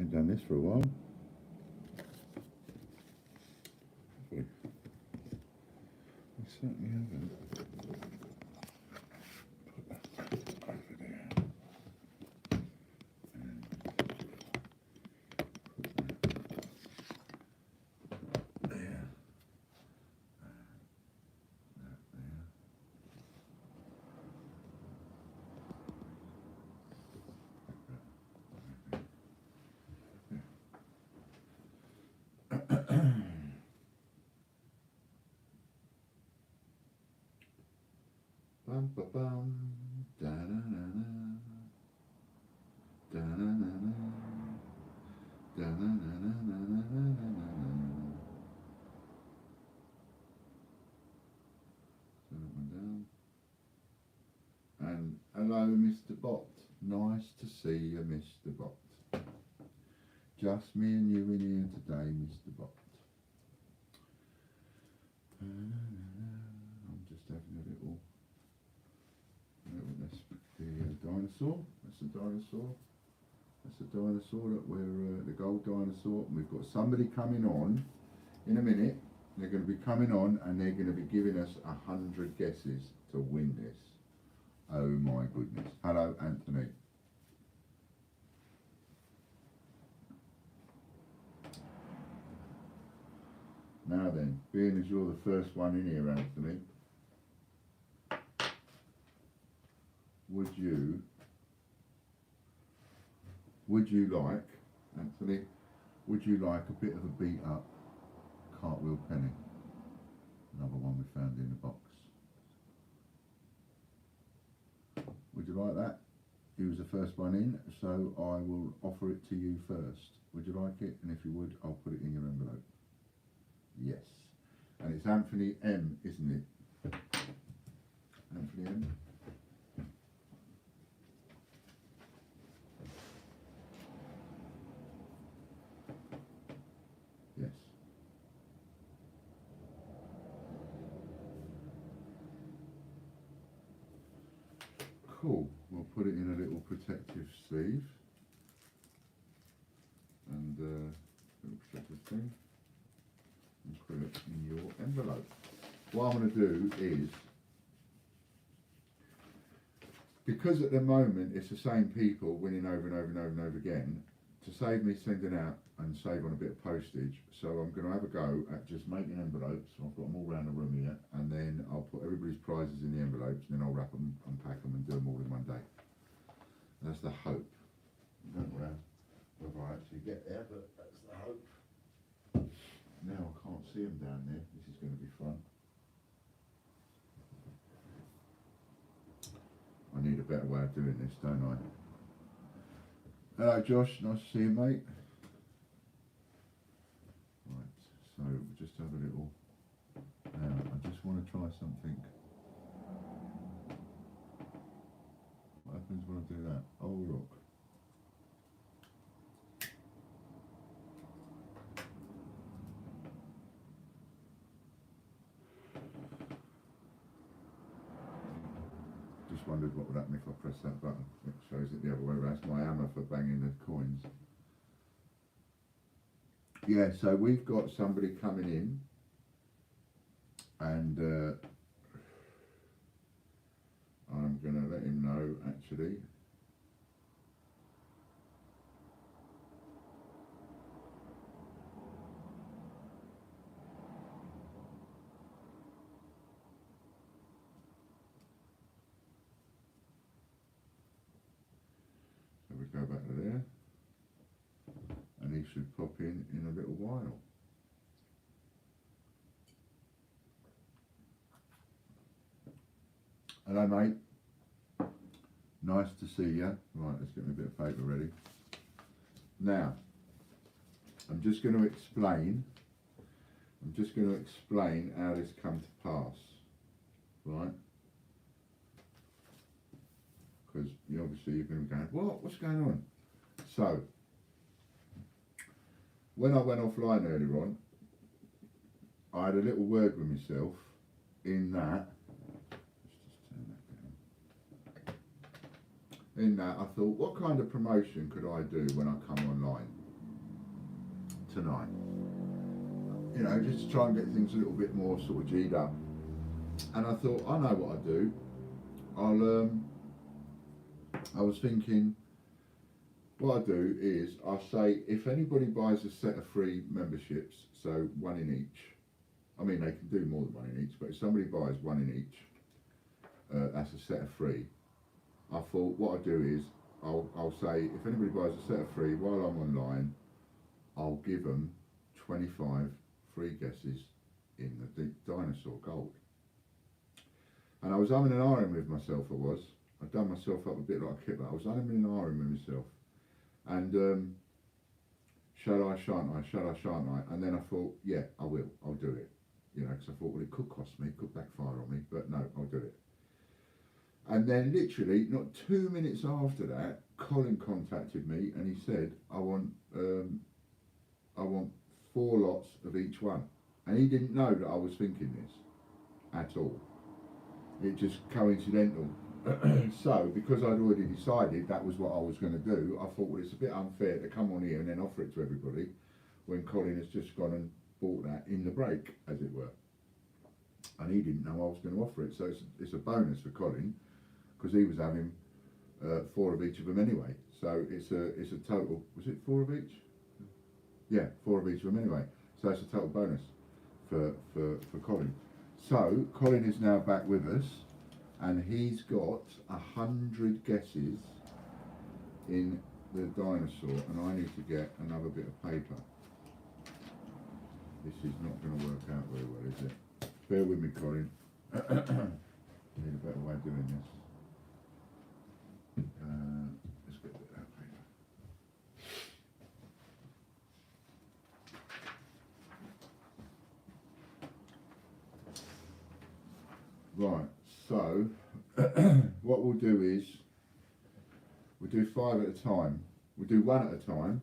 I've done this for a while. We certainly haven't. Put that over there. And put that there. That there. Bum ba bum, da na na na, da na na na, da na na na na na na na na. Turn that one down. And hello, Mr. Bot. Nice to see you, Mr. Bot. Just me and you in here today, Mr. Bot. I'm just having a little. That's the dinosaur. That's the dinosaur. That's the dinosaur that we're the gold dinosaur. And we've got somebody coming on in a minute. They're going to be coming on and they're going to be giving us 100 guesses to win this. Oh my goodness. Hello, Anthony. Now then, being as you're the first one in here, Anthony, would you like, Anthony, would you like a bit of a beat up cartwheel penny? Another one we found in the box. Would you like that? He was the first one in, so I will offer it to you first. Would you like it? And if you would, I'll put it in your envelope. Yes. And it's Anthony M, isn't it? Anthony M. Yes. Cool. We'll put it in a little protective sleeve and little protective thing and put it in your envelope. What I'm going to do is, because at the moment it's the same people winning over and over and over and over again, to save me sending out and save on a bit of postage, so I'm going to have a go at just making envelopes. I've got them all around the room here, and then I'll put everybody's prizes in the envelopes, and then I'll wrap them, unpack them, and do them all in one day. That's the hope. I don't know whether I actually get there, but that's the hope. Now I can't see them down there. This is going to be fun. I need a better way of doing this, don't I? Hello, Josh. Nice to see you, mate. Right, so we'll just have a little. I just want to try something. What happens when I do that? Oh, look. Just wondered what would happen if I press that button. It shows it the other way around. That's my hammer for banging the coins. Yeah, so we've got somebody coming in, and I'm going to let him know actually. So we go back to there, and he should pop in a little while. Hello, mate. Nice to see you. Right, let's get me a bit of paper ready. Now, I'm just going to explain how this come to pass, right? Because obviously you're going to be going, what's going on? So, when I went offline earlier on, I had a little word with myself in that. In that, I thought, what kind of promotion could I do when I come online? tonight. You know, just to try and get things a little bit more sort of G'd up. And I thought, I know what I'll do. I was thinking, what I'll do is, I'll say, if anybody buys a set of free memberships, so one in each, I mean, they can do more than one in each, but if somebody buys one in each, that's a set of free. I thought what I'll do is, I'll say, if anybody buys a set of free while I'm online, I'll give them 25 free guesses in the dinosaur gold. And I was umming and ahhing with myself, I'd done myself up a bit like a kipper. I was umming and ahhing with myself. And shall I, shan't I, shall I, shan't I? And then I thought, yeah, I will, I'll do it. You know, because I thought, well, it could cost me, it could backfire on me, but no, I'll do it. And then literally, not 2 minutes after that, Colin contacted me and he said, I want 4 lots of each one. And he didn't know that I was thinking this at all. It just coincidental. So, because I'd already decided that was what I was going to do, I thought, well, it's a bit unfair to come on here and then offer it to everybody when Colin has just gone and bought that in the break, as it were. And he didn't know I was going to offer it. So it's a bonus for Colin, because he was having 4 of each of them anyway. So it's a total, was it 4 of each? Yeah, 4 of each of them anyway. So it's a total bonus for Colin. So Colin is now back with us, and he's got 100 guesses in the dinosaur, and I need to get another bit of paper. This is not going to work out very well, is it? Bear with me, Colin. I need a better way of doing this. Let's get a bit of that paper. Right, so what we'll do is we'll do 5 at a time. We'll do 1 at a time,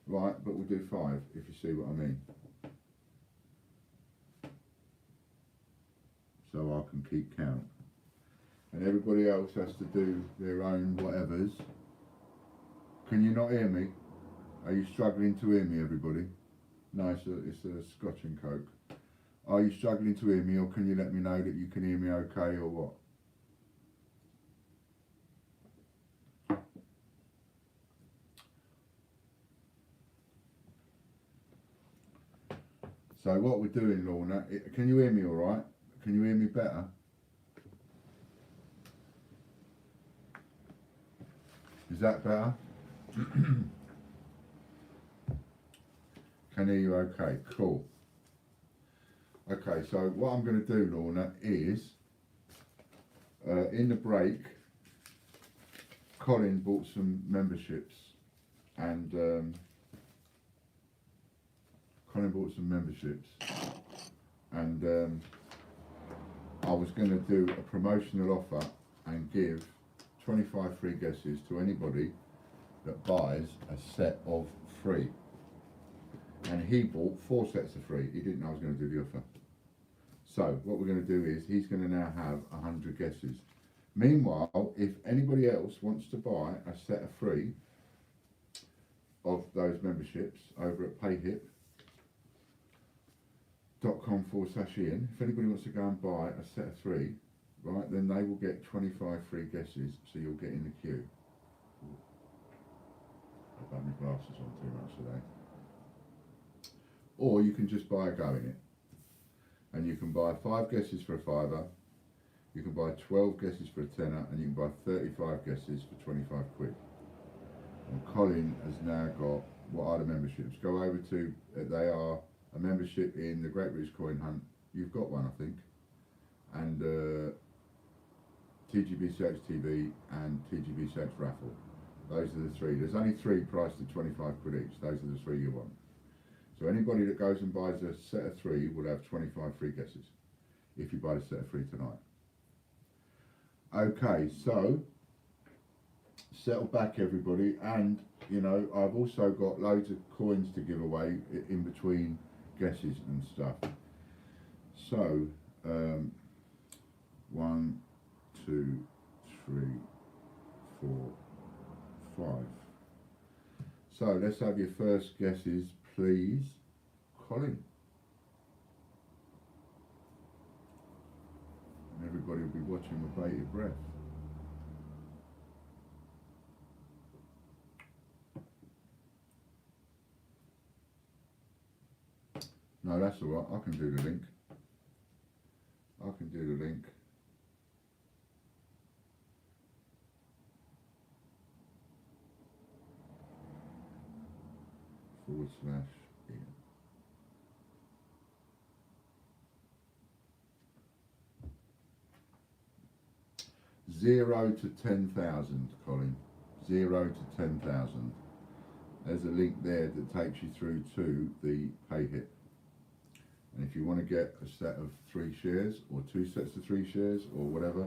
right, but we'll do 5, if you see what I mean. So I can keep count. And everybody else has to do their own whatevers. Can you not hear me? Are you struggling to hear me, everybody? No, it's a Scotch and Coke. Are you struggling to hear me, or can you let me know that you can hear me okay, or what? So what we're doing, Lorna, can you hear me all right? Can you hear me better? Is that better? Can hear you okay, cool. Okay, so what I'm going to do, Lorna, is in the break, Colin bought some memberships, and I was going to do a promotional offer and give 25 free guesses to anybody that buys a set of 3. And he bought 4 sets of 3. He didn't know I was going to do the offer. So what we're going to do is he's going to now have 100 guesses. Meanwhile, if anybody else wants to buy a set of 3 of those memberships over at payhip.com/Ian, if anybody wants to go and buy a set of 3, right, then they will get 25 free guesses, so you'll get in the queue. I've got my glasses on too much today. Or you can just buy a go in it. And you can buy 5 guesses for a £5, you can buy 12 guesses for a tenner, and you can buy 35 guesses for 25 quid. And Colin has now got, what are the memberships? Go over to, they are a membership in the Great British Coin Hunt. You've got one, I think. And TGB Search TV and TGB Search Raffle. Those are the 3. There's only 3 priced at 25 quid each. Those are the 3 you want. So anybody that goes and buys a set of 3 will have 25 free guesses if you buy a set of 3 tonight. Okay, so settle back, everybody, and you know, I've also got loads of coins to give away in between guesses and stuff. So 1, 2, 3, 4, 5. So let's have your first guesses, please, Colin. And everybody will be watching with bated breath. No, that's all right. I can do the link. I can do the link. / Ian. 0 to 10,000, Colin. 0 to 10,000. There's a link there that takes you through to the pay hit. And if you want to get a set of 3 shares or 2 sets of 3 shares or whatever,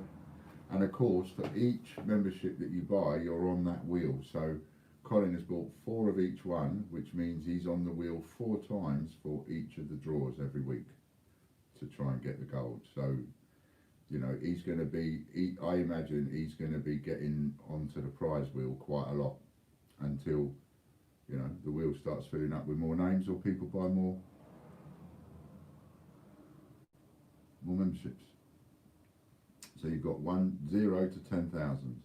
and of course for each membership that you buy, you're on that wheel. So Colin has bought 4 of each one, which means he's on the wheel 4 times for each of the draws every week to try and get the gold. So, you know, he's going to be, I imagine he's going to be getting onto the prize wheel quite a lot until, you know, the wheel starts filling up with more names or people buy more memberships. So you've got 0 to 10,000.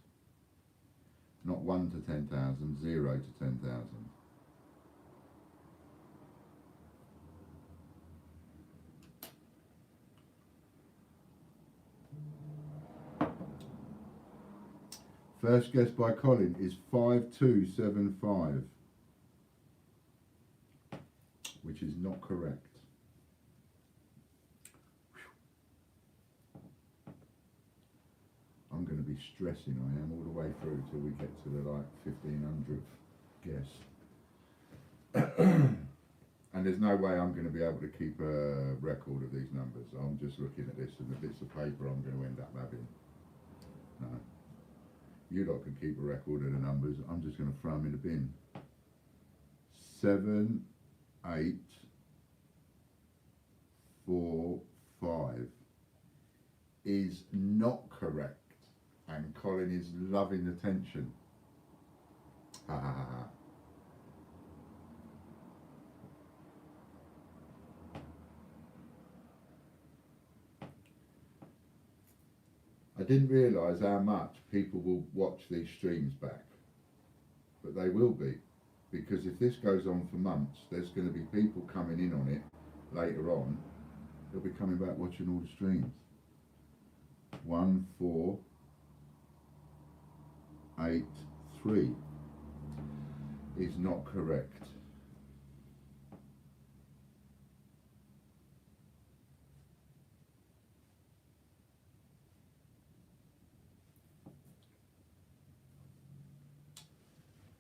Not 1 to 10,000, 0 to 10,000. First guess by Colin is 5275, which is not correct. I'm going to be stressing, I am, all the way through till we get to the like 1500th guess. And there's no way I'm going to be able to keep a record of these numbers. I'm just looking at this and the bits of paper I'm going to end up having. No. You lot can keep a record of the numbers. I'm just going to throw them in the bin. 7, 8, 4, 5 is not correct. And Colin is loving the tension. Ha ha ha ha. I didn't realise how much people will watch these streams back. But they will be. Because if this goes on for months, there's going to be people coming in on it later on. They'll be coming back watching all the streams. 1, 4, 8, 3 is not correct.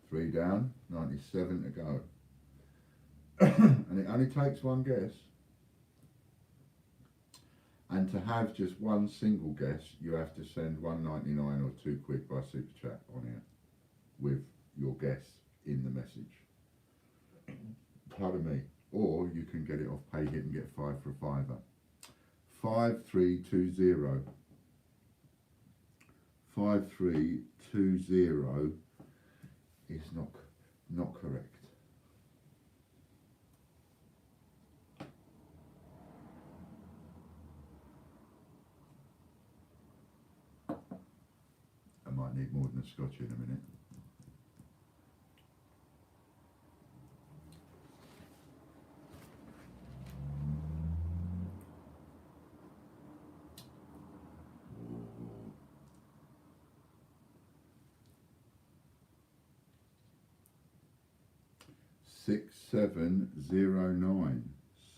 Three down, 97 to go. And it only takes one guess. And to have just one single guess, you have to send £1.99 or £2 by super chat on here with your guess in the message. Pardon me. Or you can get it off pay hit and get 5 for a fiver. 5320. 5320 is not correct. I might need more than a scotch in a minute. Six, 709.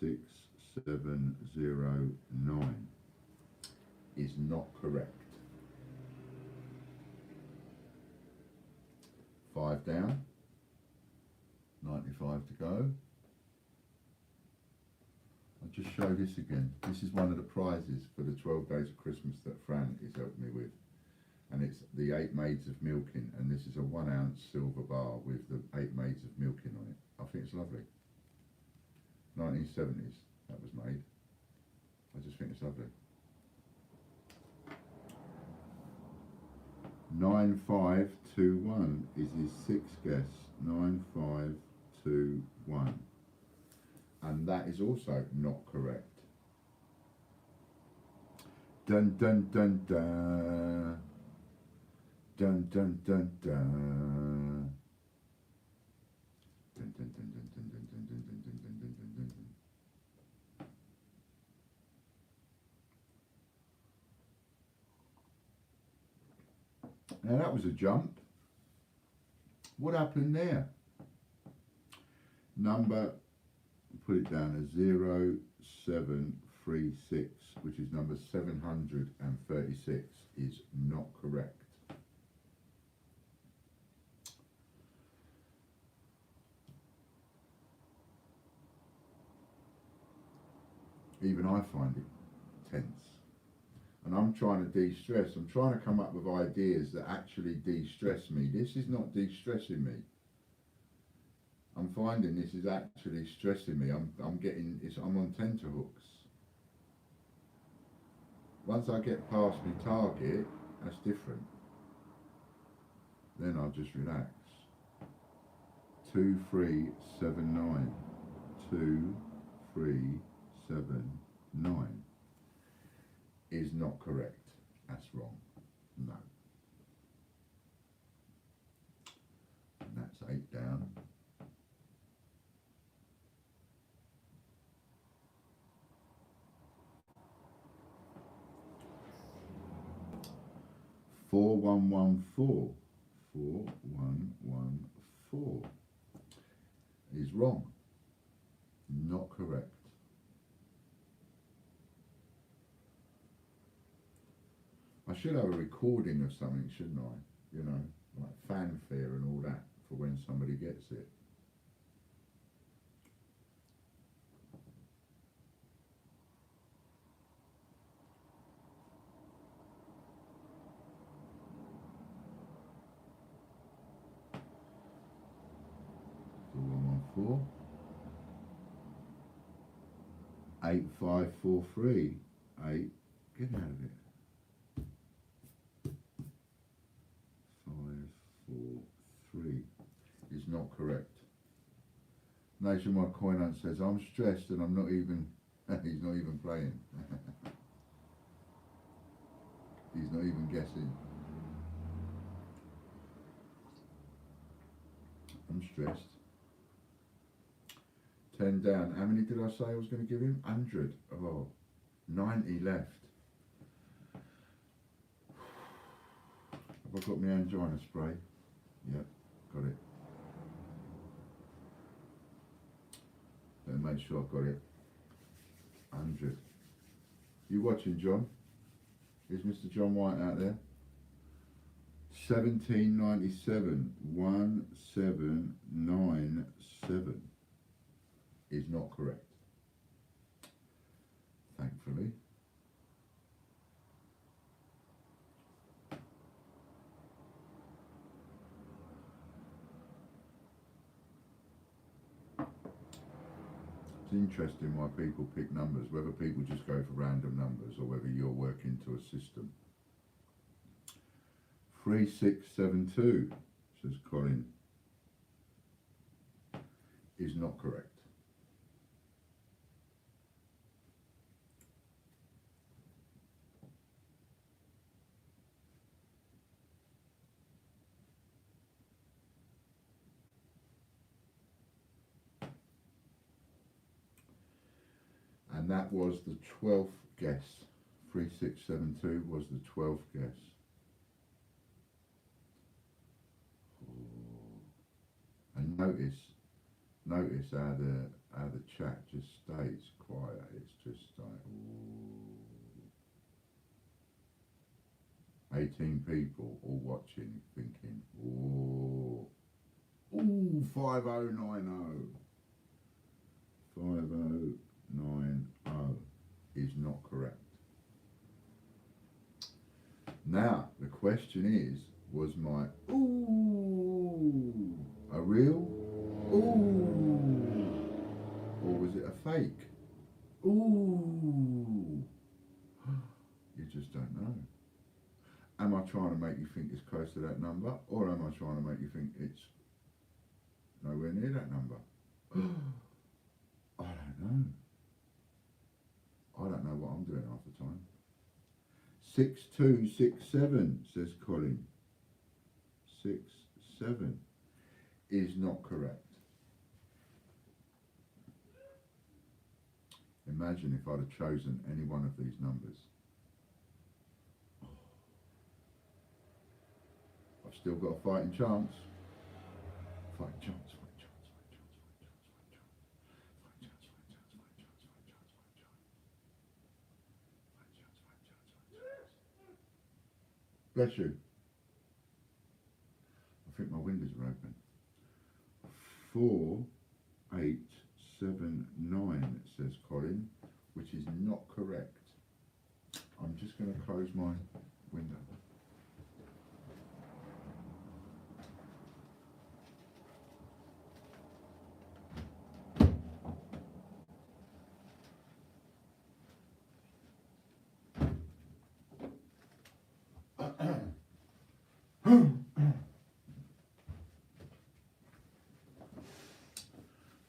6709 is not correct. 5 down, 95 to go. I'll just show this again. This is one of the prizes for the 12 days of Christmas that Fran is helping me with. And it's the 8 Maids of Milking, and this is a 1 ounce silver bar with the 8 Maids of Milking on it. I think it's lovely. 1970s that was made. I just think it's lovely. 9521 is his 6th guess. 9521. and that is also not correct. Dun dun dun dun. Dun dun dun dun. Dun dun dun dun dun dun dun dun dun dun dun dun dun dun. Now that was a jump. What happened there? Number, put it down as 0736, which is number 736, is not correct. Even I find it tense. And I'm trying to de-stress. I'm trying to come up with ideas that actually de-stress me. This is not de-stressing me. I'm finding this is actually stressing me. I'm on tenterhooks. Once I get past my target, that's different. Then I'll just relax. 2379. 2379 is not correct. That's wrong. No. And that's 8 down. Four one one four. 4114 is wrong. Not correct. I should have a recording of something, shouldn't I? You know, like fanfare and all that for when somebody gets it. So 114 8543 8. Get out of it. 543 is not correct. Nationwide Coin Hunt says, I'm stressed and I'm not even, he's not even playing. He's not even guessing. I'm stressed. 10 down. How many did I say I was going to give him? 100. Oh, 90 left. Have I got my angina spray? Yep, got it. Better make sure I've got it. 100. You watching, John? Is Mr. John White out there? 1797. 1797 is not correct. Thankfully. It's interesting why people pick numbers, whether people just go for random numbers or whether you're working to a system. 3672, says Colin, is not correct. And that was the 12th guess. 3672 was the 12th guess. And notice how the chat just stays quiet. It's just like, ooh. 18 people all watching, thinking, ooh, 5090. 5090 is not correct. Now the question is, was my ooh a real ooh, or was it a fake ooh? You just don't know. Am I trying to make you think it's close to that number, or am I trying to make you think it's nowhere near that number? I don't 6267 says Colin. 67 is not correct. Imagine if I'd have chosen any one of these numbers. I've still got a fighting chance. Fighting chance, fighting chance, fighting chance, fighting chance, fighting chance, fighting chance, fighting chance, fighting chance, fighting chance, fighting chance, fighting chance. Bless you. I think my windows are open. 4879 says Colin, which is not correct. I'm just going to close my window.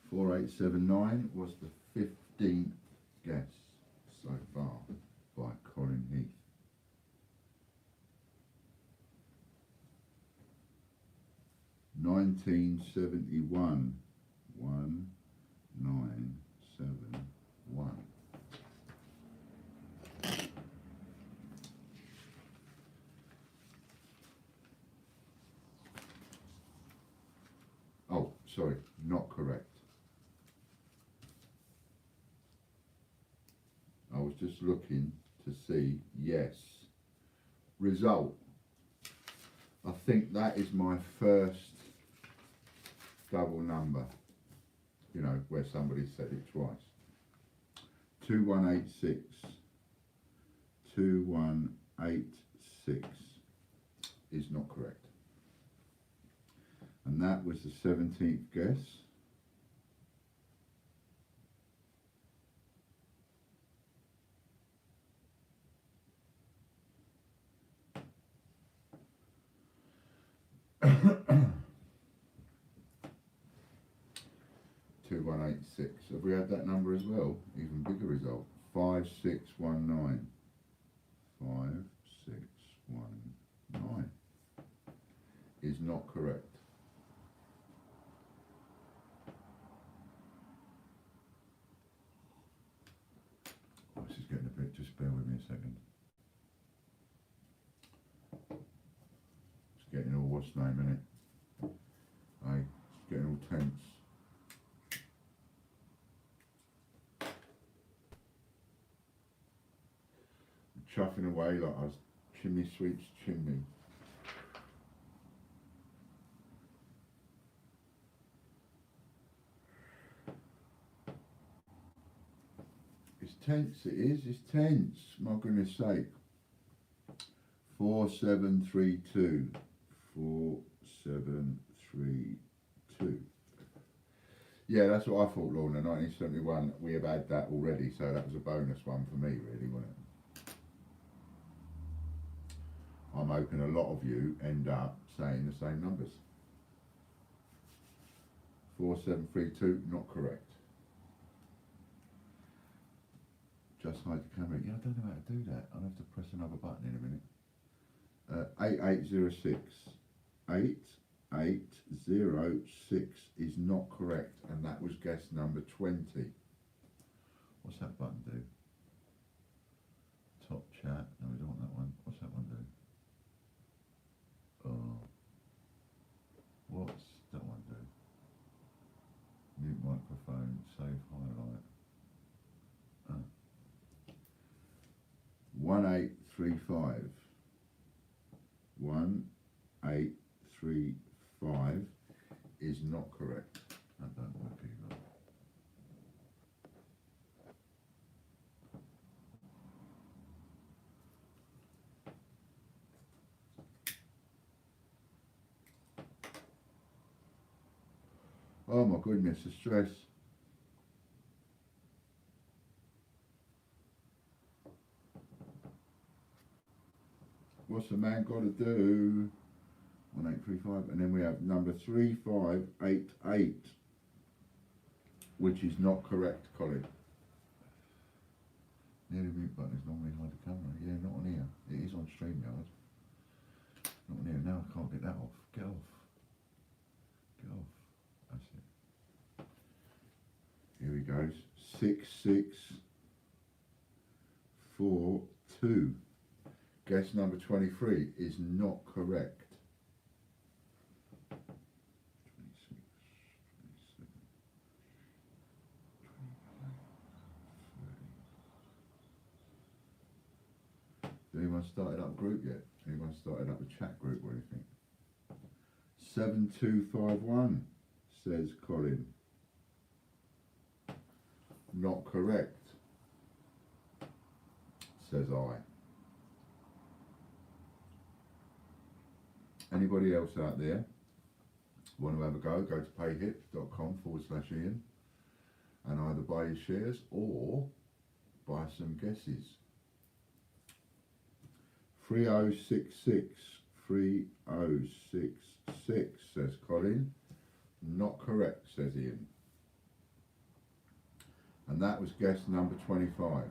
Four, 879 was the 15th guess so far by Colin Heath. (1971) 1971. Oh, sorry, not correct. I was just looking to see, yes. Result. I think that is my first double number, you know, where somebody said it twice. 2186. 2186 is not correct. And that was the 17th guess. Have we had that number as well? Even bigger result. 5619. 5619 is not correct. Oh, this is getting a bit, just bear with me a second. It's getting all what's name, isn't it? Hey, it's getting all tense. Chuffing away like I was chimney sweeps chimney. It's tense, it is, it's tense, my goodness sake. 4732. 4732. Yeah, that's what I thought, Lorna. 1971, we have had that already, so that was a bonus one for me, really, wasn't it? I'm hoping a lot of you end up saying the same numbers. 4732, not correct. Just hide the camera. Yeah, I don't know how to do that. I'll have to press another button in a minute. 8806. 8806 is not correct, and that was guess number 20. What's that button do? Top chat. No, we don't want that one. What's that one do? Oh. What's that one do? Mute microphone, save highlight. 1835. 1835 is not correct. That don't work either. Oh my goodness, the stress. What's a man got to do? 1835, and then we have number 3588, which is not correct, Colin. Near the mute button is normally hide the camera. Yeah, not on here. It is on StreamYard. Not on here. Now I can't get that off. Get off. Get off. That's it. Here he goes. 6642. Guess number 23 is not correct. 26, 27, 28, 30. Has anyone started up a group yet? Anyone started up a chat group or anything? 7251 says Colin. Not correct, says I. Anybody else out there want to have a go? Go to payhip.com/Ian and either buy your shares or buy some guesses. 3066 says Colin. Not correct, says Ian. And that was guess number 25.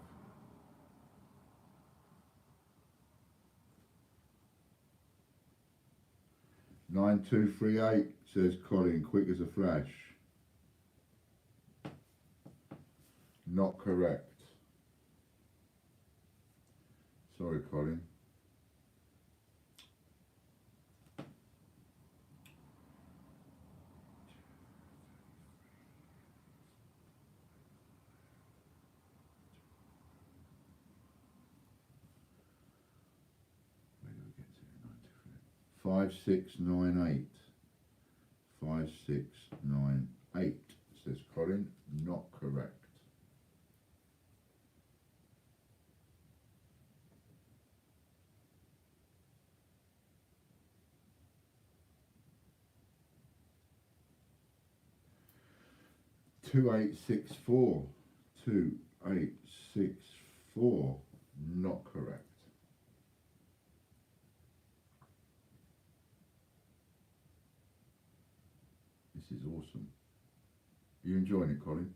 "9238 says Colin, quick as a flash. Not correct. Sorry, Colin. Where do we get to? 5698. 5698 says Colin. Not correct. Two 2864. 2864. Not correct. This is awesome. Are you enjoying it, Colin?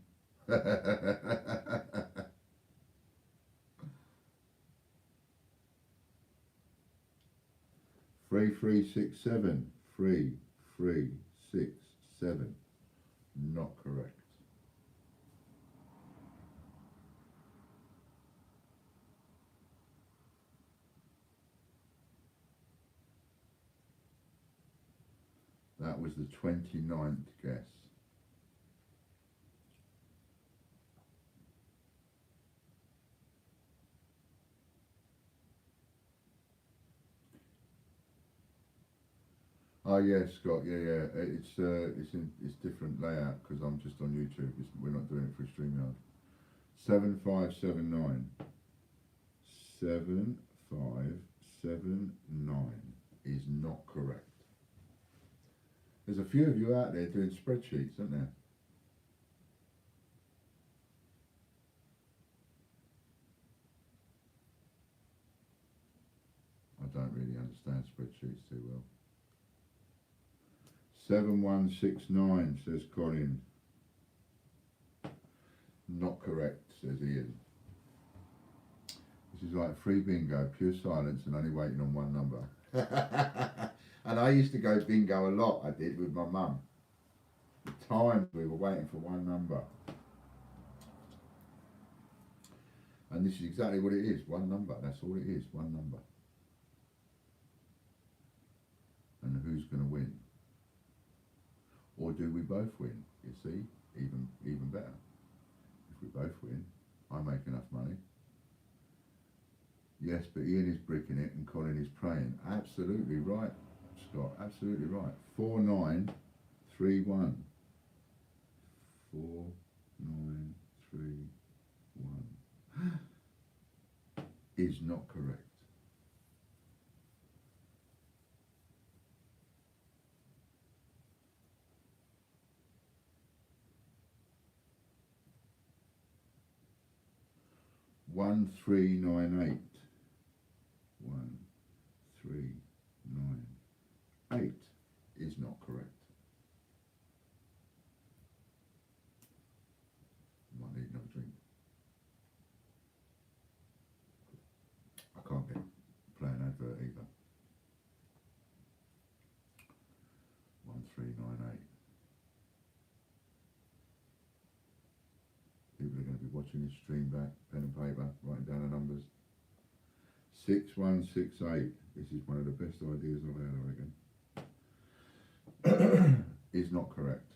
3367. 3367. Not correct. That was the 29th guess. Oh yeah, Scott. Yeah. It's different layout because I'm just on YouTube. We're not doing it for StreamYard. 7579. 7579 is not correct. There's a few of you out there doing spreadsheets, aren't there? I don't really understand spreadsheets too well. 7169 says Colin. Not correct, says Ian. This is like free bingo, pure silence and only waiting on one number. And I used to go bingo a lot, I did, with my mum. The time we were waiting for one number. And this is exactly what it is, one number, that's all it is, one number. And who's going to win? Or do we both win? You see, even better. If we both win, I make enough money. Yes, but Ian is bricking it and Colin is praying. Absolutely right, Scott, absolutely right. 4931. 4931 is not correct. One 1398 1398 is not correct. Might need another drink. 398. People are going to be watching this stream back, pen and paper, writing down the numbers. 6168. This is one of the best ideas I've had, I reckon. Is not correct.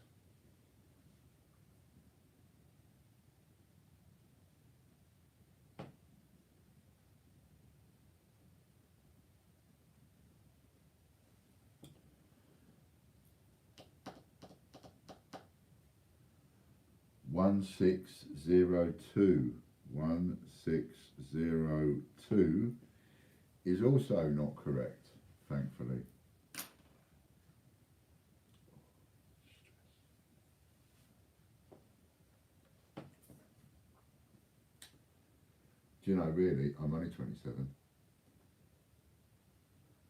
One 1602. 1602 is also not correct, thankfully. Do you know, really, I'm only 27.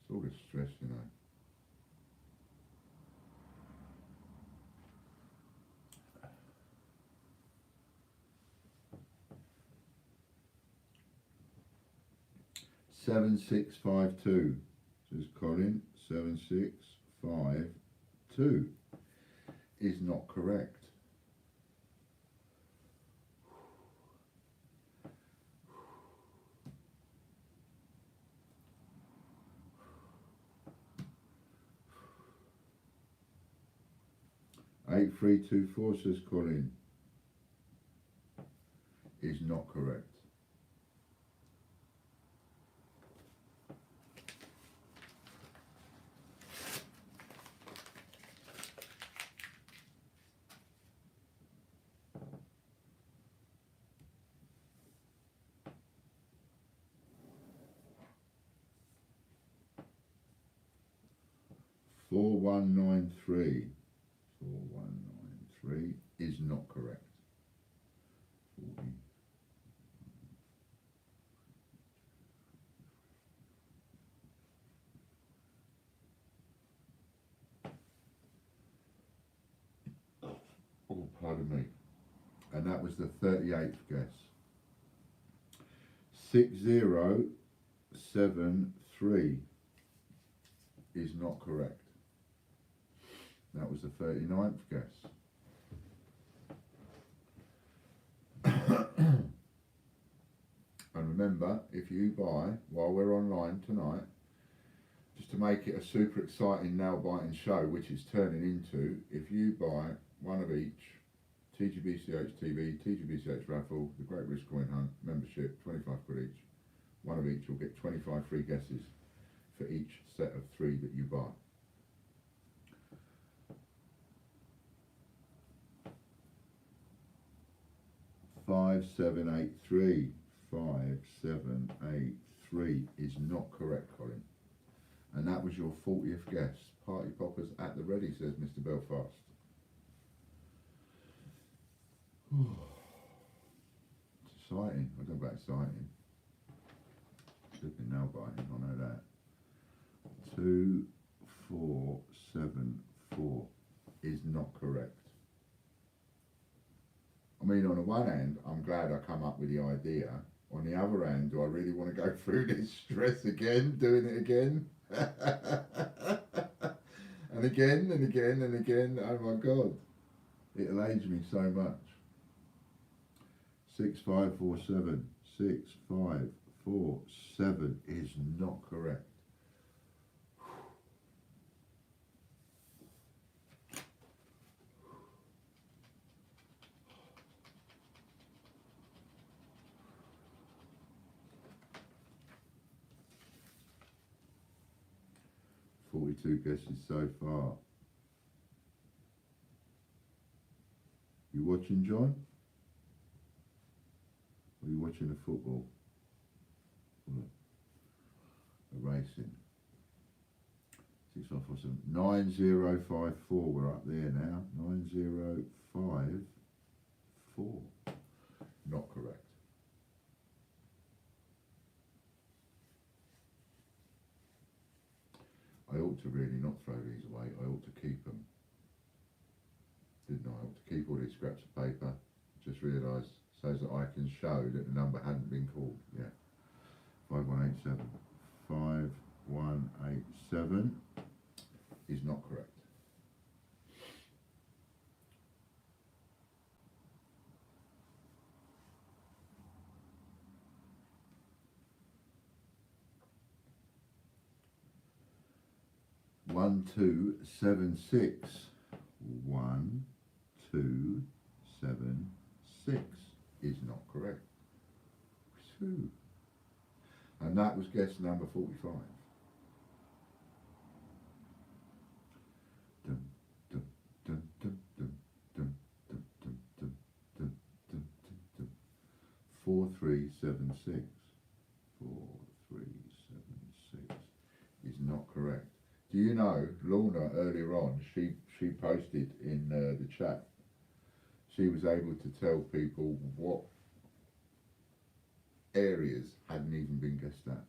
It's all this stress, you know. Seven six 5 2, says Colin. 7652 is not correct. Eight 324, says Colin, is not correct. Four one nine three. 4193 is not correct. 40. Oh, pardon me. And that was the 38th guess. 6073 is not correct. That was the 39th guess. And remember, if you buy, while we're online tonight, just to make it a super exciting nail-biting show, which it's turning into, if you buy one of each, TGBCH TV, TGBCH raffle, the Great Risk Coin Hunt, membership, 25 quid each, one of each will get 25 free guesses for each set of 3 that you buy. Five 5783 is not correct, Colin. And that was your 40th guess. Party poppers at the ready, says Mr. Belfast. It's exciting. I don't know about exciting. Flipping nail biting, I know that. 2474 is not correct. I mean, on the one hand, I'm glad I come up with the idea. On the other hand, do I really want to go through this stress again, doing it again? And again, and again, and again. Oh my God. It'll age me so much. 6547. 6547 is not correct. 42 guesses so far. You watching, John? Or are you watching the football? Or the racing? 6547. 9054. We're up there now. 9054. Not correct. I ought to really not throw these away. I ought to keep them. Didn't I? I ought to keep all these scraps of paper. Just realised so that I can show that the number hadn't been called. Yeah. 5187. 5187 is not correct. 1276. 1276 is not correct. 2. And that was guess number 45. Dum, dum, dum, dum, dum, dum, dum, dum, dum, dum, dum, dum. 4376. 4376 is not correct. Do you know, Lorna earlier on, she posted in the chat, she was able to tell people what areas hadn't even been guessed at.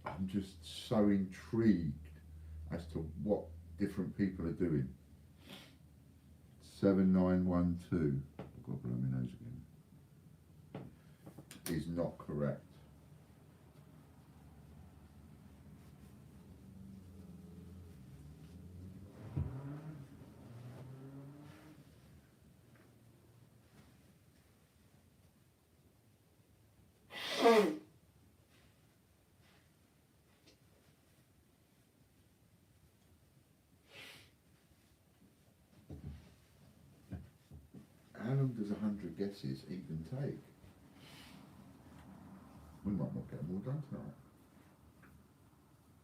I'm just so intrigued as to what different people are doing. 7912, I've got to blow my nose again, is not correct. How long does 100 guesses even take? We might not get them all done tonight.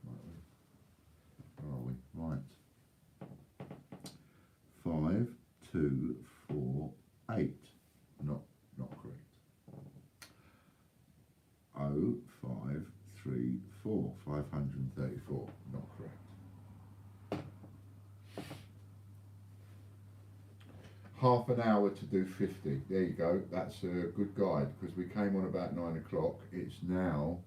Might we? Are we? Right. 5, 2, 4, 8. Not correct. 0, 5, 3, 4. 534. Not correct. Half an hour to do 50. There you go. That's a good guide because we came on about 9 o'clock. It's now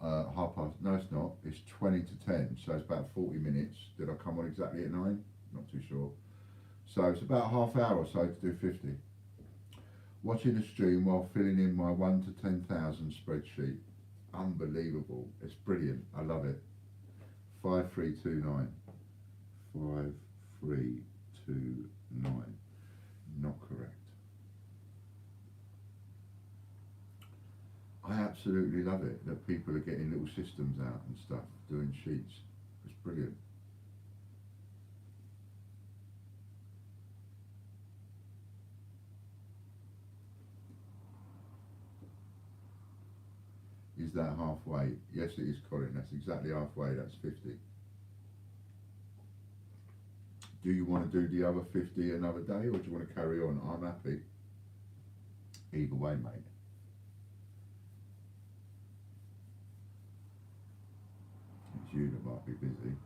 half past. No, it's not. It's 20 to 10. So it's about 40 minutes. Did I come on exactly at 9? Not too sure. So it's about half hour or so to do 50. Watching the stream while filling in my 1 to 10,000 spreadsheet. Unbelievable. It's brilliant. I love it. 5329. 5329. Not correct. I absolutely love it that people are getting little systems out and stuff, doing sheets. It's brilliant. Is that halfway? Yes, it is, Colin. That's exactly halfway. That's 50. Do you want to do the other 50 another day, or do you want to carry on? I'm happy. Either way, mate. It's you that might be busy.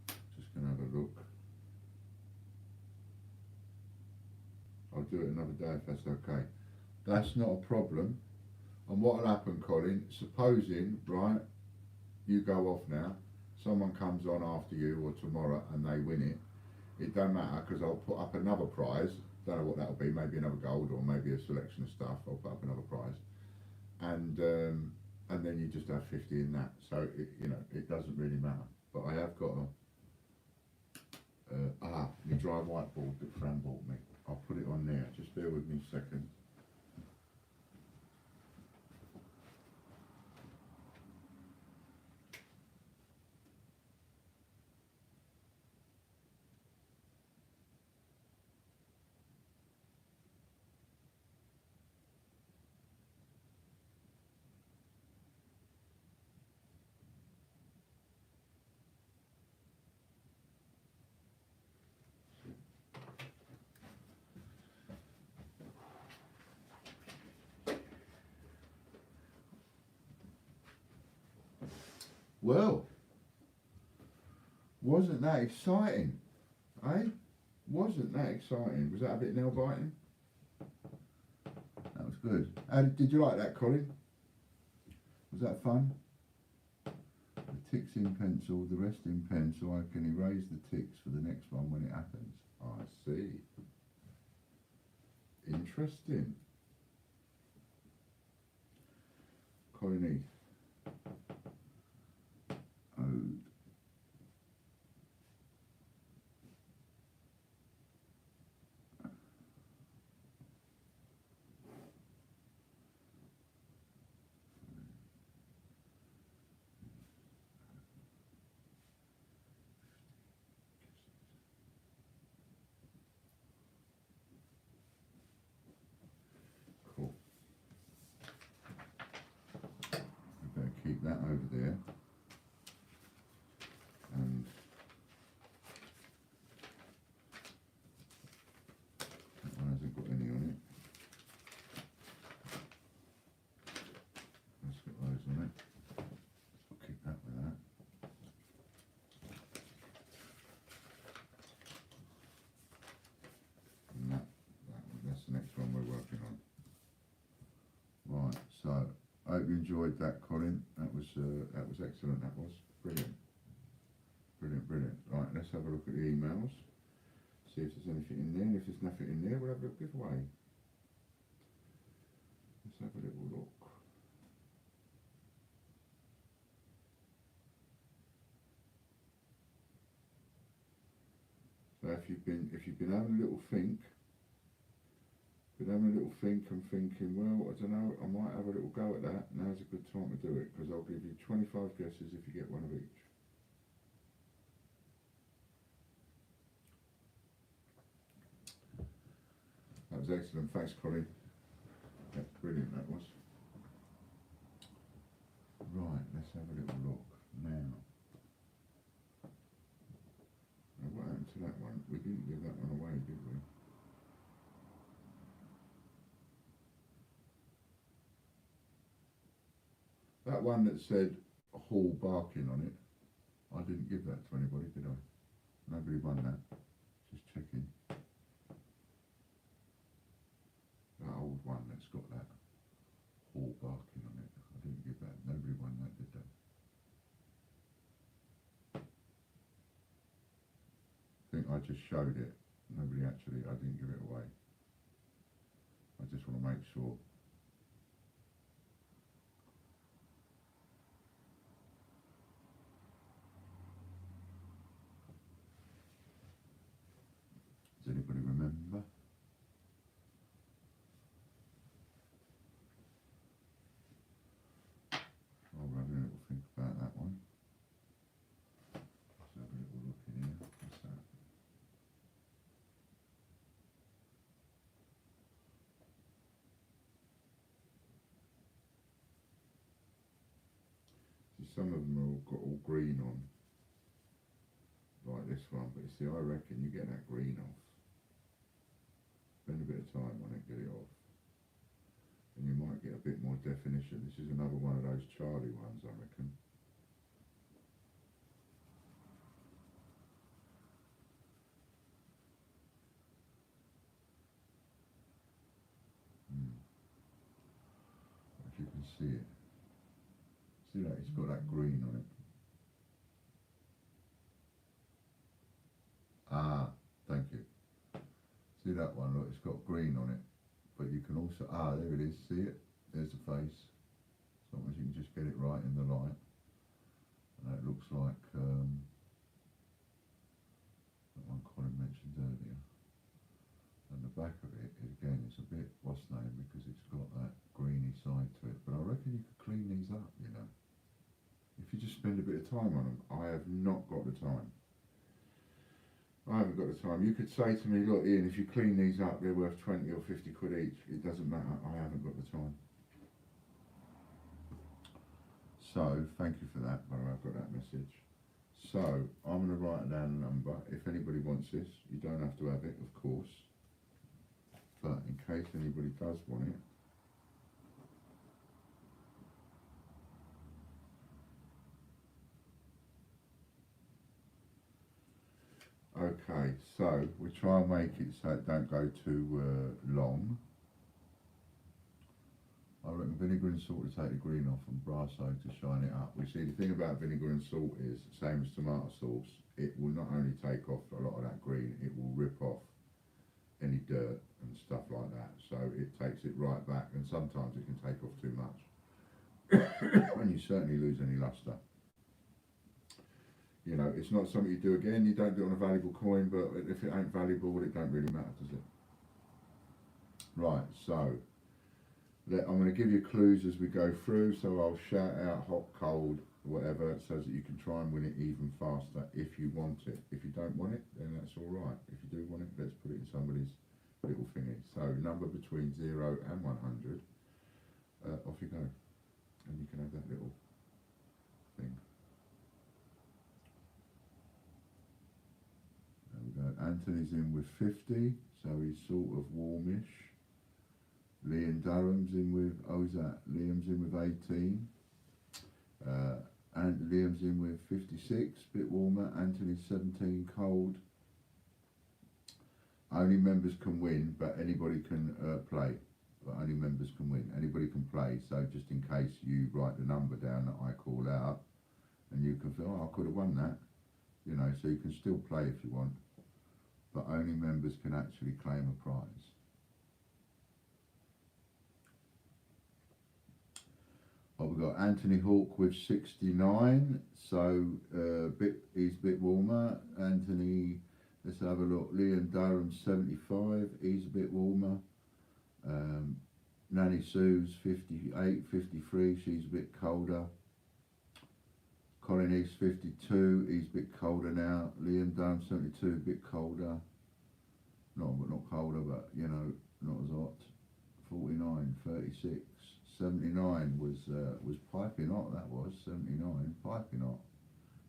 Just going to have a look. I'll do it another day if that's okay. That's not a problem. And what will happen, Colin, supposing, right, you go off now, someone comes on after you or tomorrow and they win it, it don't matter because I'll put up another prize. Don't know what that'll be, maybe another gold or maybe a selection of stuff. I'll put up another prize. And then you just have 50 in that. So, it doesn't really matter. But I have got my dry whiteboard that Fran bought me. I'll put it on there. Just bear with me a second. Well, wasn't that exciting, eh? Wasn't that exciting? Was that a bit nail biting? That was good. Did you like that, Colin? Was that fun? The ticks in pencil, the rest in pen, so I can erase the ticks for the next one when it happens. I see. Interesting. Colin Heath. Ode. hope you enjoyed that, Colin. That was excellent. That was brilliant. Brilliant, brilliant. Right, let's have a look at the emails. See if there's anything in there. And if there's nothing in there, we'll have a little giveaway. Let's have a little look. So if you've been having a little think, and thinking, well, I don't know, I might have a little go at that. Now's a good time to do it, because I'll give you 25 guesses if you get one of each. That was excellent. Thanks, Colin. That's brilliant, that was. Right, let's have a little look now. Now, what happened to that one? We didn't give that one away, did we? That one that said Hall barking on it, I didn't give that to anybody, did I? Nobody won that. Just checking. That old one that's got that Hall barking on it, I didn't give that. Nobody won that, did they? I think I just showed it. Nobody actually, I didn't give it away. I just want to make sure. Does anybody remember? I'll have a little think about that one. Let's have a little look in here. What's that? See, some of them are all got all green on, like this one, but you see, I reckon you get that green off. Spend a bit of time on it, get it off, and you might get a bit more definition. This is another one of those Charlie ones, I reckon. If you can see it. See that? It's got that green on it. Ah, thank you. See that one? Look, it's got green on it. But you can also, there it is. See it? There's the face. As long as you can just get it right in the light. And that looks like that one Colin mentioned earlier. And the back of it, again, it's a bit, what's name, because it's got that greeny side to it. But I reckon you could clean these up, you know. If you just spend a bit of time on them. I have not got the time. I haven't got the time. You could say to me, look Ian, if you clean these up, they're worth 20 or 50 quid each. It doesn't matter. I haven't got the time. So, thank you for that, but I've got that message. So, I'm going to write down a number. If anybody wants this, you don't have to have it, of course. But in case anybody does want it, okay, so we try and make it so it don't go too long. I reckon vinegar and salt to take the green off and brasso to shine it up. We see the thing about vinegar and salt is, same as tomato sauce, it will not only take off a lot of that green, it will rip off any dirt and stuff like that. So it takes it right back, and sometimes it can take off too much. And you certainly lose any lustre. You know, it's not something you do again. You don't do it on a valuable coin, but if it ain't valuable, it don't really matter, does it? Right, so I'm going to give you clues as we go through. So I'll shout out hot, cold, whatever, so that you can try and win it even faster if you want it. If you don't want it, then that's all right. If you do want it, let's put it in somebody's little thingy. So number between 0 and 100. Off you go, and you can have that little thing. Anthony's in with 50, so he's sort of warmish. Liam Durham's in with, Liam's in with 18. And Liam's in with 56, bit warmer. Anthony's 17, cold. Only members can win, but anybody can play. But only members can win. Anybody can play, anyway, so just in case you write the number down that I call out, and you can feel, oh, I could have won that, you know, so you can still play if you want, but only members can actually claim a prize. Oh, we've got Anthony Hawk with 69, so he's a bit warmer. Anthony, let's have a look. Liam Durham 75, he's a bit warmer. Nanny Sue's 58, 53, she's a bit colder. Colin East 52, he's a bit colder now. Liam Durham 72, a bit colder. Not colder, but you know, not as hot. 49, 36. 79 was piping hot, that was 79, piping hot.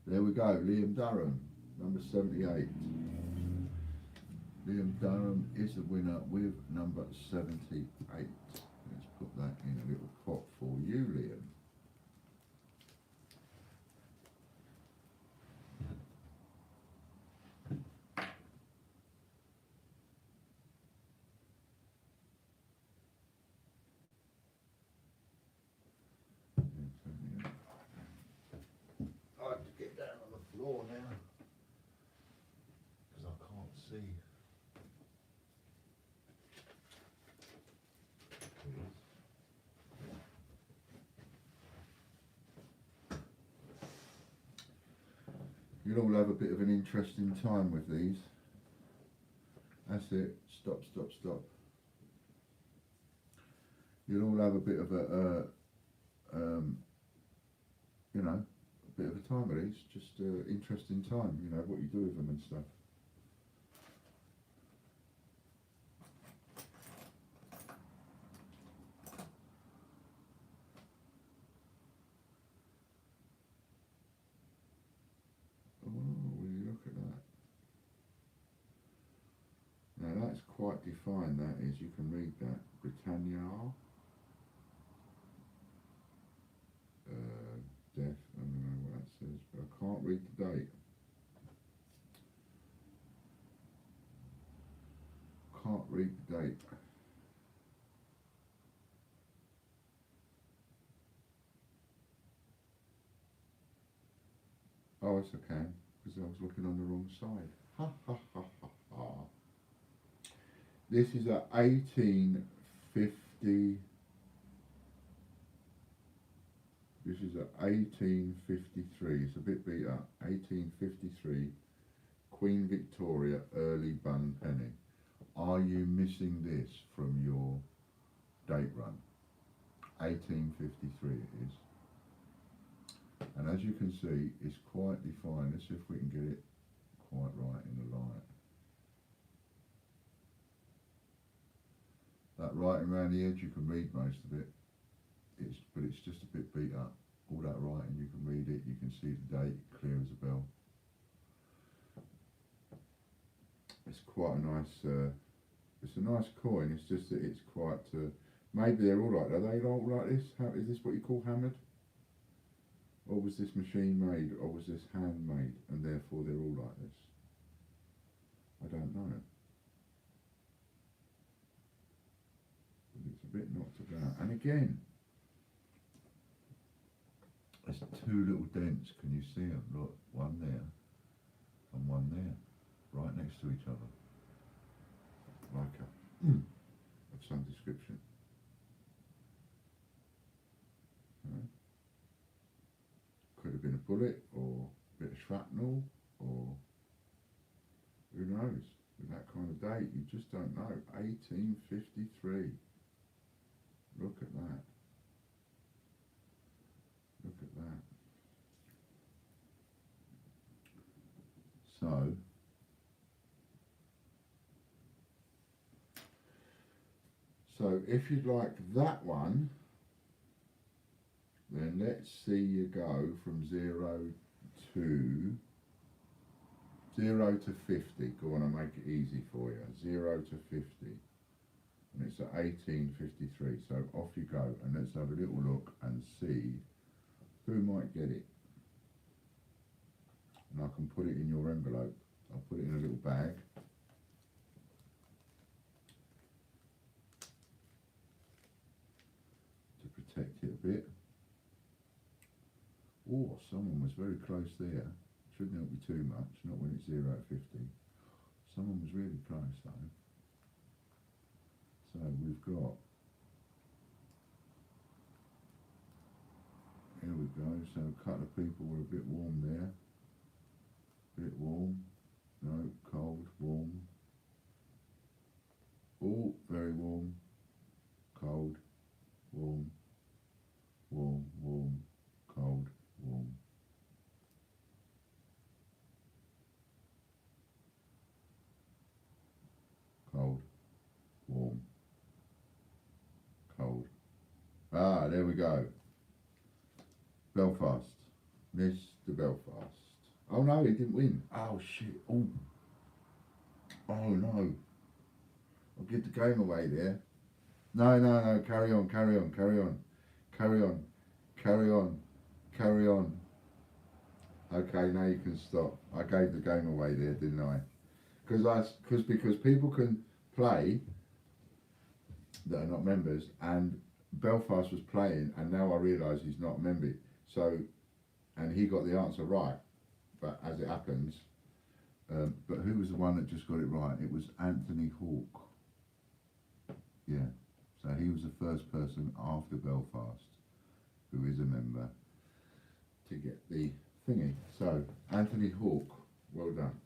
There we go, Liam Durham, number 78. Liam Durham is the winner with number 78. Let's put that in a little pot for you, Liam. I have to get down on the floor now because I can't see. You'll all have a bit of an interesting time with these. That's it. Stop, stop, stop. You'll all have a bit of a, you know, a bit of a time with these. Just interesting time, you know, what you do with them and stuff. That's quite defined, that is. You can read that. Britannia, death, I don't know what that says, but I can't read the date. Can't read the date. Oh, yes I can, because I was looking on the wrong side. Ha ha ha ha ha. This is a 1850. This is a 1853. It's a bit beat up. 1853. Queen Victoria early bun penny. Are you missing this from your date run? 1853 it is. And as you can see, it's quite defined. Let's see if we can get it quite right in the light. That writing around the edge, you can read most of it. But it's just a bit beat up. All that writing, you can read it. You can see the date, clear as a bell. It's quite a nice. It's a nice coin. It's just that it's quite. Maybe they're all like. Are they all like this? Is this what you call hammered? Or was this machine made, or was this handmade, and therefore they're all like this? I don't know. But it's a bit knocked about. And again, there's two little dents. Can you see them? Look, one there and one there, right next to each other, like a of some description. Could have been a bullet or a bit of shrapnel, or who knows, with that kind of date, you just don't know. 1853. Look at that. Look at that. So if you'd like that one, then let's see you go from 0 to 50. Go on, I'll make it easy for you. 0 to 50. And it's at 1853. So off you go, and let's have a little look and see who might get it. And I can put it in your envelope. I'll put it in a little bag. To protect bit. Oh, someone was very close there. Shouldn't help you too much, not when it's 0 out of 50. Someone was really close though. So we've got, here we go, so a couple of people were a bit warm there. Bit warm, no, cold, warm. Oh, very warm, cold, warm, warm, warm, cold, warm. Cold, warm, cold. Ah, there we go. Belfast. Mr. Belfast. Oh no, he didn't win. Oh shit. Oh. Oh no. I'll give the game away there. No, no, no. Carry on, carry on, carry on. Carry on. Carry on. Carry on. Okay, now you can stop. I gave the game away there, didn't I? Because people can play that are not members, and Belfast was playing, and now I realise he's not a member. So, and he got the answer right, but as it happens, but who was the one that just got it right? It was Anthony Hawke. Yeah, so he was the first person after Belfast who is a member to get the thingy. So, Anthony Hawke, well done.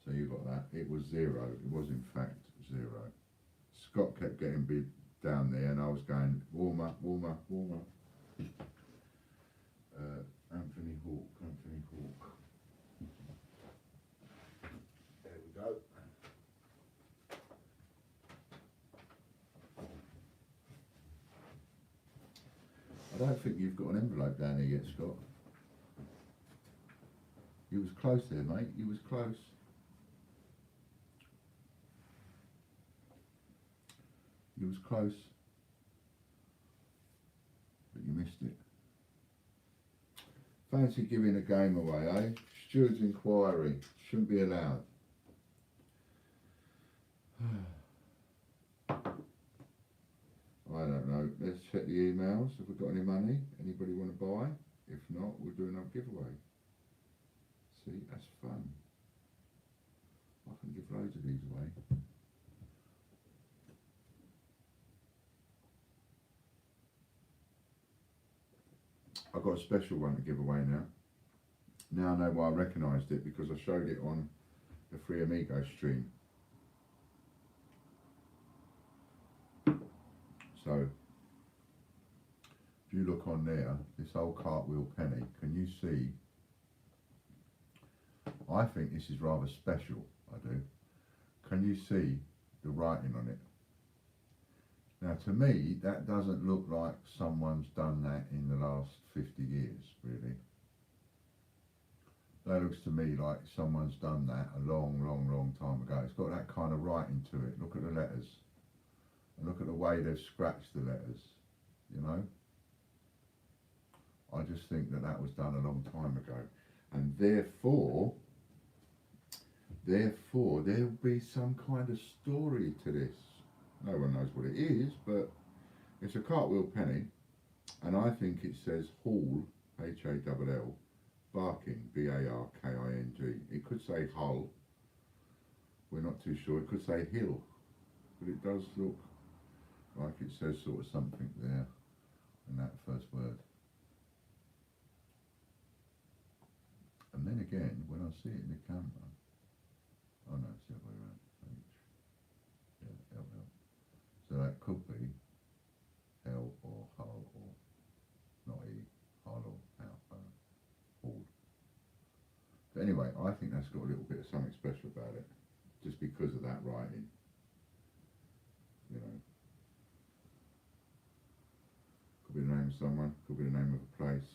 So you got that. It was 0. It was in fact 0. Scott kept getting big down there, and I was going warmer, warmer, warmer. Anthony Hawke, Anthony Hawke. There we go. I don't think you've got an envelope down here yet, Scott. You was close there, mate. You was close. You was close, but you missed it. Fancy giving a game away, eh? Steward's inquiry. Shouldn't be allowed. I don't know. Let's check the emails. Have we got any money? Anybody want to buy? If not, we'll do another giveaway. See, that's fun. I can give loads of these away. I've got a special one to give away now. Now I know why I recognised it, because I showed it on the Free Amigo stream. So, if you look on there, this old cartwheel penny, can you see? I think this is rather special, I do. Can you see the writing on it? Now to me, that doesn't look like someone's done that in the last 50 years, really. That looks to me like someone's done that a long, long, long time ago. It's got that kind of writing to it. Look at the letters. And look at the way they've scratched the letters, you know? I just think that that was done a long time ago. And therefore, there'll be some kind of story to this. No one knows what it is, but it's a cartwheel penny, and I think it says Hall, H-A-L-L, Barking, B-A-R-K-I-N-G. It could say Hull, we're not too sure. It could say Hill, but it does look like it says sort of something there in that first word. And then again, when I see it in the camera, oh no, it's the other way around. Yeah, L-L. So that could be L or Hull or not E, Hull or Hall. But anyway, I think that's got a little bit of something special about it, just because of that writing. You know, could be the name of someone, could be the name of a place.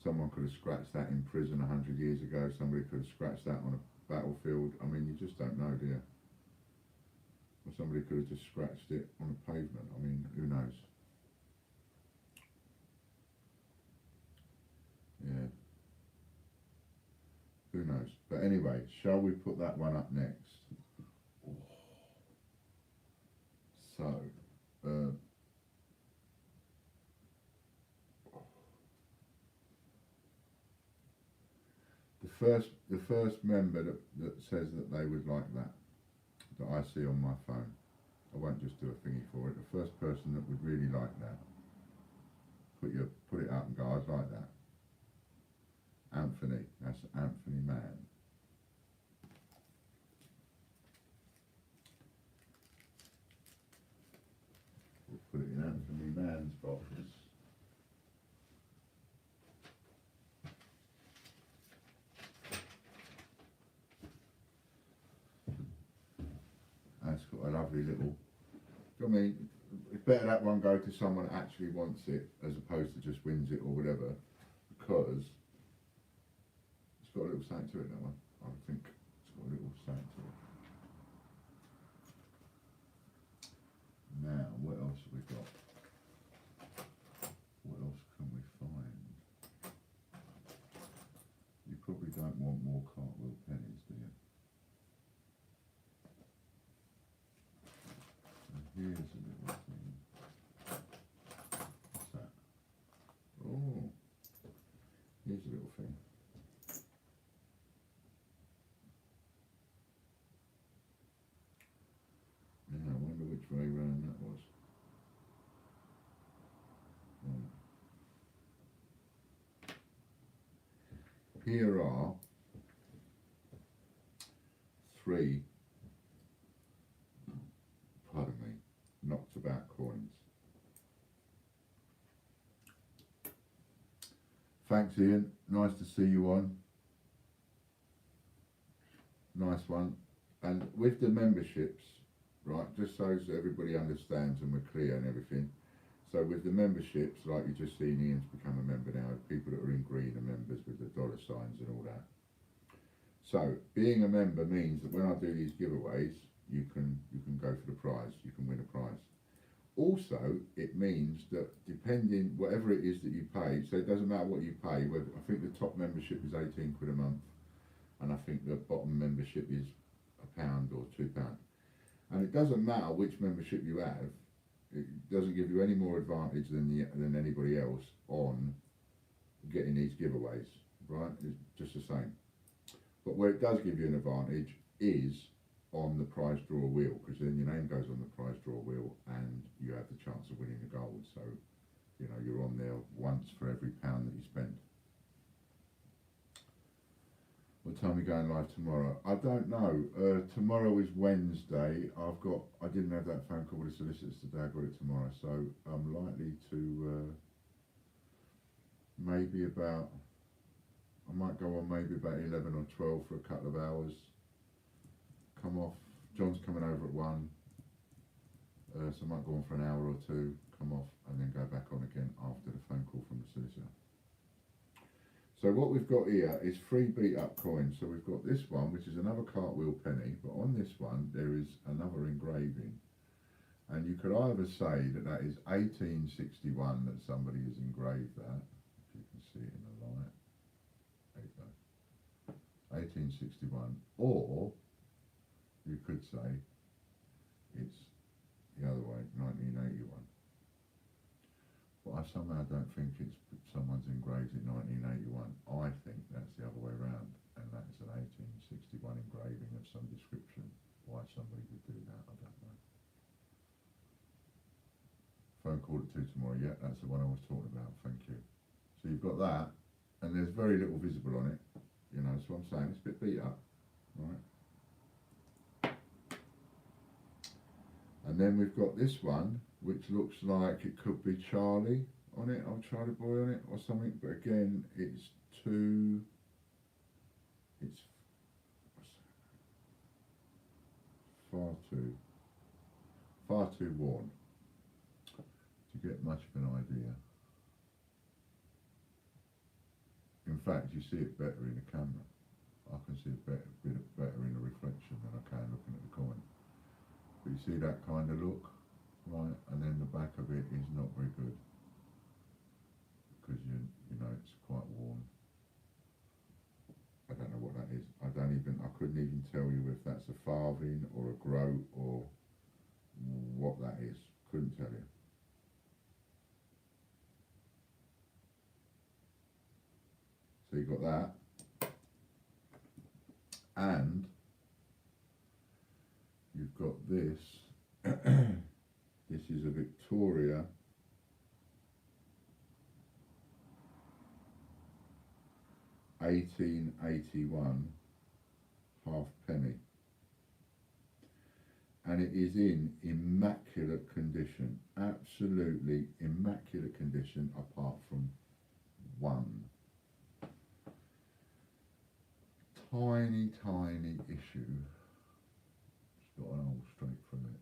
Someone could have scratched that in prison 100 years ago. Somebody could have scratched that on a battlefield. I mean, you just don't know, do you? Or somebody could have just scratched it on a pavement. I mean, who knows? Yeah. Who knows? But anyway, shall we put that one up next? So, first member that says that they would like that I see on my phone. I won't just do a thingy for it. The first person that would really like that, put it out and go, I'd like that. Anthony, that's Anthony Mann. We'll put it in Anthony Mann's box. That's got a lovely little, I mean, it's better that one go to someone that actually wants it as opposed to just wins it or whatever, because it's got a little something to it, that one. I think it's got a little something to it. Now, what else have we got? What else can we find? You probably don't want more cartwheel pennies, do you? Here's a little thing. What's that? Oh, here's a little thing. Now, I wonder which way round that was. Here are 3, pardon me, knocked about coins. Thanks, Ian. Nice to see you on. Nice one. And with the memberships, right, just so everybody understands and we're clear and everything. So with the memberships, like you just seen, Ian's become a member now. People that are in green are members with the dollar signs and all that. So being a member means that when I do these giveaways, you can go for the prize. You can win a prize. Also, it means that depending whatever it is that you pay, so it doesn't matter what you pay. Whether, I think the top membership is 18 quid a month, and I think the bottom membership is £1 or £2. And it doesn't matter which membership you have. It doesn't give you any more advantage than anybody else on getting these giveaways, right? It's just the same. But where it does give you an advantage is on the prize draw wheel, because then your name goes on the prize draw wheel and you have the chance of winning the gold. So, you know, you're on there once for every £1 that you spend. What time are we going live tomorrow? I don't know. Tomorrow is Wednesday. I didn't have that phone call with the solicitors today. I got it tomorrow, so I'm likely to maybe about. I might go on maybe about 11 or 12 for a couple of hours. Come off. John's coming over at 1, so I might go on for an hour or 2. Come off and then go back on again after the phone call from the solicitor. So what we've got here is 3 beat up coins. So we've got this one, which is another cartwheel penny, but on this one there is another engraving. And you could either say that that is 1861 that somebody has engraved that, if you can see it in the light. There you go. 1861. Or you could say it's the other way, 1981. But I somehow don't think it's someone's engraved it 1981. I think that's the other way around, and that's an 1861 engraving of some description. Why somebody would do that, I don't know. Phone call at 2 tomorrow. Yeah, that's the one I was talking about. Thank you. So you've got that, and there's very little visible on it. You know, that's what I'm saying. It's a bit beat up, right? And then we've got this one, which looks like it could be Charlie on it, or Charlie Boy on it, or something. But again, it's far too worn to get much of an idea. In fact, you see it better in the camera. I can see it better in a reflection than I can looking at the coin. But you see that kind of look, right? And then the back of it is not very good, because you know it's quite worn. I don't know what that is. I couldn't even tell you if that's a farthing or a groat or what that is. Couldn't tell you. So you got that. And you've got this. This is a Victoria 1881 halfpenny, and it is in immaculate condition, absolutely immaculate condition, apart from one tiny issue. It's got an hole straight through it,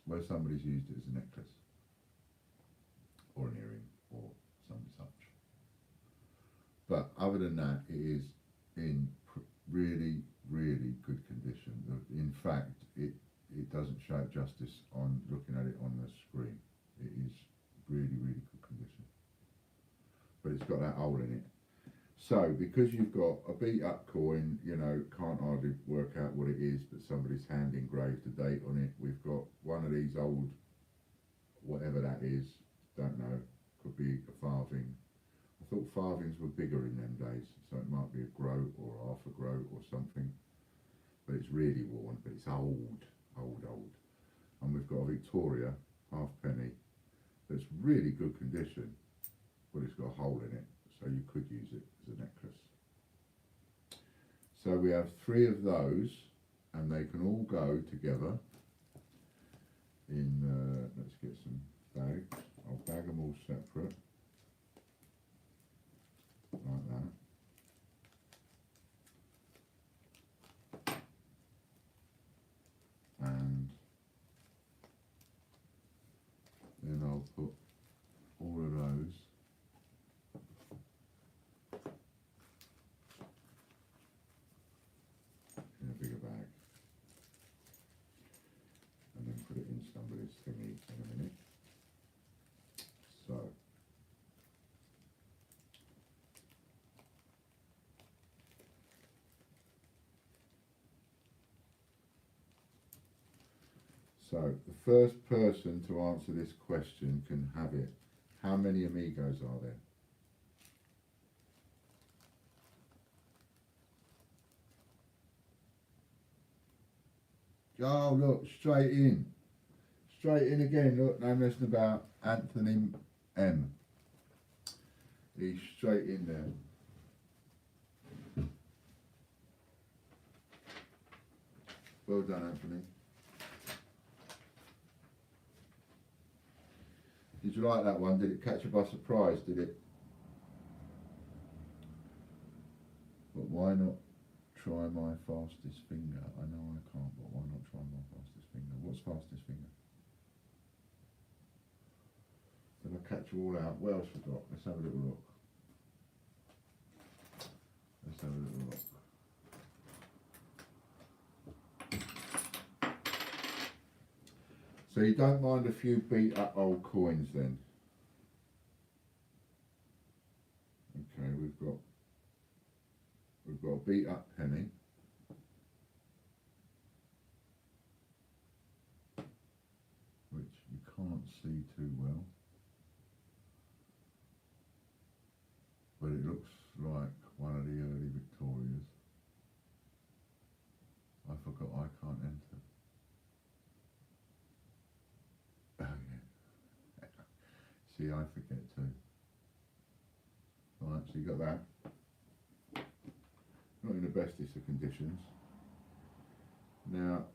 where somebody's used it as a necklace or an earring or some such. But other than that, it is in really good condition. In fact, it doesn't show justice on looking at it on the screen. It is really good condition. But it's got that hole in it. So because you've got a beat up coin, you know, can't hardly work out what it is, but somebody's hand engraved a date on it. We've got one of these old, whatever that is, don't know, could be a farthing. I thought farthings were bigger in them days, so it might be a groat or half a groat or something. But it's really worn, but it's old. And we've got a Victoria halfpenny that's really good condition, but it's got a hole in it, so you could use it as a necklace. So we have 3 of those, and they can all go together in, let's get some bags. I'll bag them all separate, like that. And then I'll put all of those in a bigger bag, and then put it in somebody's thingy in a minute. So the first person to answer this question can have it. How many amigos are there? Oh, look, straight in. Straight in again, look, no messing about. Anthony M. He's straight in there. Well done, Anthony. Did you like that one? Did it catch you by surprise, did it? But why not try my fastest finger? I know I can't, but why not try my fastest finger? What's fastest finger? Did I catch you all out? What else we got? Let's have a little look. Let's have a little look. So you don't mind a few beat up old coins then? Okay, we've got a beat up penny. Which you can't see too well. But it looks like one of the early Victorias. I forgot I can't enter. Oh yeah. See, I forget too. Right, so you got that. Not in the bestest of conditions. Now,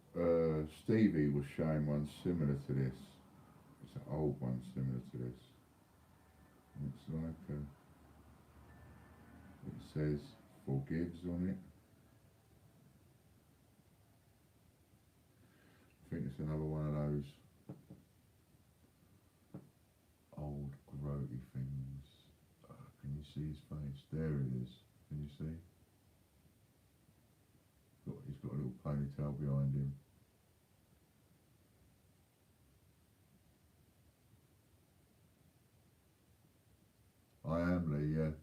Stevie was showing one similar to this. It's an old one similar to this. It's like it says forgives on it. I think it's another one of those old grody things. Can you see his face? There it is. Can you see? He's got a little ponytail behind him. I am Lee, yeah.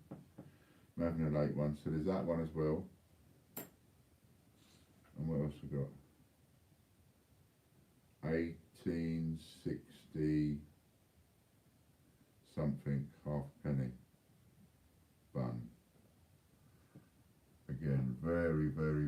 I'm having a late one, so there's that one as well. And what else we got? 1860 something halfpenny bun. Again, very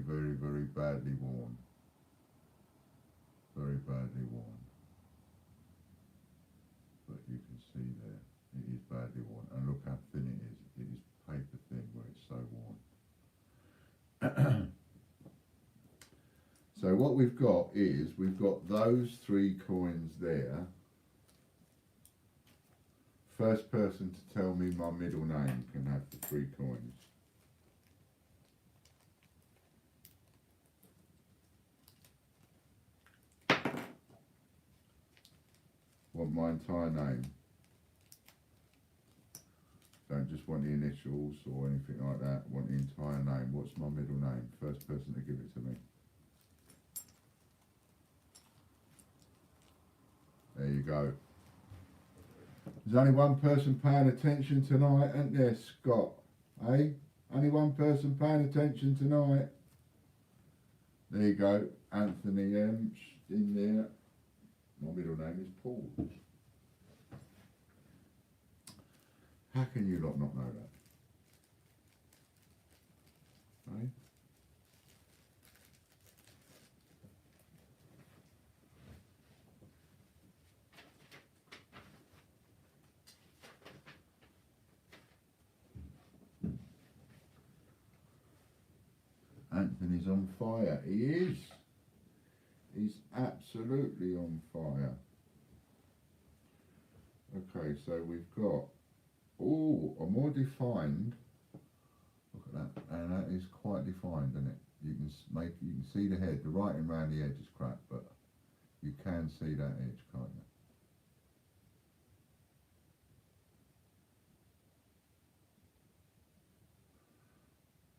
So what we've got is, we've got those 3 coins there. First person to tell me my middle name can have the 3 coins. Want my entire name. Don't just want the initials or anything like that. Want the entire name. What's my middle name? First person to give it to me. There you go. There's only one person paying attention tonight, isn't there, Scott? Eh? Only one person paying attention tonight. There you go. Anthony M. in there. My middle name is Paul. How can you lot not know that? Eh? Anthony's on fire. He is. He's absolutely on fire. Okay, so we've got, oh, a more defined. Look at that, and that is quite defined, isn't it? You can you can see the head. The writing around the edge is crap, but you can see that edge, can't you?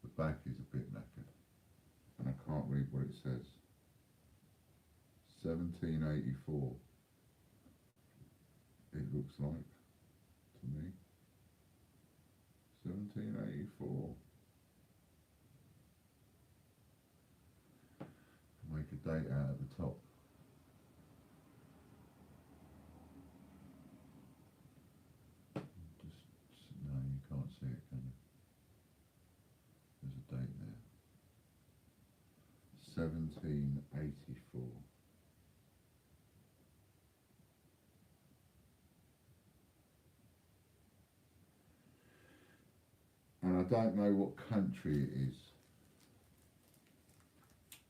The back is a bit knackered, and I can't read what it says. 1784. It looks like to me. 1784. Make a date out at the top. Just no, you can't see it, can you? There's a date there. 1784. And I don't know what country it is.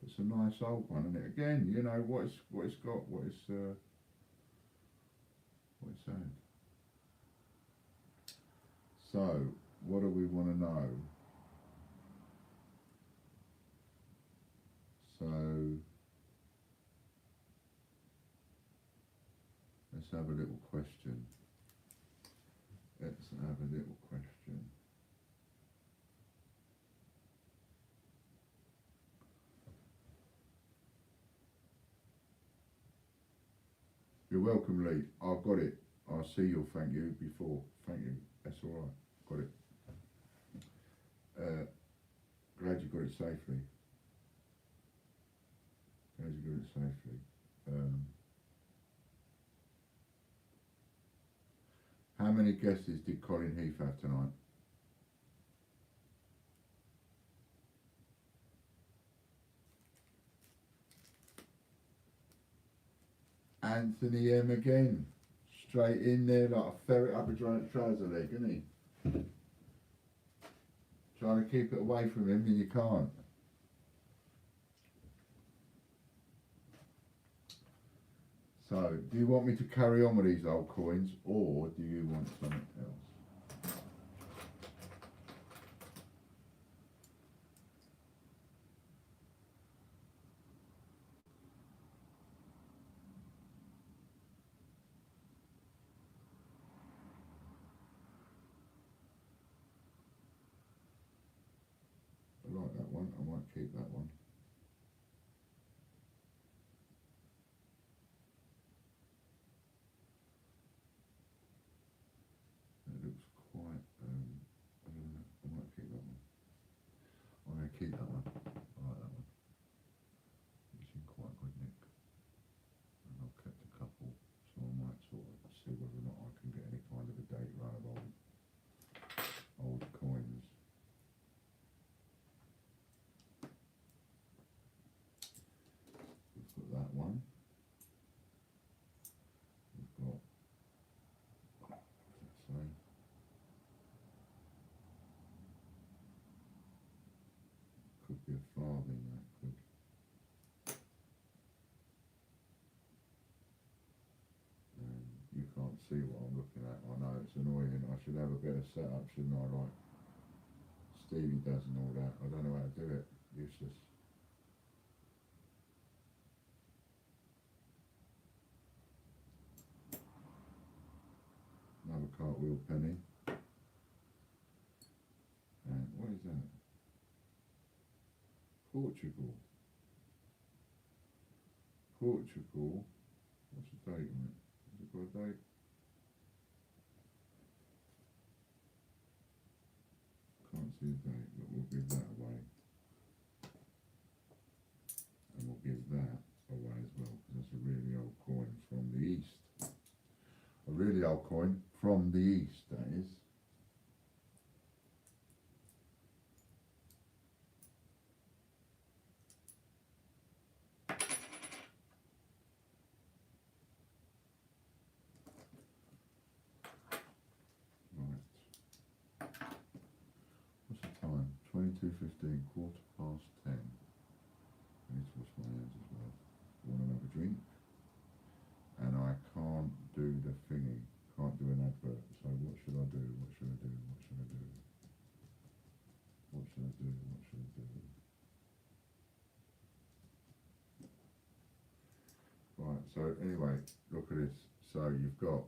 It's a nice old one, isn't it? Again, you know what it's got, what it's saying. So, what do we want to know? So, let's have a little question. Let's have a little question. You're welcome, Lee. I've got it. I'll see you. Thank you before. Thank you. That's all right. Got it. Glad you got it safely. Glad you got it safely. How many guesses did Colin Heath have tonight? Anthony M again. Straight in there like a ferret up a giant trouser leg, isn't he? Trying to keep it away from him and you can't. So, do you want me to carry on with these old coins or do you want something else? I like that one, I might keep that one. It looks quite, I don't know, I might keep that one. I'm going to keep that one, I like that one. It's in quite good nick. And I've kept a couple, so I might sort of see whether or not I can get any kind of a date run of old coins. We've got that one. We've got, what's that say? Could be a farthing, that could. see what I'm looking at. I know it's annoying. I should have a better setup, shouldn't I? Like Stevie does and all that. I don't know how to do it. Useless. Another cartwheel penny. And what is that? Portugal. Portugal. What's the date on it? Has it got a date? Can't see the date, but we'll give that away. And we'll give that away as well, because that's a really old coin from the east. A really old coin from the east, that is. What's the time? 22:15, 10:15. I need to wash my hands as well. Want another drink? And I can't do the thingy. Can't do an advert. So what should I do? What should I do? What should I do? What should I do? What should I do? Right, so anyway, look at this. So you've got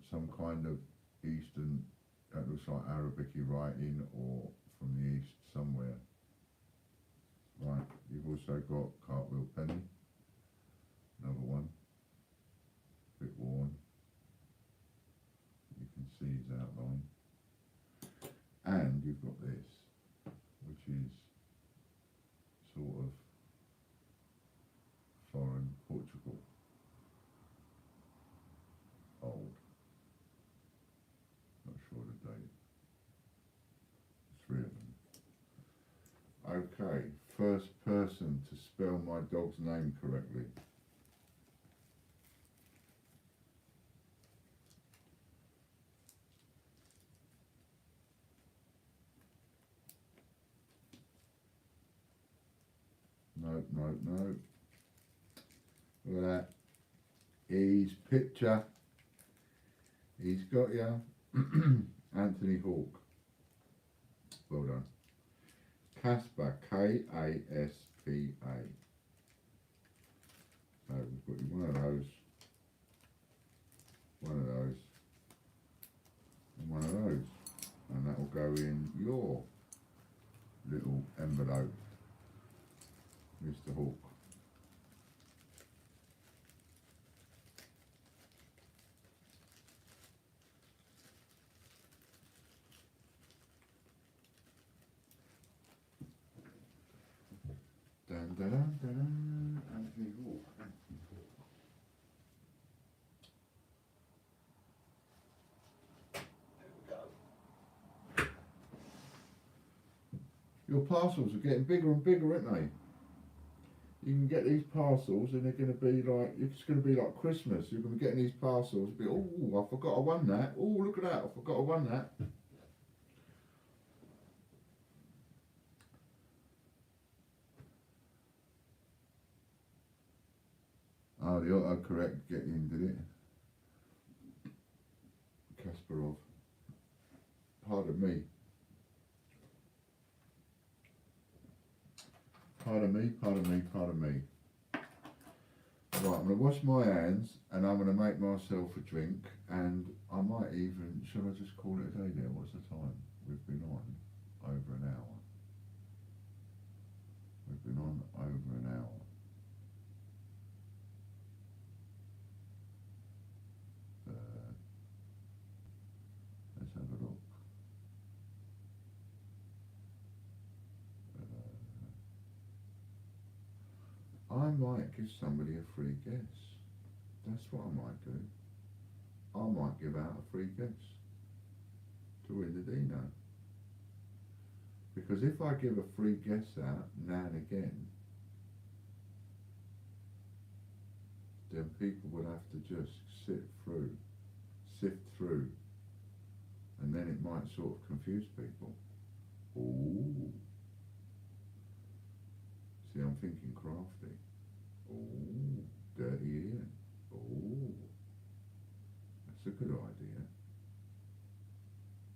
some kind of Eastern, that looks like Arabic writing, or from the East somewhere. Right, you've also got cartwheel penny, another one, a bit worn. You can see his outline. And you've got this, which is sort of foreign Portugal. Old. Not sure the date. 3 of them. Okay, first person to spell my dog's name correctly. No, no, no. Look at that. He's picture. He's got ya. Anthony Hawke. Well done. Casper, K-A-S-P-A. So we've got you one of those, and one of those. And that will go in your little envelope, Mr. Hawke. Dun, dun, dun, dun, Anthony Hawke. Anthony Hawke. There we go. Your parcels are getting bigger and bigger, aren't they? You can get these parcels and they're going to be like, it's going to be like Christmas. You're going to be getting these parcels, be, oh, I forgot I won that. Oh, look at that, I forgot I won that. Oh, the autocorrect get in, did it? Kasparov. Pardon me. Pardon me, pardon me, pardon me. Right, I'm going to wash my hands and I'm going to make myself a drink, and I might even, shall I just call it a day there? What's the time? We've been on over an hour. We've been on over an hour. Let's have a look. I might give somebody a free guess. That's what I might do. I might give out a free guess to win the Dino. Because if I give a free guess out now and again, then people will have to just sift through, and then it might sort of confuse people. Ooh. See, I'm thinking crafty. Ooh, dirty Ian. Ooh. It's a good idea.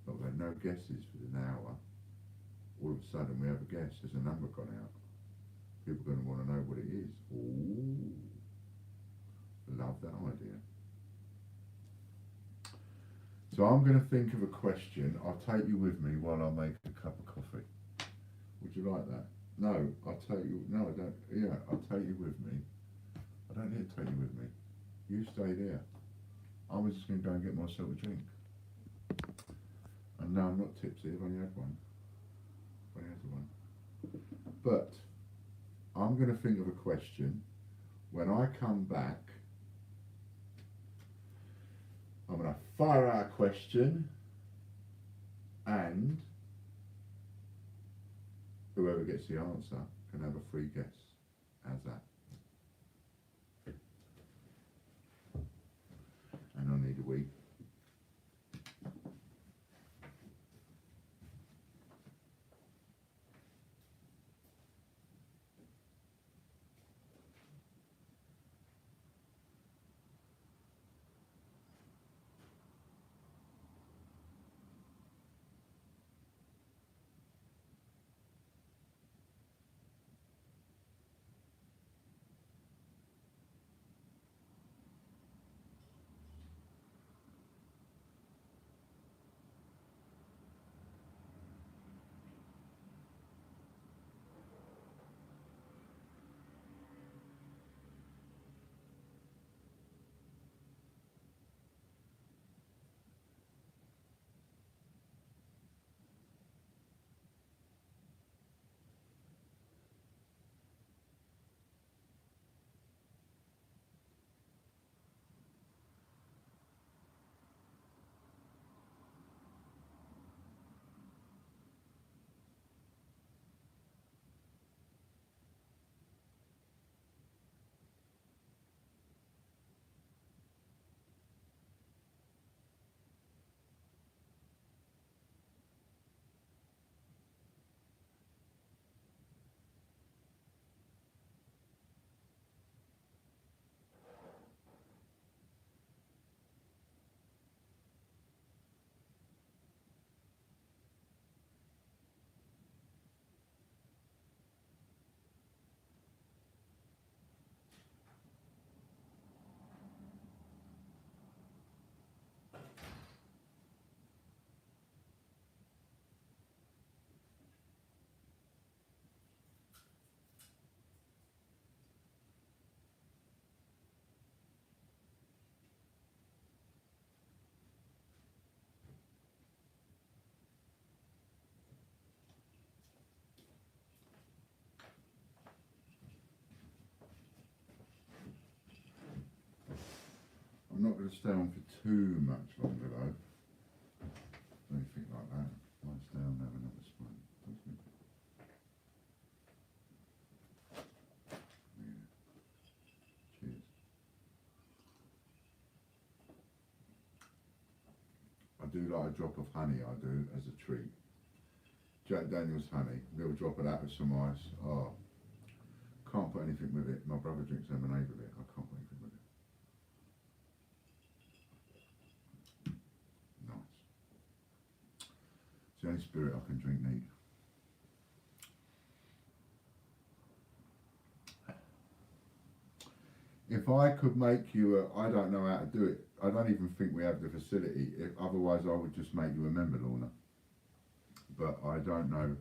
But we've had no guesses for an hour. All of a sudden we have a guess. There's a number gone out. People are going to want to know what it is. Ooh, love that idea. So I'm going to think of a question. I'll take you with me while I make a cup of coffee. Would you like that? No, I'll take you. No, I don't. Yeah, I'll take you with me. I don't need to take you with me. You stay there. I was just going to go and get myself a drink. And no, I'm not tipsy. I've only had one. I've only had one. But I'm going to think of a question. When I come back, I'm going to fire out a question, and whoever gets the answer can have a free guess. How's that? And I need a week. I'm not going to stay on for too much longer though. Anything like that. Might stay on and have another smoke. Yeah. Cheers. I do like a drop of honey, I do, as a treat. Jack Daniel's honey, little drop of that with some ice. Oh, can't put anything with it. My brother drinks lemonade with it. I can't put anything with it. Nice. It's the only spirit I can drink neat. If I could make you a, I don't know how to do it. I don't even think we have the facility. If otherwise, I would just make you a member, Lorna. But I don't know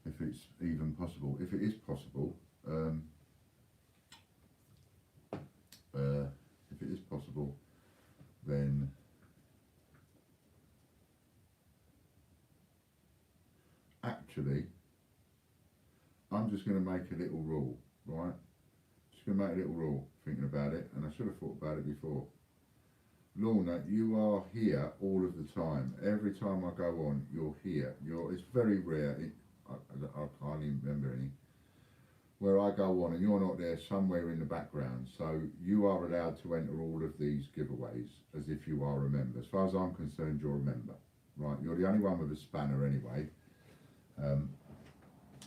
if it's even possible. If it is possible, if it is possible, then actually, I'm just going to make a little rule, right? Just going to make a little rule, thinking about it, and I should have thought about it before. Lorna, you are here all of the time. Every time I go on, you're here. It's very rare. I can't even remember any. Where I go on and you're not there, somewhere in the background. So you are allowed to enter all of these giveaways as if you are a member. As far as I'm concerned, you're a member, right? You're the only one with a spanner anyway.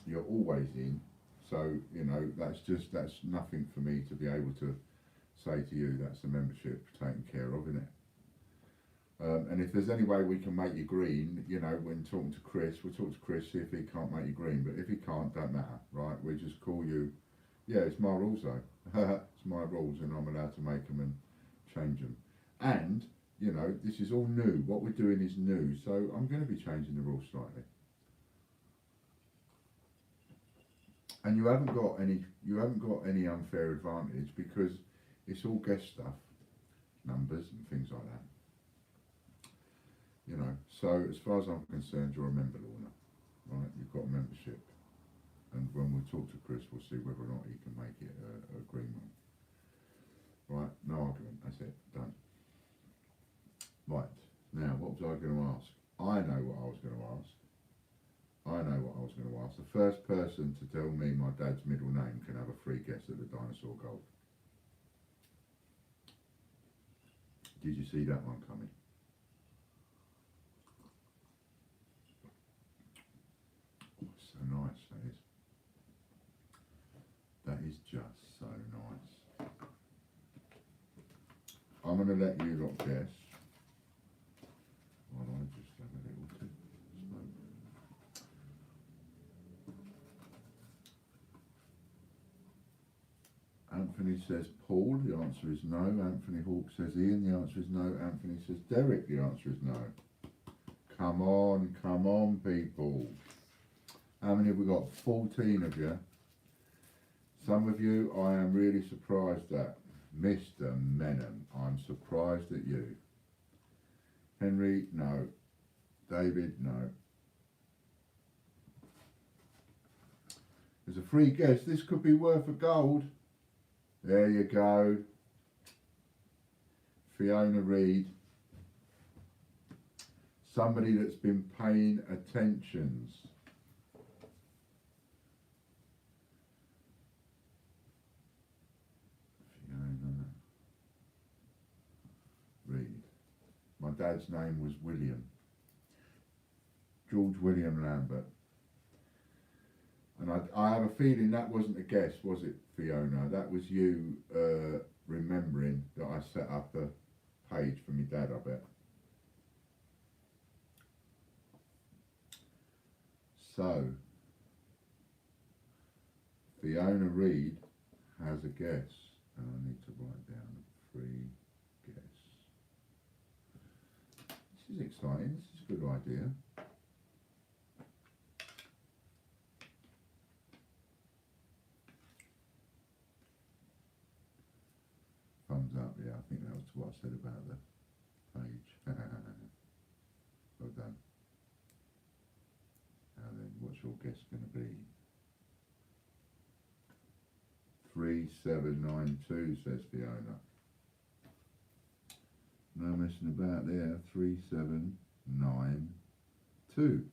You're always in. So, you know, that's nothing for me to be able to say to you. That's the membership taken care of, isn't it? And if there's any way we can make you green, you know, when talking to Chris, we'll talk to Chris, see if he can't make you green. But if he can't, don't matter, right? We just call you, yeah, it's my rules though. It's my rules and I'm allowed to make them and change them. And, you know, this is all new. What we're doing is new. So I'm going to be changing the rules slightly. And you haven't got any unfair advantage because it's all guest stuff, numbers and things like that. You know, so as far as I'm concerned, you're a member, Lorna, right? You've got a membership, and when we talk to Chris, we'll see whether or not he can make it a green one. Right? No argument. That's it. Done. Right. Now, what was I going to ask? I know what I was going to ask. The first person to tell me my dad's middle name can have a free guess at the dinosaur golf. Did you see that one coming? So nice, that is. That is just so nice. I'm going to let you lot guess. While I just have a little smoke. Anthony says Paul, the answer is no. Anthony Hawke says Ian, the answer is no. Anthony says Derek, the answer is no. Come on people. How many have we got? 14 of you. Some of you I am really surprised at. Mr. Menon, I'm surprised at you. Henry, no. David, no. There's a free guess. This could be worth a gold. There you go. Fiona Reed. Somebody that's been paying attentions. Fiona Reed. My dad's name was William. George William Lambert. And I have a feeling that wasn't a guess, was it, Fiona? That was you remembering that I set up a page for my dad, I bet. So, Fiona Reed has a guess, and I need to write down a free guess. This is exciting, this is a good idea. Thumbs up, yeah, I think that was what I said about the page. Well done. Now then, what's your guess going to be? 3792, says Fiona. No messing about there. 3792.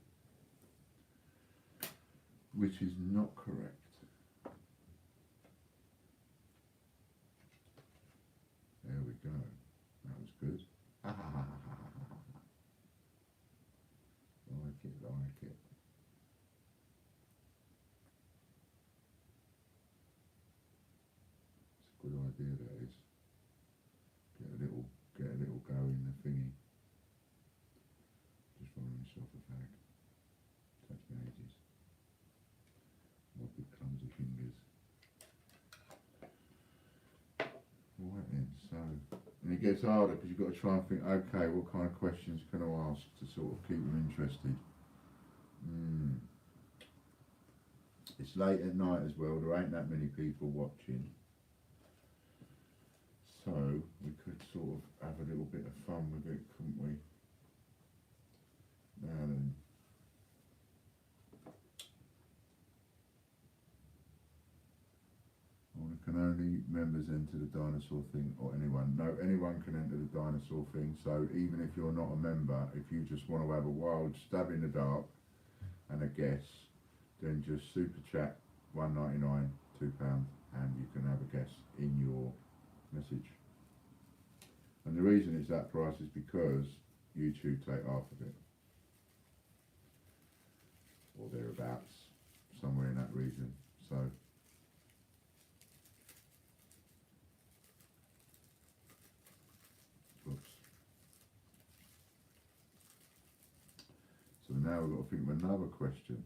Which is not correct. There we go. That was good. Like it, like it. It's a good idea, that is. Get a little go in the thingy. Just rolling myself a fag. Takes me ages. What big clumsy fingers. Right then, so, and it gets harder because you've got to try and think, okay, what kind of questions can I ask to sort of keep them interested? It's late at night as well, there ain't that many people watching. So, we could sort of have a little bit of fun with it, couldn't we? Now then. Can only members enter the dinosaur thing, or anyone? No, anyone can enter the dinosaur thing, so even if you're not a member, if you just want to have a wild stab in the dark and a guess, then just super chat £1.99, £2, and you can have a guess in your message. And the reason it's that price is because YouTube take half of it, or thereabouts, somewhere in that region. So oops. now we've got to think of another question.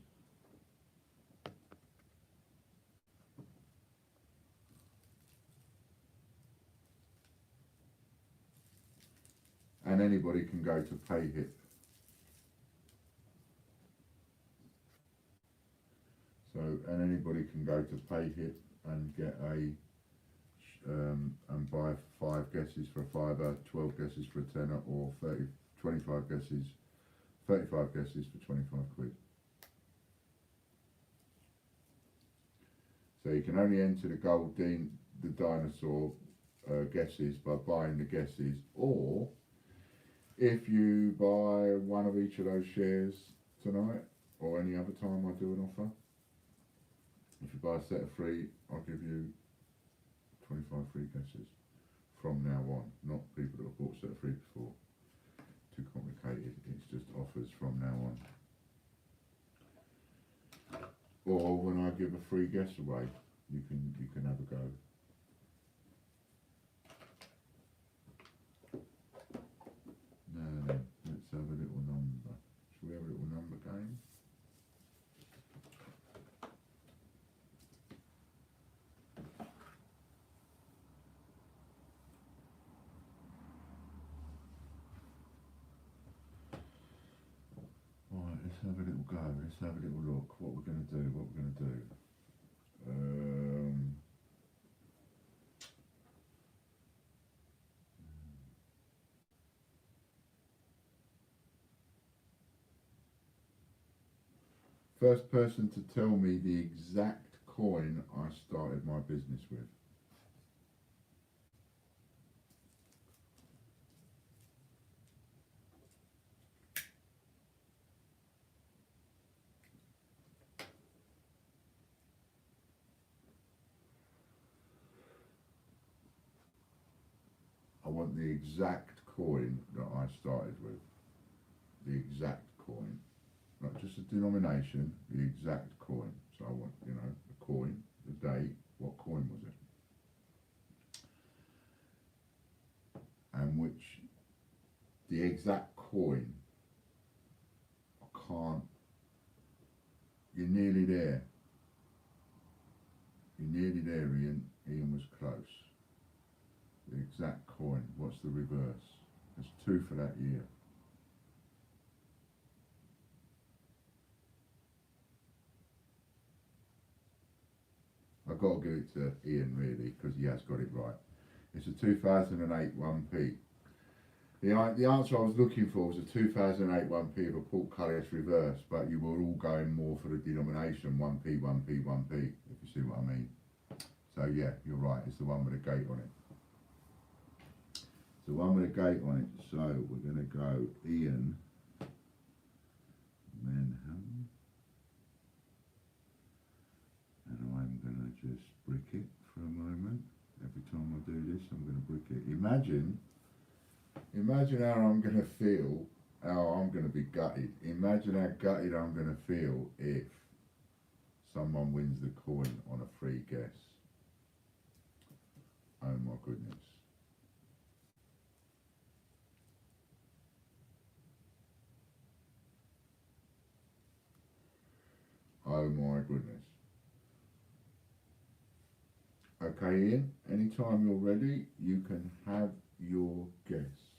And anybody can go to pay hit. So, and anybody can go to pay hit and get a and buy 5 guesses for a fiver, 12 guesses for a tenner, or 25 guesses, 35 guesses for 25 quid. So you can only enter the the dinosaur guesses by buying the guesses, or if you buy one of each of those shares tonight or any other time I do an offer, if you buy a set of 3, I'll give you 25 free guesses from now on. Not people that have bought a set of 3 before. Too complicated. It's just offers from now on. Or when I give a free guess away, you can have a go. Now then, let's have a little number. Shall we have a little number game? Right, let's have a little go. Let's have a little look. What we're going to do. What we're going to do. First person to tell me the exact coin I started my business with. I want the exact coin that I started with. The exact coin. Not just a denomination, the exact coin. So I want, you know, the coin, the date, what coin was it? And which, the exact coin, I can't, you're nearly there. You're nearly there, Ian. Ian was close. The exact coin, what's the reverse? There's 2 for that year. I've got to give it to Ian really, because he has got it right. It's a 2008 1p. The answer I was looking for was a 2008 1p of a portcullis reverse, but you were all going more for the denomination 1p, 1p, 1p, if you see what I mean. So yeah, you're right, it's the one with a gate on it. It's the one with a gate on it, so we're going to go Ian Menham. And I'm going to just brick it for a moment. Every time I do this, I'm going to brick it. Imagine how I'm going to feel, how I'm going to be gutted. Imagine how gutted I'm going to feel if someone wins the coin on a free guess. Oh my goodness. Oh my goodness. Okay, Ian, anytime you're ready, you can have your guess.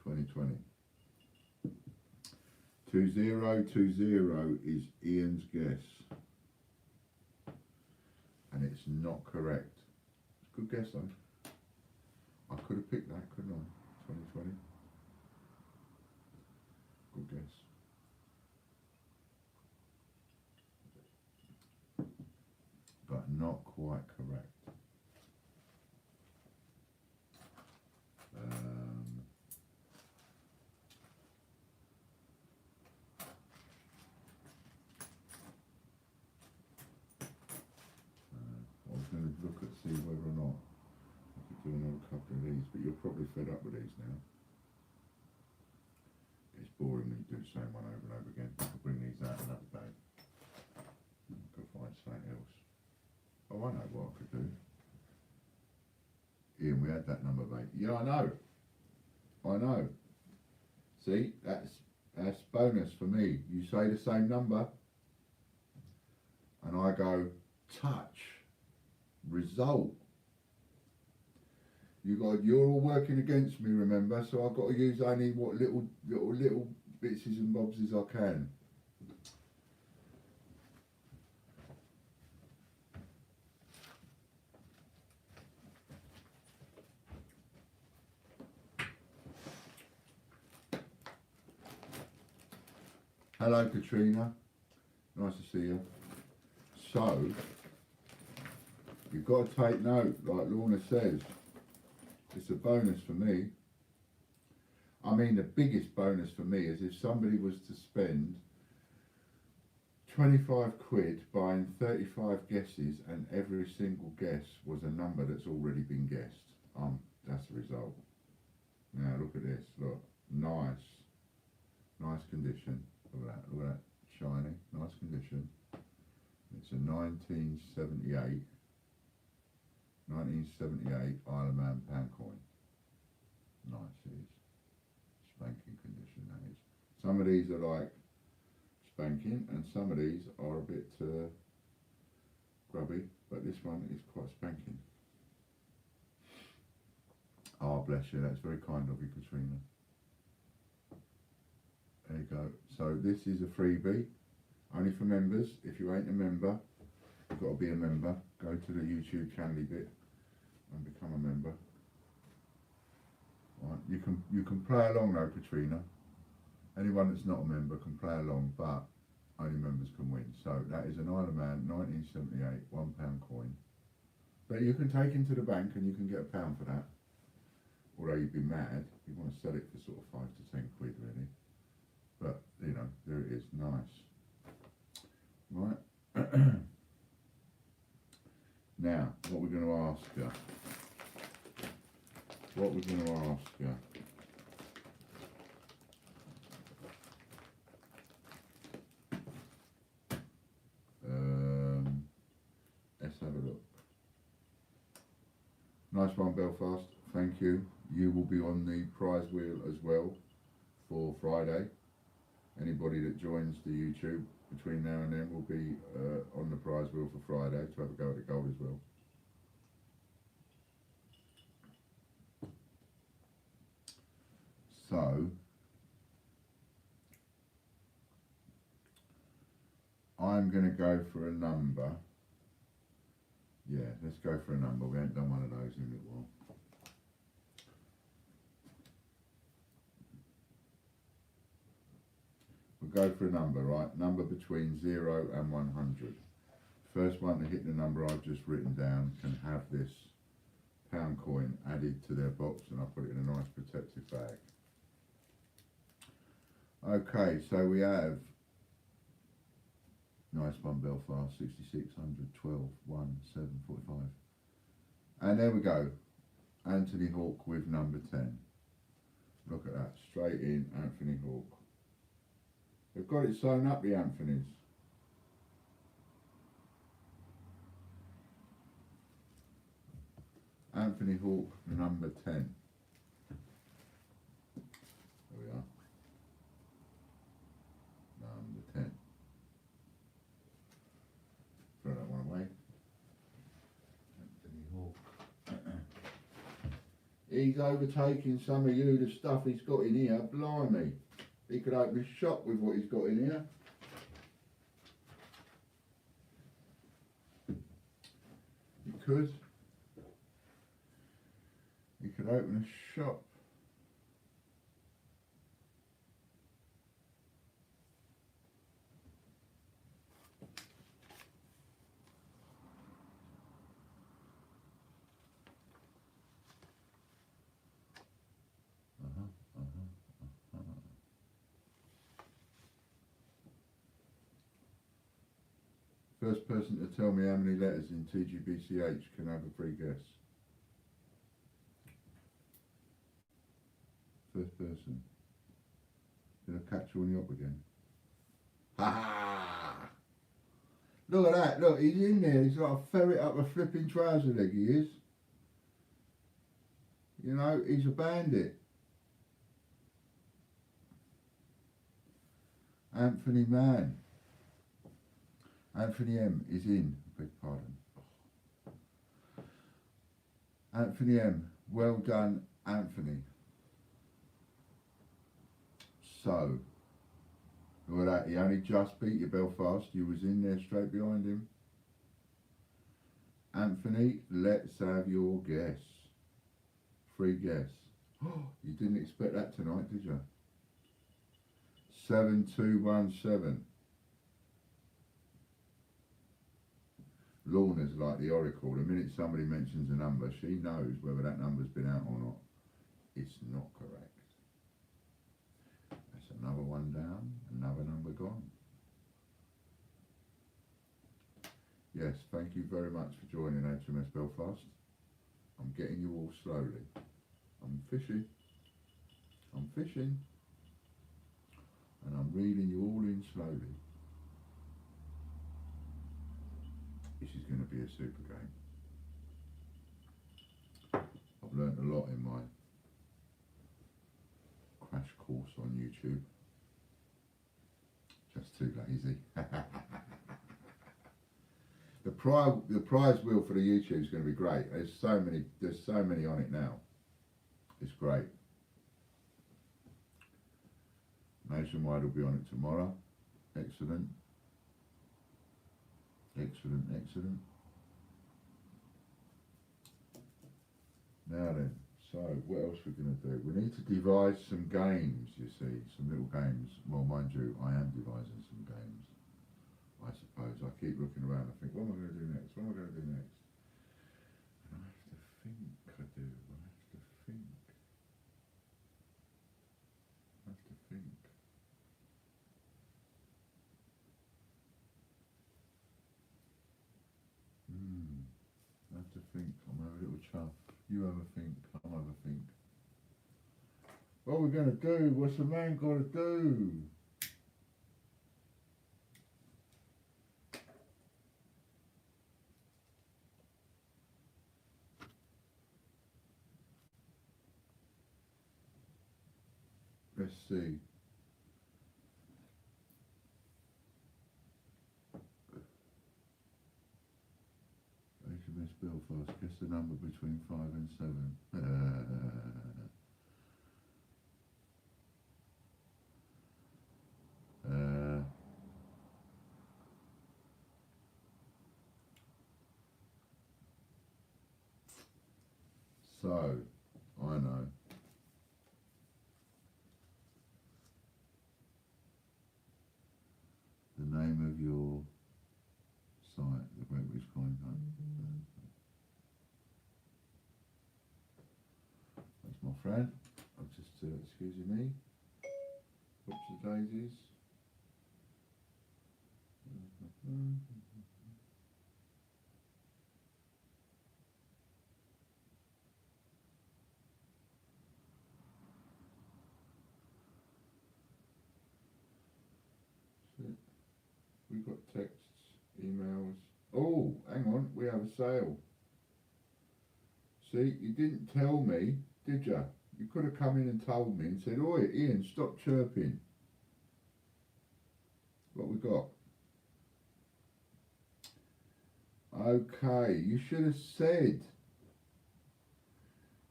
$20.20. 2020 is Ian's guess. And it's not correct. It's a good guess though. I could have picked that, couldn't I? 2020. Good guess. But not quite correct. I was going to look at see whether or not I could do another couple of these, but you're probably fed up with these now. It's boring when you do the same one over and over again. I'll bring these out another day. I could find something else. Oh, I know what I could do. Ian, we had that number, mate. Yeah, I know. I know. See, that's bonus for me. You say the same number, and I go touch, result. You're all working against me, remember? So I've got to use only what little bits and bobs as I can. Hello, Katrina. Nice to see you. So, you've got to take note, like Lorna says. It's a bonus for me. I mean, the biggest bonus for me is if somebody was to spend 25 quid buying 35 guesses and every single guess was a number that's already been guessed. That's the result. Now, look at this. Look. Nice. Nice condition. Look at that, look at that, shiny, nice condition. It's a 1978 Isle of Man pound coin. Nice it is. Spanking condition that is. Some of these are like spanking and some of these are a bit grubby, but this one is quite spanking. Oh, bless you, that's very kind of you, Katrina. There you go. So this is a freebie, only for members. If you ain't a member, you've got to be a member. Go to the YouTube channel bit and become a member. Right. You can play along though, Katrina. Anyone that's not a member can play along, but only members can win. So that is an Isle of Man 1978 £1 coin. But you can take into the bank and you can get £1 for that. Although you'd be mad, you want to sell it for sort of 5 to 10 quid really. But, you know, there it is, nice. Right. Now, what we're going to ask you. What we're going to ask you. Let's have a look. Nice one, Belfast. Thank you. You will be on the prize wheel as well for Friday. Anybody that joins the YouTube between now and then will be on the prize wheel for Friday to have a go at the gold as well. So, I'm going to go for a number. Yeah, let's go for a number. We haven't done one of those in a little while. We'll go for a number, right? Number between 0 and 100. First one to hit the number I've just written down can have this pound coin added to their box, and I'll put it in a nice protected bag. Okay, so we have, nice one Belfast, 6600, 12, 1, 7, 45. And there we go, Anthony Hawk with number 10. Look at that, straight in Anthony Hawk. They've got it sewn up, the Anthony's. Anthony Hawk, number 10. There we are. Number 10. Throw that one away. Anthony Hawk. He's overtaking some of you, the stuff he's got in here, blimey. He could open a shop with what he's got in here. He could. He could open a shop. First person to tell me how many letters in TGBCH can have a free guess. First person. Did I catch you on the up again? Ha ha! Look at that, look, he's in there, he's like a ferret up a flipping trouser leg, he is. You know, he's a bandit. Anthony Mann. Anthony M is in. Beg pardon. Anthony M. Well done, Anthony. So, look at that. He only just beat you, Belfast. You was in there straight behind him. Anthony, let's have your guess. Free guess. You didn't expect that tonight, did you? 7217. Lorna's like the oracle. The minute somebody mentions a number, she knows whether that number's been out or not. It's not correct. That's another one down, another number gone. Yes, thank you very much for joining HMS Belfast. I'm getting you all slowly. I'm fishing. I'm fishing. And I'm reeling you all in slowly. This is going to be a super game. I've learnt a lot in my crash course on YouTube. Just too lazy. The prize wheel for the YouTube is going to be great. There's so many on it now. It's great. Nationwide will be on it tomorrow. Excellent. Excellent, excellent. Now then, so what else we're going to do? We need to devise some games, you see, some little games. Well, mind you, I am devising some games, I suppose. I keep looking around and think, what am I going to do next? What am I going to do next? And I have to think, I do. I have to think. I have to think. I have to think. I'm having a little chuff. You have a think. I'll have a think. What are we going to do? What's a man got to do? Let's see. HMS Belfast, guess the number between 5 and 7. So, I know. The name of your site, the Great British Coin Hunt. That's my friend. I'll just, excuse me. Whoops the daisies. We've got texts, emails. Oh, hang on, we have a sale. See, you didn't tell me, did you? You could have come in and told me and said, oi, Ian, stop chirping. What we got? Okay, you should have said.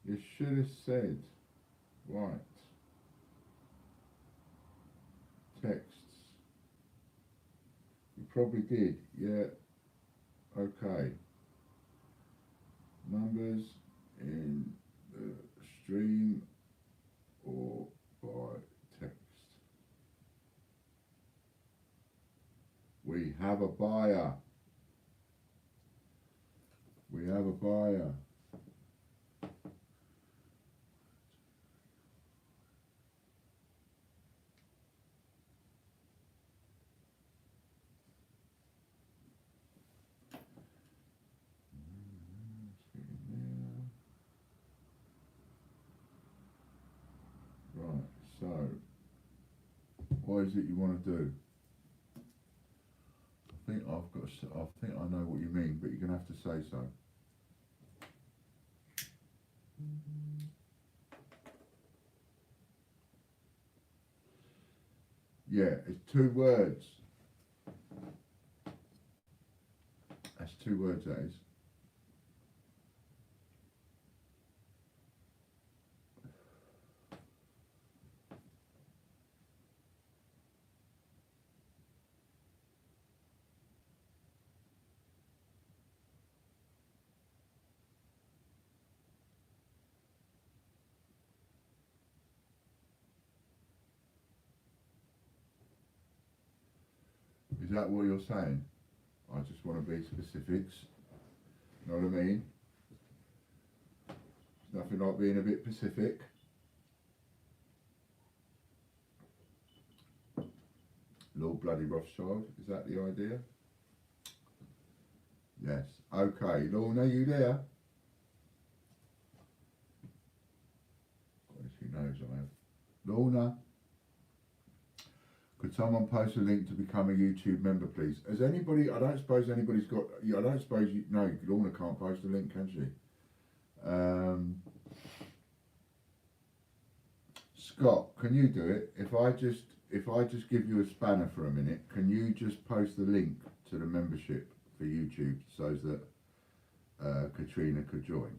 You should have said. Right. Texts. You probably did, yeah. Okay. Numbers in the stream or by text. We have a buyer. We have a buyer. Right, so what is it you want to do? I think I know what you mean, but you're going to have to say so. Yeah, it's 2 words. That's 2 words, that is. Is that what you're saying? I just want to be specifics. You know what I mean? There's nothing like being a bit Pacific. Lord Bloody Rothschild, is that the idea? Yes. Okay, Lorna, you there? Well, she knows I have. Lorna, could someone post a link to become a YouTube member, please? Has anybody, I don't suppose anybody's got, I don't suppose you, no, Lorna can't post a link, can she? Scott, can you do it? If I just give you a spanner for a minute, can you just post the link to the membership for YouTube so that Katrina could join?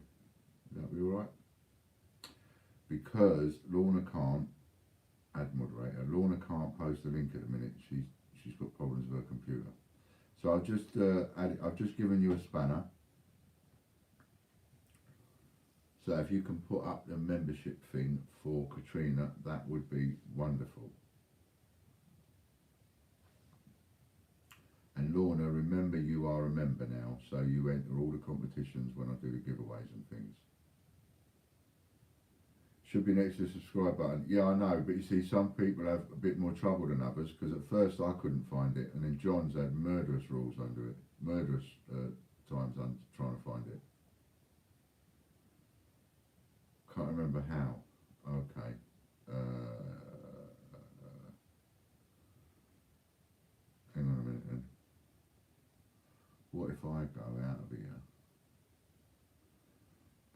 Would that be alright? Because Lorna can't, add moderator, Lorna can't post the link at the minute. She's got problems with her computer. So I've just given you a spanner. So if you can put up the membership thing for Katrina, that would be wonderful. And Lorna, remember you are a member now, so you enter all the competitions when I do the giveaways and things. Should be next to the subscribe button. Yeah, I know, but you see, some people have a bit more trouble than others, because at first I couldn't find it, and then John's had murderous rules under it, murderous times under trying to find it. Can't remember how. Okay. Hang on a minute then. What if I go out of here?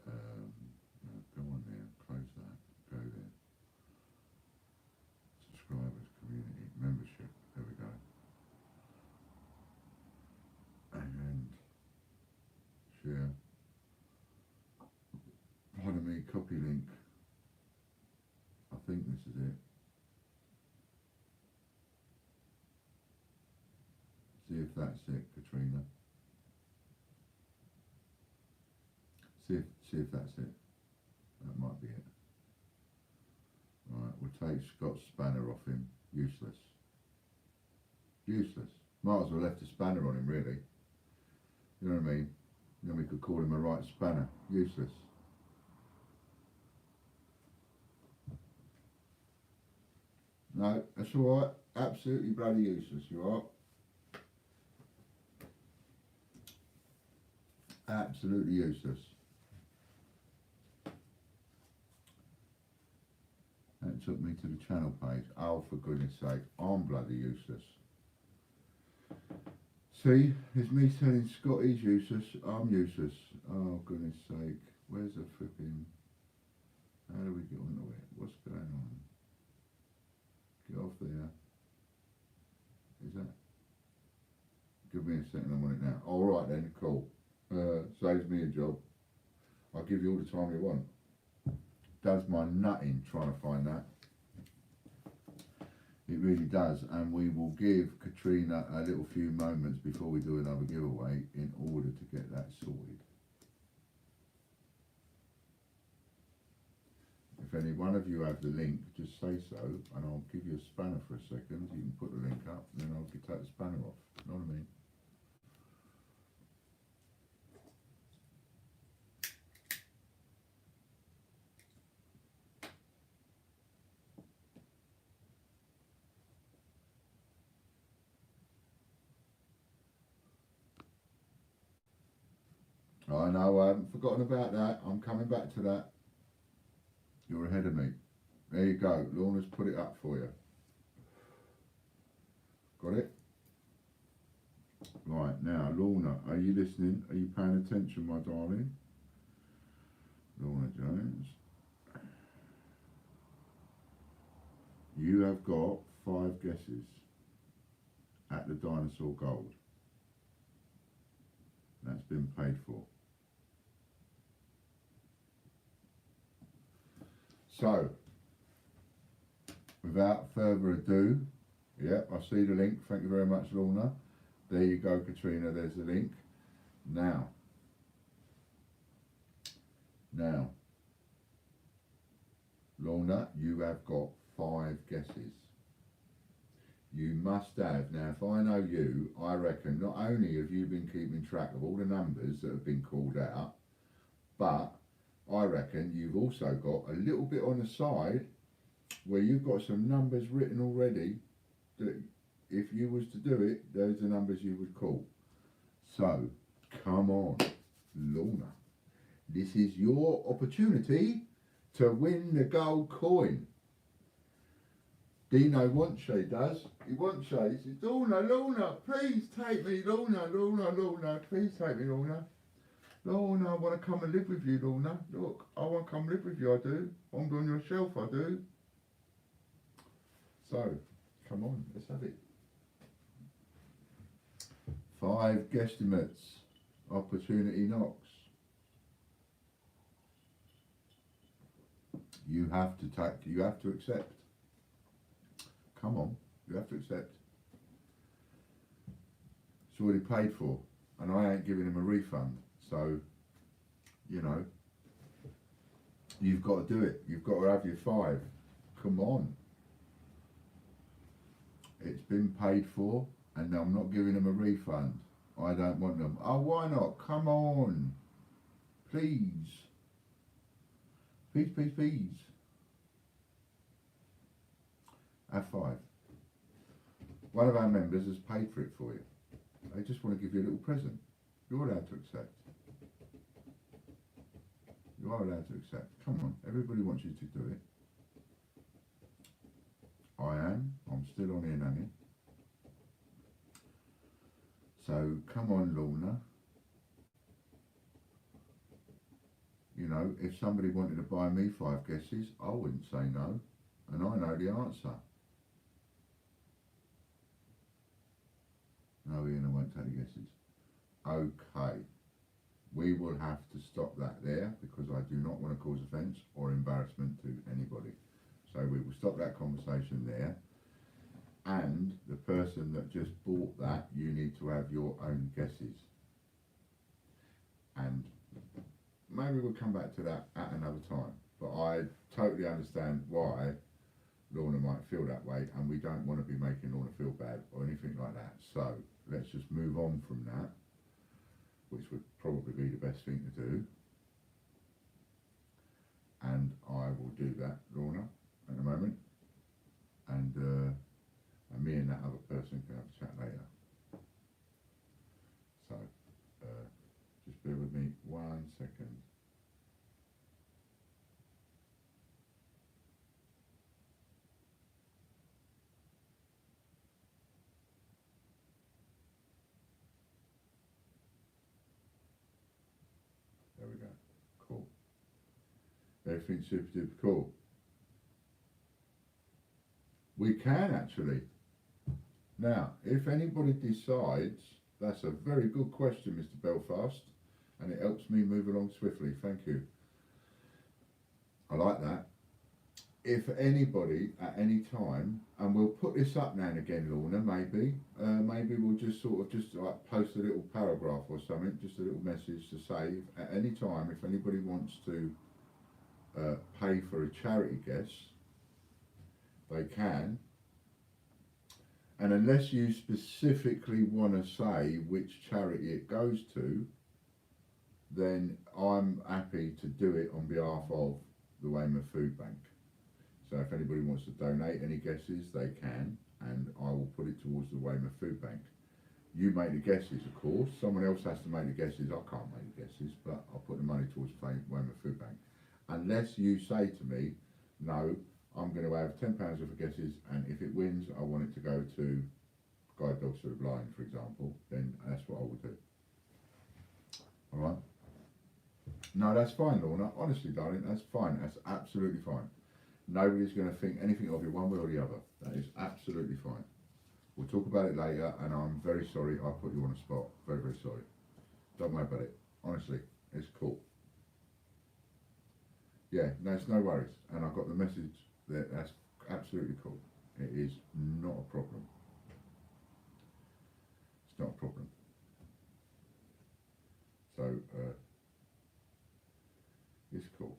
No, go on there, close that, go there. Subscribers, community, membership, there we go. And share. Pardon me, copy link. I think this is it. See if that's it, Katrina. See if that's it. That might be it. Right, we'll take Scott's spanner off him. Useless. Useless. Might as well left a spanner on him, really. You know what I mean? Then we could call him a right spanner. Useless. No, that's alright. Absolutely bloody useless, you are. Absolutely useless. That took me to the channel page. Oh, for goodness sake, I'm bloody useless. See, it's me telling Scott he's useless, I'm useless. Oh, goodness sake. Where's the flipping... How do we get onto it? What's going on? Get off there. Is that... Give me a second, I'm on it now. Alright then, cool. Saves me a job. I'll give you all the time you want. Does my nutting trying to find that. It really does, and we will give Katrina a little few moments before we do another giveaway in order to get that sorted. If any one of you have the link, just say so, and I'll give you a spanner for a second. You can put the link up, and then I'll take the spanner off. You know what I mean? I know, I haven't forgotten about that. I'm coming back to that. You're ahead of me. There you go. Lorna's put it up for you. Got it? Right, now, Lorna, are you listening? Are you paying attention, my darling? Lorna Jones. You have got 5 guesses at the dinosaur gold. That's been paid for. So, without further ado, yep, I see the link. Thank you very much, Lorna. There you go, Katrina. There's the link. Now, Lorna, you have got 5 guesses. You must have. Now, if I know you, I reckon not only have you been keeping track of all the numbers that have been called out, but I reckon you've also got a little bit on the side where you've got some numbers written already that if you was to do it, those are the numbers you would call. So, come on, Lorna. This is your opportunity to win the gold coin. Dino wants you, does. He wants you. He says, Lorna, please take me, Lorna, please take me, Lorna. Lorna, I want to come and live with you, Lorna. Look, I want to come live with you, I do. I'm on your shelf, I do. So, come on, let's have it. 5 guesstimates. Opportunity knocks. You have to accept. Come on, you have to accept. It's already paid for, and I ain't giving him a refund. So, you know, you've got to do it. You've got to have your 5. Come on. It's been paid for, and I'm not giving them a refund. I don't want them. Oh, why not? Come on. Please. Please, please, please. Have 5. One of our members has paid for it for you. They just want to give you a little present. You're allowed to accept. You are allowed to accept. Come on, everybody wants you to do it. I am. I'm still on here, Nanny. So, come on, Lorna. You know, if somebody wanted to buy me 5 guesses, I wouldn't say no. And I know the answer. No, Ian, I won't take the guesses. Okay. We will have to stop that there because I do not want to cause offence or embarrassment to anybody. So we will stop that conversation there. And the person that just bought that, you need to have your own guesses. And maybe we'll come back to that at another time. But I totally understand why Lorna might feel that way, and we don't want to be making Lorna feel bad or anything like that. So let's just move on from that, which would probably be the best thing to do. And I will do that, Lorna, at the moment. And me and that other person can have a chat later. So just bear with me 1 second. There we go. Cool. Everything's super duper cool. We can actually. Now, if anybody decides, that's a very good question, Mr. Belfast, and it helps me move along swiftly. Thank you. I like that. If anybody at any time, and we'll put this up now and again, Lorna, maybe we'll just sort of just like post a little paragraph or something, just a little message to say at any time if anybody wants to pay for a charity guess, they can. And unless you specifically want to say which charity it goes to, then I'm happy to do it on behalf of the Weymouth Food Bank. So if anybody wants to donate any guesses, they can, and I will put it towards the Weymouth Food Bank. You make the guesses, of course. Someone else has to make the guesses. I can't make the guesses, but I'll put the money towards the Weymouth Food Bank. Unless you say to me, no, I'm going to have £10 worth of guesses, and if it wins, I want it to go to Guide Dogs for the Blind, for example, then that's what I will do. All right? No, that's fine, Lorna. Honestly, darling, that's fine. That's absolutely fine. Nobody's going to think anything of you one way or the other. That is absolutely fine. We'll talk about it later, and I'm very sorry I put you on the spot. Very, very sorry. Don't worry about it. Honestly, it's cool. Yeah, no, it's no worries. And I got the message that that's absolutely cool. It is not a problem. It's not a problem. So, it's cool.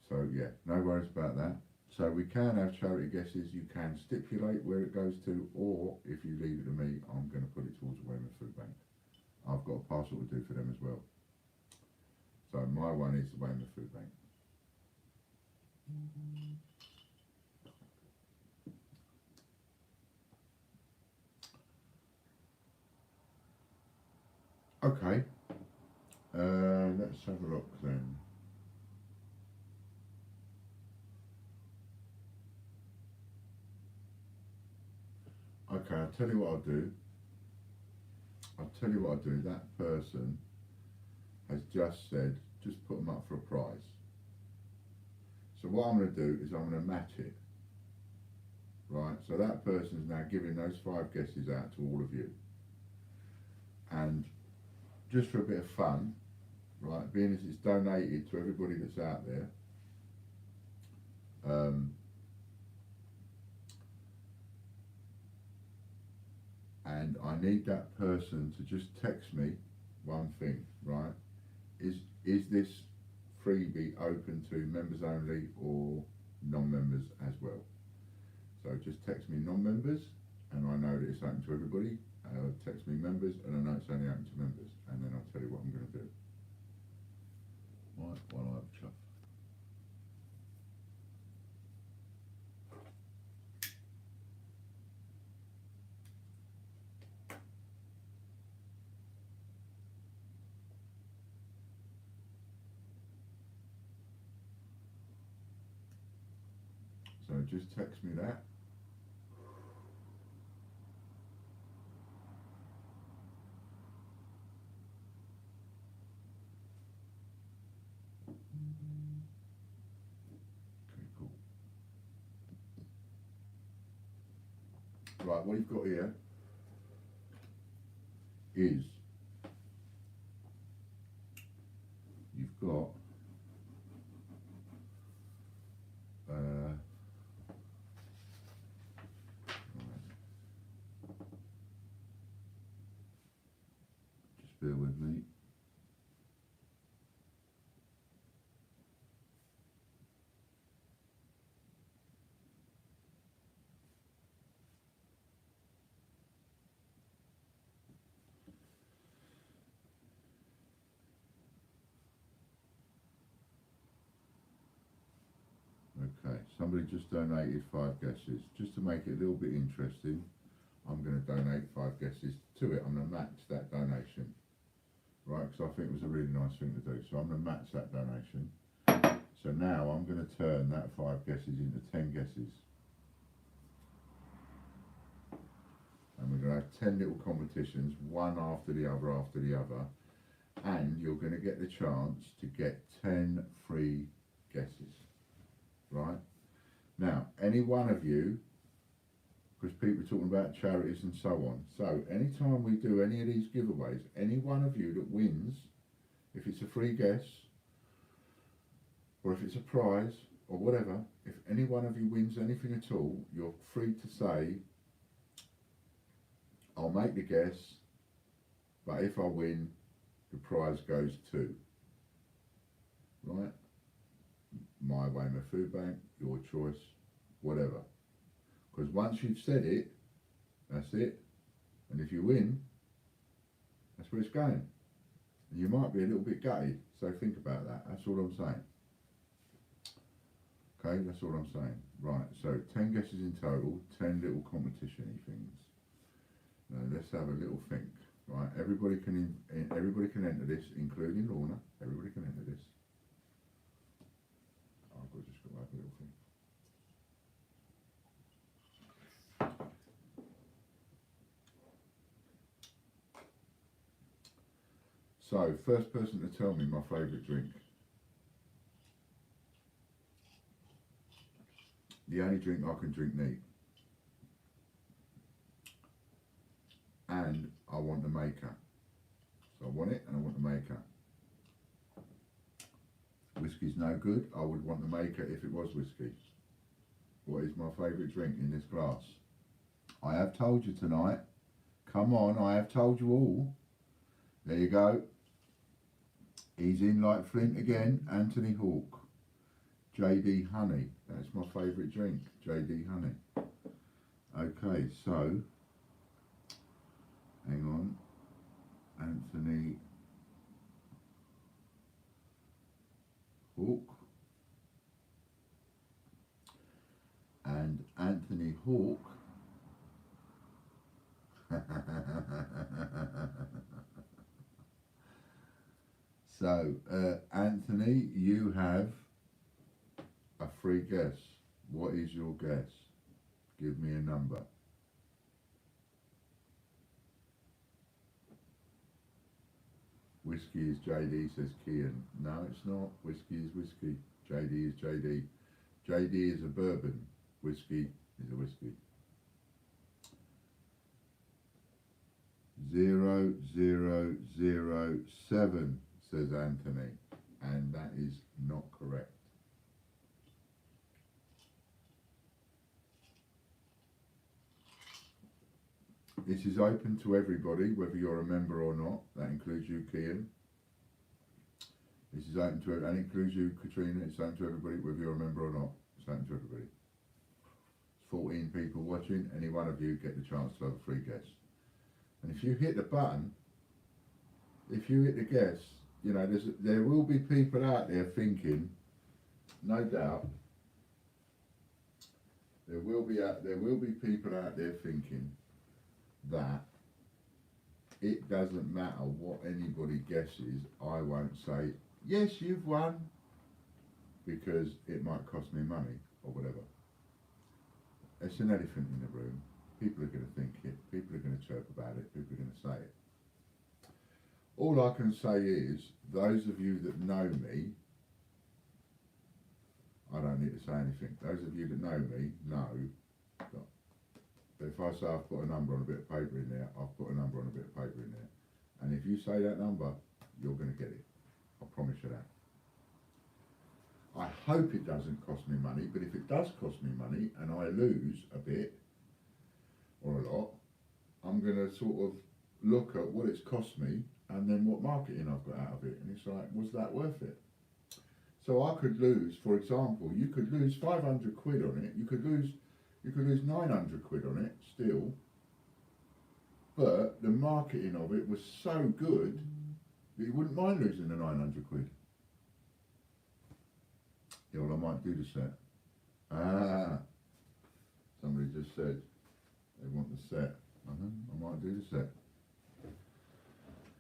So yeah, no worries about that. So we can have charity guesses. You can stipulate where it goes to, or if you leave it to me, I'm going to put it towards the Weymouth Food Bank. I've got a parcel to do for them as well. So my one is the Weymouth Food Bank. Okay, let's have a look then. Okay, I'll tell you what I'll do. That person has just said, just put them up for a prize. So what I'm going to do is I'm going to match it. Right, so that person's now giving those 5 guesses out to all of you. And just for a bit of fun, right, being as it's donated to everybody that's out there, and I need that person to just text me one thing, right? Is this freebie open to members only or non-members as well? So just text me non-members, and I know that it's open to everybody. Text me members, and I know it's only open to members, and then I'll tell you what I'm going to do. Right, while I have a chuff. So just text me that. Okay, cool. Right, what you've got here is you've got just bear with me. Okay, somebody just donated 5 guesses. Just to make it a little bit interesting, I'm going to donate 5 guesses to it. I'm going to match that donation, right? Because I think it was a really nice thing to do. So I'm going to match that donation. So now I'm going to turn that 5 guesses into 10 guesses. And we're going to have 10 little competitions, one after the other. And you're going to get the chance to get 10 free guesses. Right, now any one of you, because people are talking about charities and so on, so anytime we do any of these giveaways, any one of you that wins, if it's a free guess or if it's a prize or whatever, if any one of you wins anything at all, you're free to say, I'll make the guess, but if I win, the prize goes to, right? My Weymouth Food Bank, your choice, whatever. Because once you've said it, that's it. And if you win, that's where it's going. And you might be a little bit gutted, so think about that. That's all I'm saying. Okay, that's all I'm saying. Right, so 10 guesses in total, 10 little competition-y things. Now let's have a little think. Right, everybody can enter this, including Lorna. Everybody can enter this. I've just got that little thing. So, first person to tell me my favourite drink. The only drink I can drink neat. And I want the maker. So I want it and I want the maker. Whiskey's no good. I would want the maker if it was whiskey. What is my favourite drink in this glass? I have told you tonight. Come on, I have told you all. There you go. He's in like Flint again. Anthony Hawke. JD Honey. That's my favourite drink. JD Honey. Okay, so hang on. Anthony Hawke. And Anthony Hawke so Anthony, you have a free guess. What is your guess? Give me a number. Whiskey is JD, says Kian. No, it's not. Whiskey is whiskey. JD is JD. JD is a bourbon. Whiskey is a whiskey. 0007, says Anthony, and that is not correct. This is open to everybody, whether you're a member or not. That includes you, Kian. This is open to, and includes you, Katrina. It's open to everybody, whether you're a member or not. It's open to everybody. 14 people watching. Any one of you get the chance to have a free guess. And if you hit the button, if you hit the guess, you know, there will be people out there thinking, no doubt, there will be people out there thinking that it doesn't matter what anybody guesses, I won't say, yes, you've won, because it might cost me money or whatever. It's an elephant in the room. People are going to think it. People are going to chirp about it. People are going to say it. All I can say is, those of you that know me, I don't need to say anything. Those of you that know me know that if I say I've put a number on a bit of paper in there, I've put a number on a bit of paper in there. And if you say that number, you're going to get it. I promise you that. I hope it doesn't cost me money, but if it does cost me money and I lose a bit or a lot, I'm going to sort of look at what it's cost me and then what marketing I've got out of it. And it's like, was that worth it? So I could lose, for example, you could lose 500 quid on it, you could lose 900 quid on it still, but the marketing of it was so good that you wouldn't mind losing the 900 quid. Yeah, well, I might do the set. Somebody just said they want the set. I might do the set.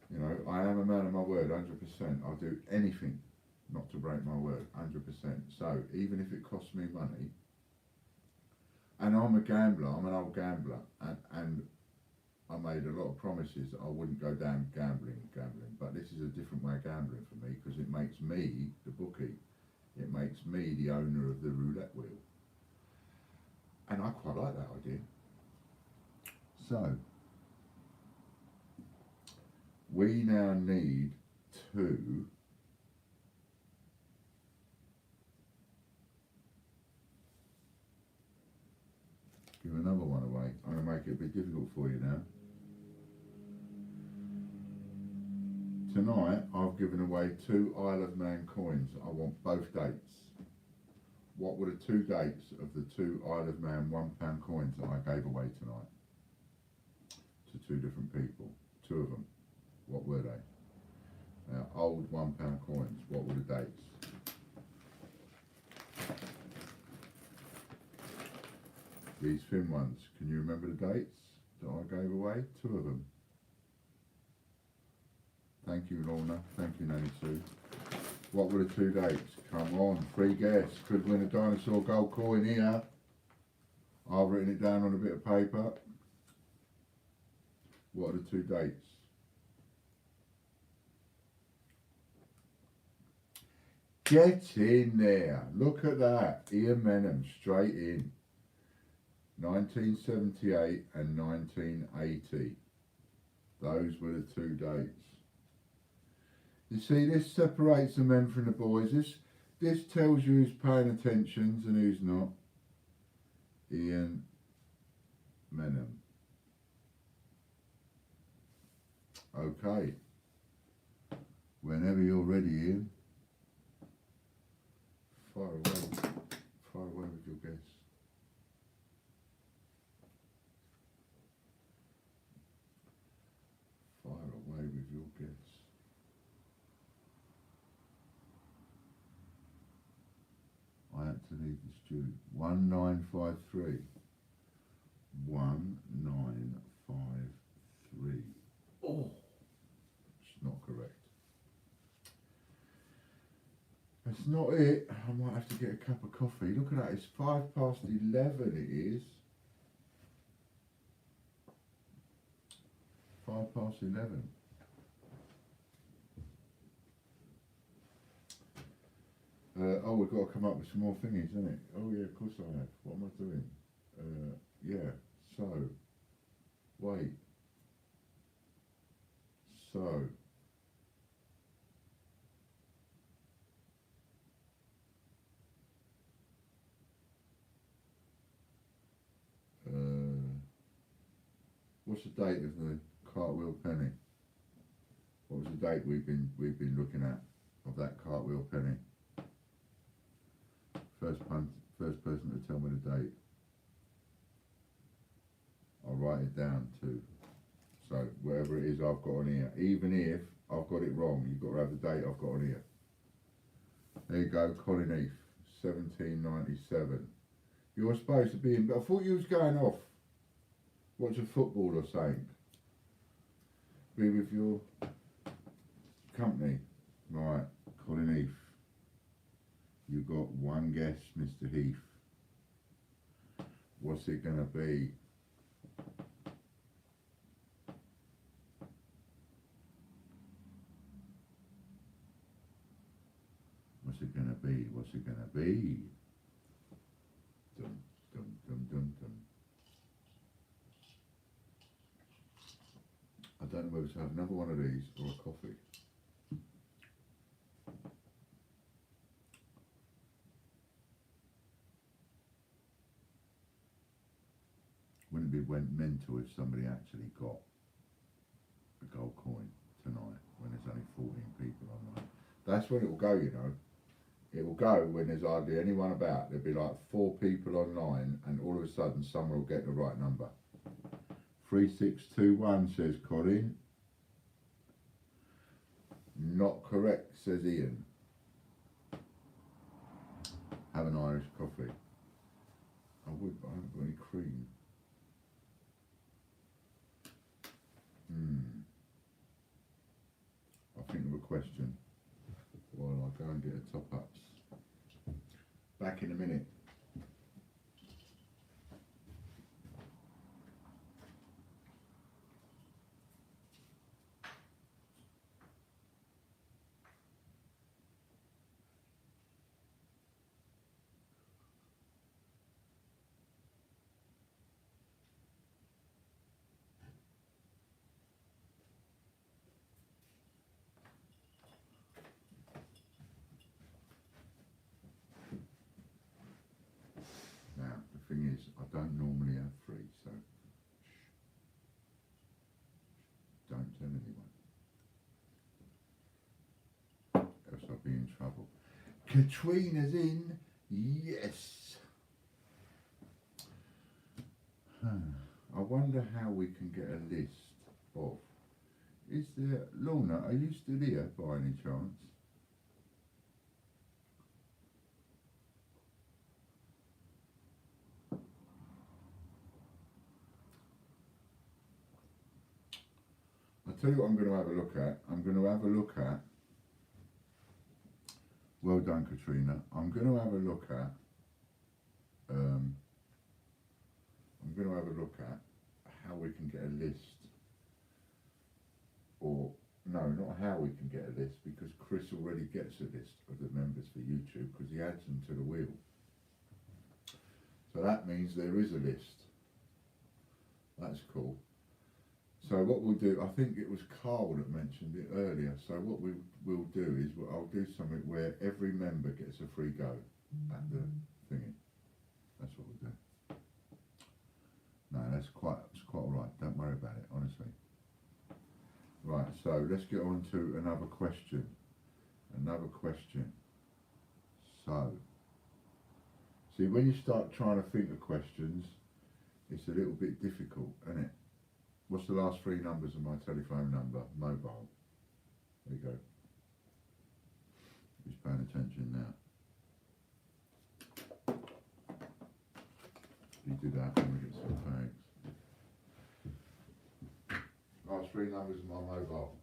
You know, I am a man of my word, 100%. I'll do anything not to break my word, 100%. So even if it costs me money, and I'm a gambler, I'm an old gambler, and I made a lot of promises that I wouldn't go down gambling, but this is a different way of gambling for me, because it makes me the bookie. It makes me the owner of the roulette wheel. And I quite like that idea. So, we now need to give another one away. I'm going to make it a bit difficult for you now. Tonight, I've given away 2 Isle of Man coins. I want both dates. What were the 2 dates of the 2 Isle of Man £1 coins that I gave away tonight? To 2 different people. 2 of them. What were they? Now, old £1 coins. What were the dates? These thin ones. Can you remember the dates that I gave away? 2 of them. Thank you, Lorna. Thank you, Nanny Sue. What were the 2 dates? Come on, free guess. Could win a dinosaur gold coin here. I've written it down on a bit of paper. What are the 2 dates? Get in there. Look at that. Ian Menham, straight in. 1978 and 1980. Those were the two dates. You see, this separates the men from the boys. This tells you who's paying attention and who's not. Ian Menham. Okay. Whenever you're ready, Ian. Fire away with your guess. Fire away with your guess. I had to leave the studio. 1953. 1953. Oh, it's not correct. That's not it. I might have to get a cup of coffee. Look at that. It's 11:05. It is 11:05. Oh, we've got to come up with some more thingies, isn't it? Oh yeah, of course I have. What am I doing? Yeah. So, wait. So. What's the date of the cartwheel penny? What was the date we've been looking at of that cartwheel penny? First person to tell me the date. I'll write it down too. So whatever it is I've got on here, even if I've got it wrong, you've got to have the date I've got on here. There you go, Colin Heath, 1797. You were supposed to be in, but I thought you was going off. Watch a football or something. Be with your company. Right, Colin Heath. You got one guess, Mr. Heath. What's it gonna be? What's it gonna be? What's it gonna be? Dum, dum, dum, dum, dum. I don't know whether to have another one of these or a coffee. Wouldn't it be mental if somebody actually got a gold coin tonight when there's only 14 people online? That's when it will go, you know. It will go when there's hardly anyone about. There'll be like 4 people online and all of a sudden someone will get the right number. 3621 says Colin. Not correct, says Ian. Have an Irish coffee. I would, but I haven't got any cream. I'll think of a question while I go and get a top ups. Back in a minute. Now, the thing is, I don't normally have 3, so don't tell anyone. Else I'll be in trouble. Katrina's in. Yes. I wonder how we can get a list of. Is there, Lorna, are you still here by any chance? I'll tell you what I'm going to have a look at. I'm going to have a look at, well done Katrina, I'm going to have a look at, how we can get a list or no, not how we can get a list, because Chris already gets a list of the members for YouTube because he adds them to the wheel. So that means there is a list. That's cool. So what we'll do, I think it was Carl that mentioned it earlier. So what we will do is I'll do something where every member gets a free go at the thingy. That's what we'll do. No, it's quite all right. Don't worry about it, honestly. Right, so let's get on to another question. Another question. So, see, when you start trying to think of questions, it's a little bit difficult, isn't it? What's the last three numbers of my telephone number? Mobile. There you go. Who's paying attention now? You do that and we get some thanks. Last three numbers of my mobile.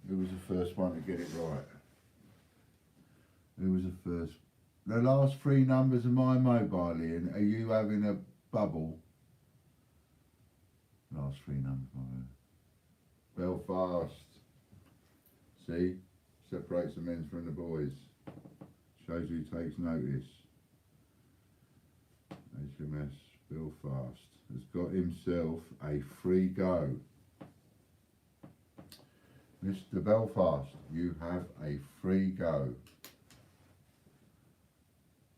Who was the first one to get it right? Who was the first? The last three numbers of my mobile, Ian. Are you having a bubble? Last three numbers, my Belfast. See? Separates the men from the boys. Shows who takes notice. HMS Belfast has got himself a free go. Mr. Belfast, you have a free go.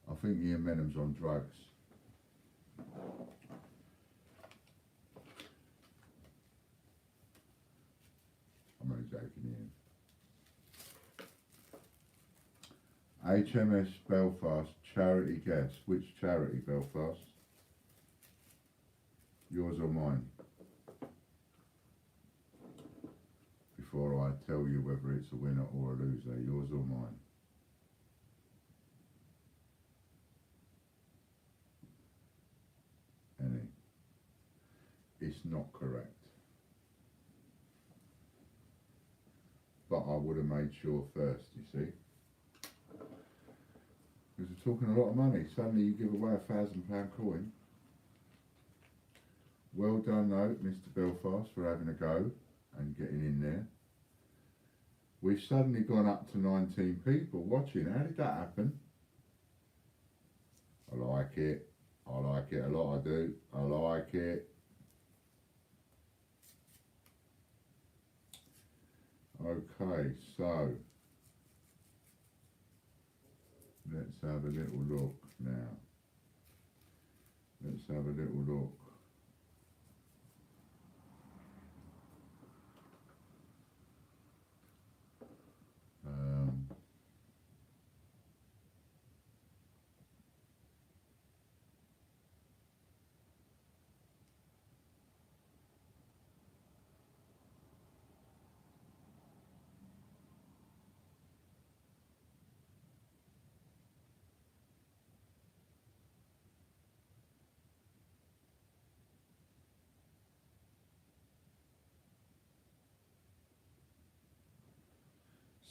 I think Ian Menham's on drugs. I'm only joking, Ian. HMS Belfast, charity guess. Which charity, Belfast? Yours or mine? Before I tell you whether it's a winner or a loser, yours or mine? Any. It's not correct. But I would have made sure first, you see. Because we're talking a lot of money. Suddenly you give away £1,000 coin. Well done though, Mr. Belfast, for having a go and getting in there. We've suddenly gone up to 19 people watching. How did that happen? I like it. I like it a lot, I do. I like it. Okay, so let's have a little look now. Let's have a little look.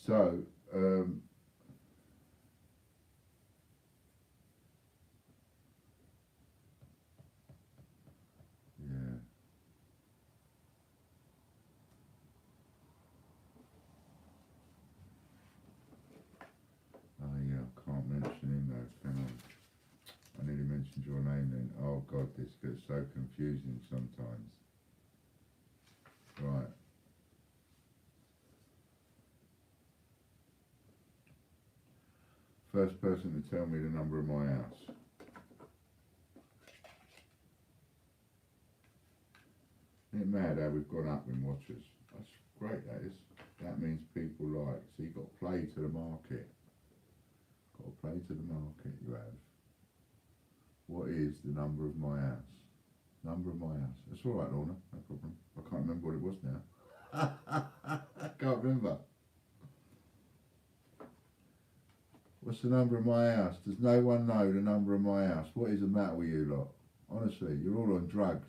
So, yeah. Oh yeah, I can't mention him though, can I? I nearly mentioned your name then. Oh God, this gets so confusing sometimes. Right. First person to tell me the number of my house. Isn't it mad how we've gone up in watchers? That's great, that is. That means people like. So you've got to play to the market. Got to play to the market, you have. What is the number of my house? Number of my house. That's all right, Lorna, no problem. I can't remember what it was now. I can't remember. What's the number of my house? Does no one know the number of my house? What is the matter with you lot? Honestly, you're all on drugs.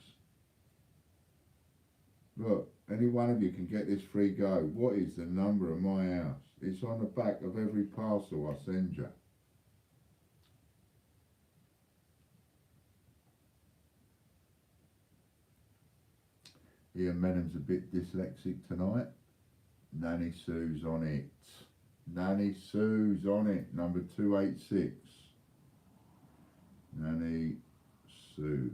Look, any one of you can get this free go. What is the number of my house? It's on the back of every parcel I send you. Ian Menham's a bit dyslexic tonight. Nanny Sue's on it. Nanny Sue's on it. Number 286. Nanny Sue.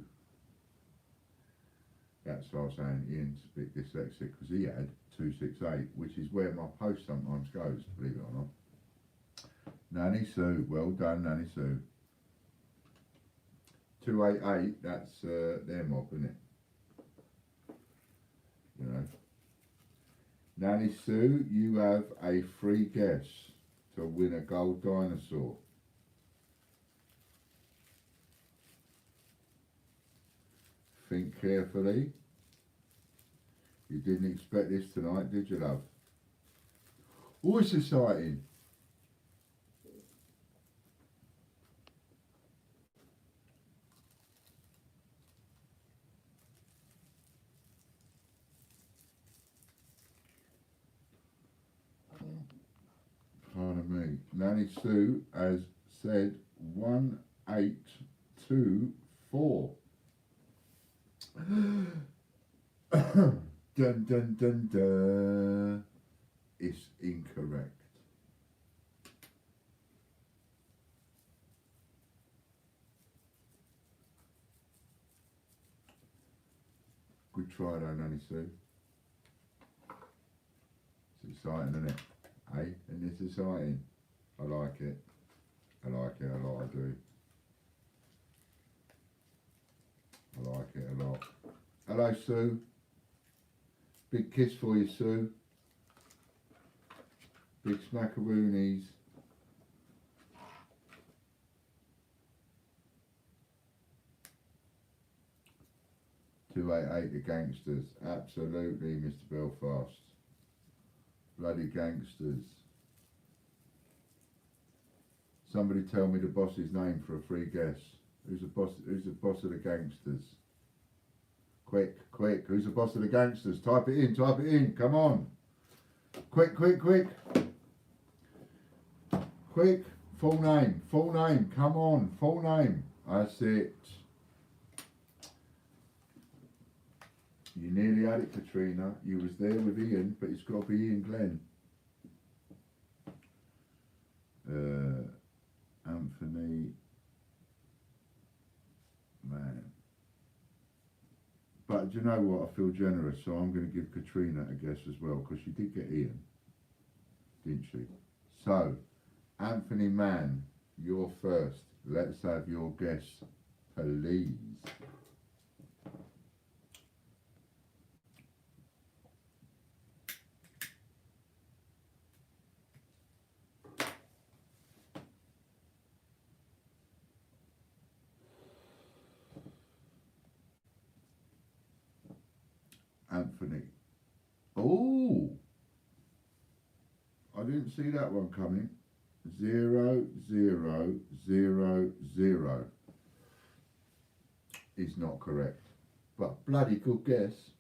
That's what I was saying. Ian's a bit dyslexic because he had 268, which is where my post sometimes goes, believe it or not. Nanny Sue. Well done, Nanny Sue. 288, that's their mob, isn't it? You know. Nanny Sue, you have a free guess to win a gold dinosaur. Think carefully. You didn't expect this tonight, did you, love? Oh, it's exciting. Pardon me. Nanny Sue has said 1824. Dun dun dun dun. It's incorrect. Good try though, Nanny Sue. It's exciting, isn't it? Hey, and it's exciting. I like it. I like it a lot, I do. I like it a lot. Hello, Sue. Big kiss for you, Sue. Big smackaroonies. "288 the gangsters." Absolutely, Mr. Belfast. Bloody gangsters. Somebody tell me the boss's name for a free guess. Who's the boss? Who's the boss of the gangsters? Quick, quick. Who's the boss of the gangsters? Type it in. Type it in. Come on. Quick, quick, quick. Quick. Full name. Full name. Come on. Full name. That's it. You nearly had it, Katrina. You was there with Ian, but it's got to be Ian Glenn. Anthony Mann. But do you know what? I feel generous, so I'm going to give Katrina a guess as well, because she did get Ian, didn't she? So, Anthony Mann, you're first. Let's have your guess, please. Anthony. Oh, I didn't see that one coming. 0, 0, 0, 0 is not correct, but bloody good guess.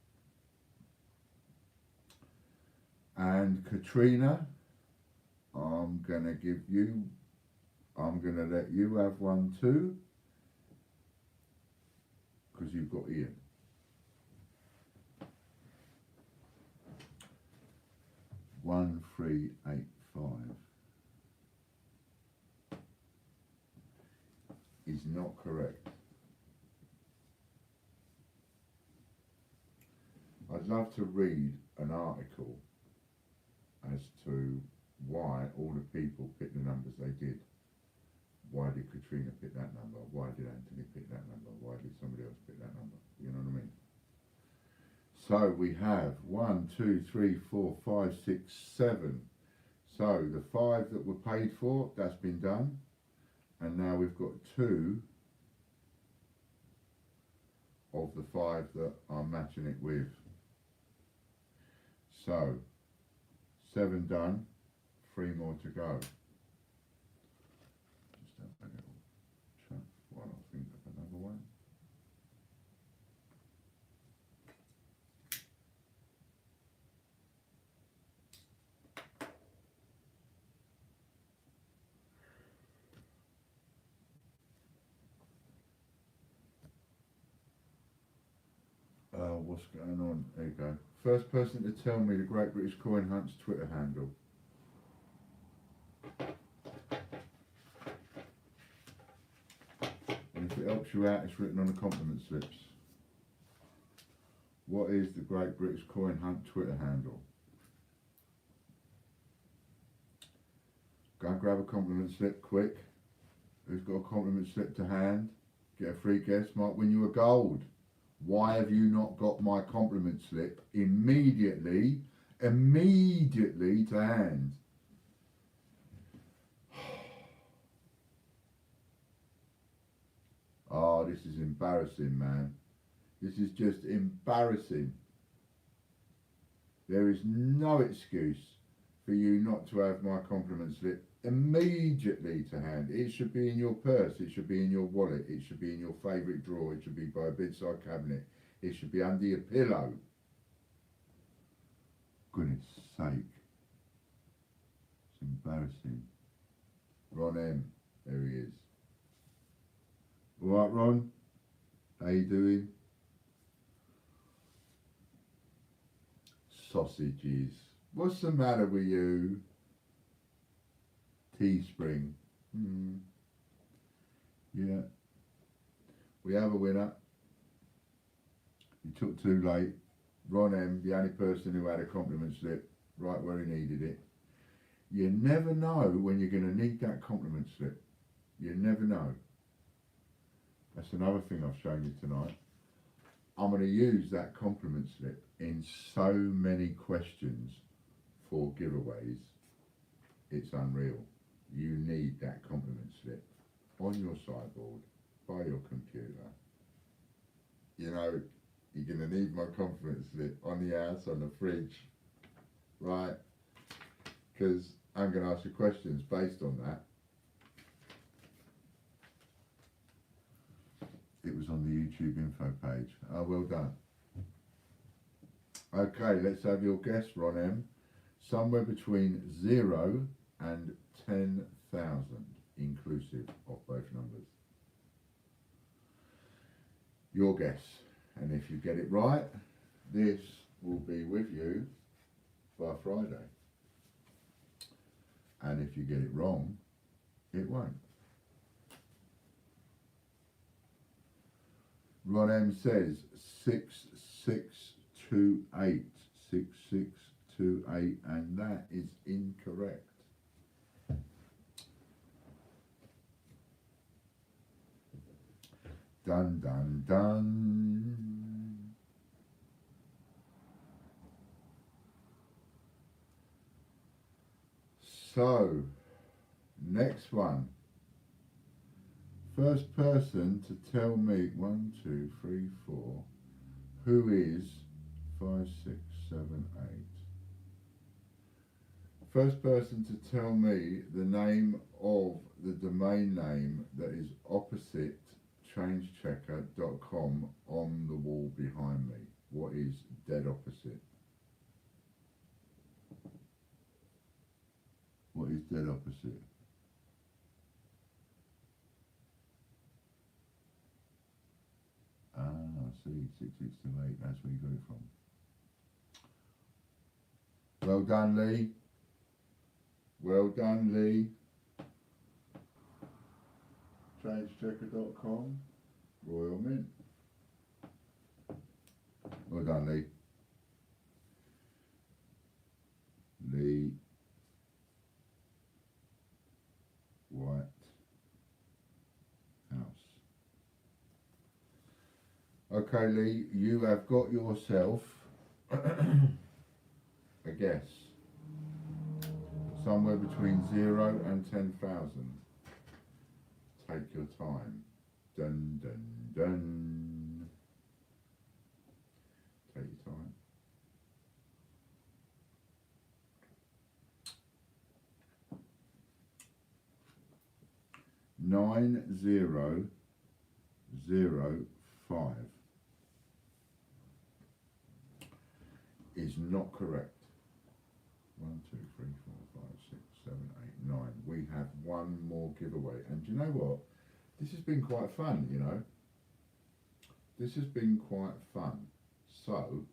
And Katrina, I'm gonna let you have one too, because you've got Ian. 1385 is not correct. I'd love to read an article as to why all the people picked the numbers they did. Why did Katrina pick that number? Why did Anthony pick that number? Why did somebody else pick that number? You know what I mean? So we have 1, 2, 3, 4, 5, 6, 7. So the 5 that were paid for, that's been done. And now we've got 2 of the 5 that I'm matching it with. So 7 done, 3 more to go. what's going on? There you go. First person to tell me the Great British Coin Hunt's Twitter handle. And if it helps you out, it's written on the compliment slips. What is the Great British Coin Hunt Twitter handle? Go and grab a compliment slip quick. Who's got a compliment slip to hand? Get a free guest, might win you a gold. Why have you not got my compliment slip immediately to hand? Oh, this is embarrassing, man. This is just embarrassing. There is no excuse for you not to have my compliment slip immediately to hand. It should be in your purse, it should be in your wallet, it should be in your favourite drawer, it should be by a bedside cabinet, it should be under your pillow. Goodness sake. It's embarrassing. Ron M, there he is. Alright Ron, how you doing? Sausages. What's the matter with you? Teespring. Yeah. We have a winner. You took too late. Ron M, the only person who had a compliment slip right where he needed it. You never know when you're going to need that compliment slip. You never know. That's another thing I've shown you tonight. I'm going to use that compliment slip in so many questions for giveaways. It's unreal. You need that compliment slip on your sideboard, by your computer. You know, you're going to need my compliment slip on the house, on the fridge, right? Because I'm going to ask you questions based on that. It was on the YouTube info page. Oh, well done. Okay, let's have your guess, Ron M. Somewhere between 0 and 10,000, inclusive of both numbers. Your guess. And if you get it right, this will be with you by Friday. And if you get it wrong, it won't. Ron M says 6628, 6628, and that is incorrect. Dun dun dun. So, next one. First person to tell me 1, 2, 3, 4. Who is 5, 6, 7, 8? First person to tell me the name of the domain name that is opposite changechecker.com on the wall behind me. What is dead opposite? What is dead opposite? Ah, I see, 6628, that's where you got it from. Well done, Lee. Well done, Lee. Changechecker.com, Royal Mint. Well done, Lee. Lee White House. Okay, Lee, you have got yourself a guess. Somewhere between 0 and 10,000. Take your time. Dun, dun, dun. Take your time. $9005 is not correct. 1, 2, 3, 4, 5, 6, 7, 8, 9. We have one more giveaway. And do you know what? This has been quite fun, you know. This has been quite fun. So,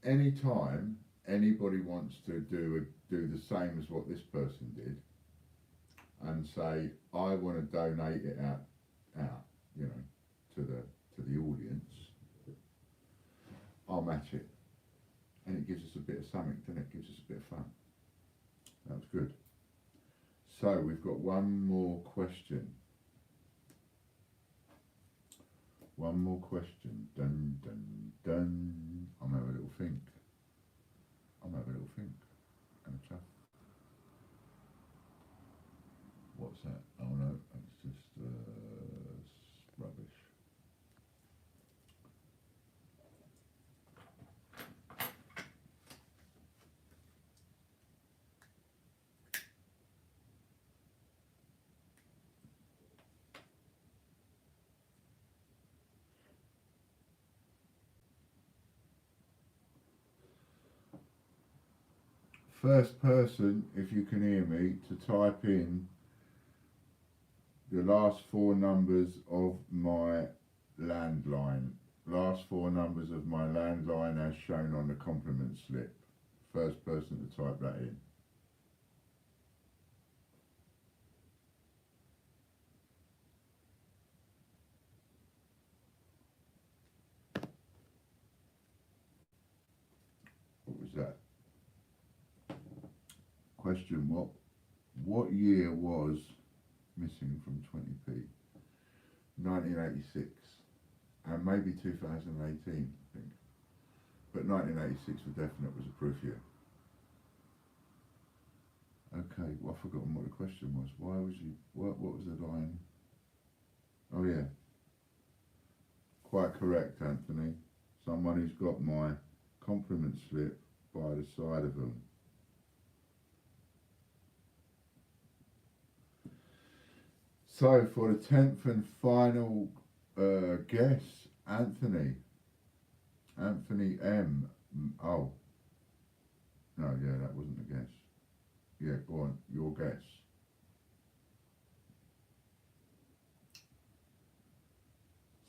anytime anybody wants to do the same as what this person did, and say, I want to donate it out, you know, to the audience, I'll match it, and it gives us a bit of something, doesn't it? Gives us a bit of fun. That was good. So we've got one more question. One more question. Dun dun dun. I'm having a little think. And a chuff. What's that? Oh no, it's just rubbish. First person, if you can hear me, to type in the last four numbers of my landline. Last four numbers of my landline as shown on the compliment slip. First person to type that in. What was that? Question, what year was missing from 20p? 1986 and maybe 2018, I think, but 1986 for definite was a proof year. Okay, well, I've forgotten what the question was. Why was you, what was the line? Oh yeah, quite correct, Anthony. Someone who's got my compliment slip by the side of them. So for the 10th and final guess, Anthony M. Oh, no, yeah, that wasn't a guess. Yeah, go on, your guess.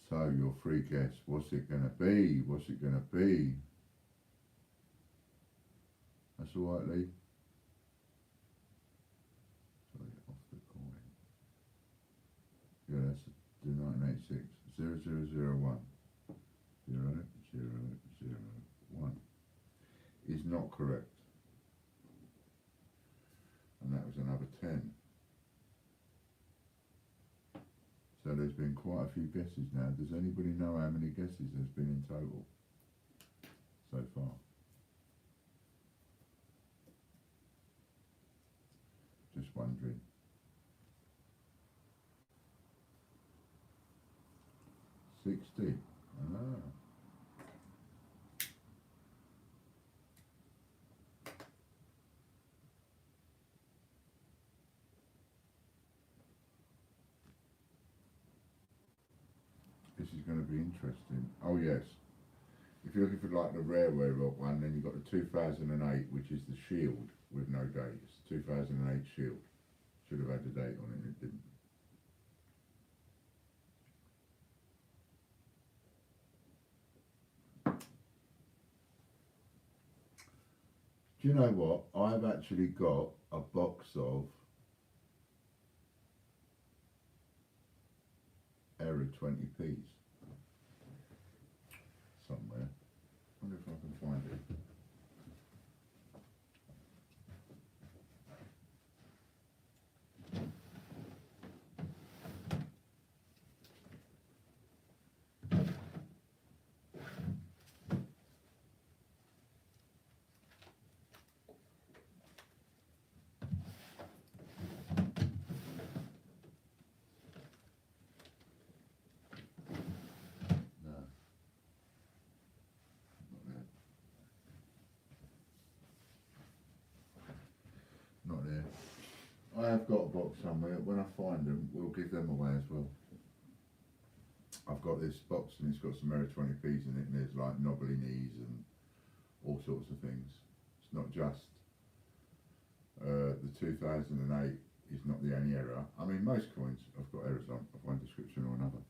So your free guess, what's it gonna be? What's it gonna be? That's all right, Lee. Sorry, off the coin. Yeah, that's the 1986. 0001. 0001 is not correct. And that was another 10. So there's been quite a few guesses now. Does anybody know how many guesses there's been in total so far? Just wondering. 60. Ah. This is going to be interesting. Oh yes. If you're looking for like the rareware rock one, then you've got the 2008, which is the Shield with no dates. 2008 Shield. Should have had the date on it, it didn't. Do you know what? I've actually got a box of error 20p's somewhere. I wonder if I can find it. Not there. I have got a box somewhere. When I find them, we'll give them away as well. I've got this box and it's got some error 20p's in it, and there's like knobbly knees and all sorts of things. It's not just the 2008 is not the only error. I mean, most coins have got errors on of one description or another.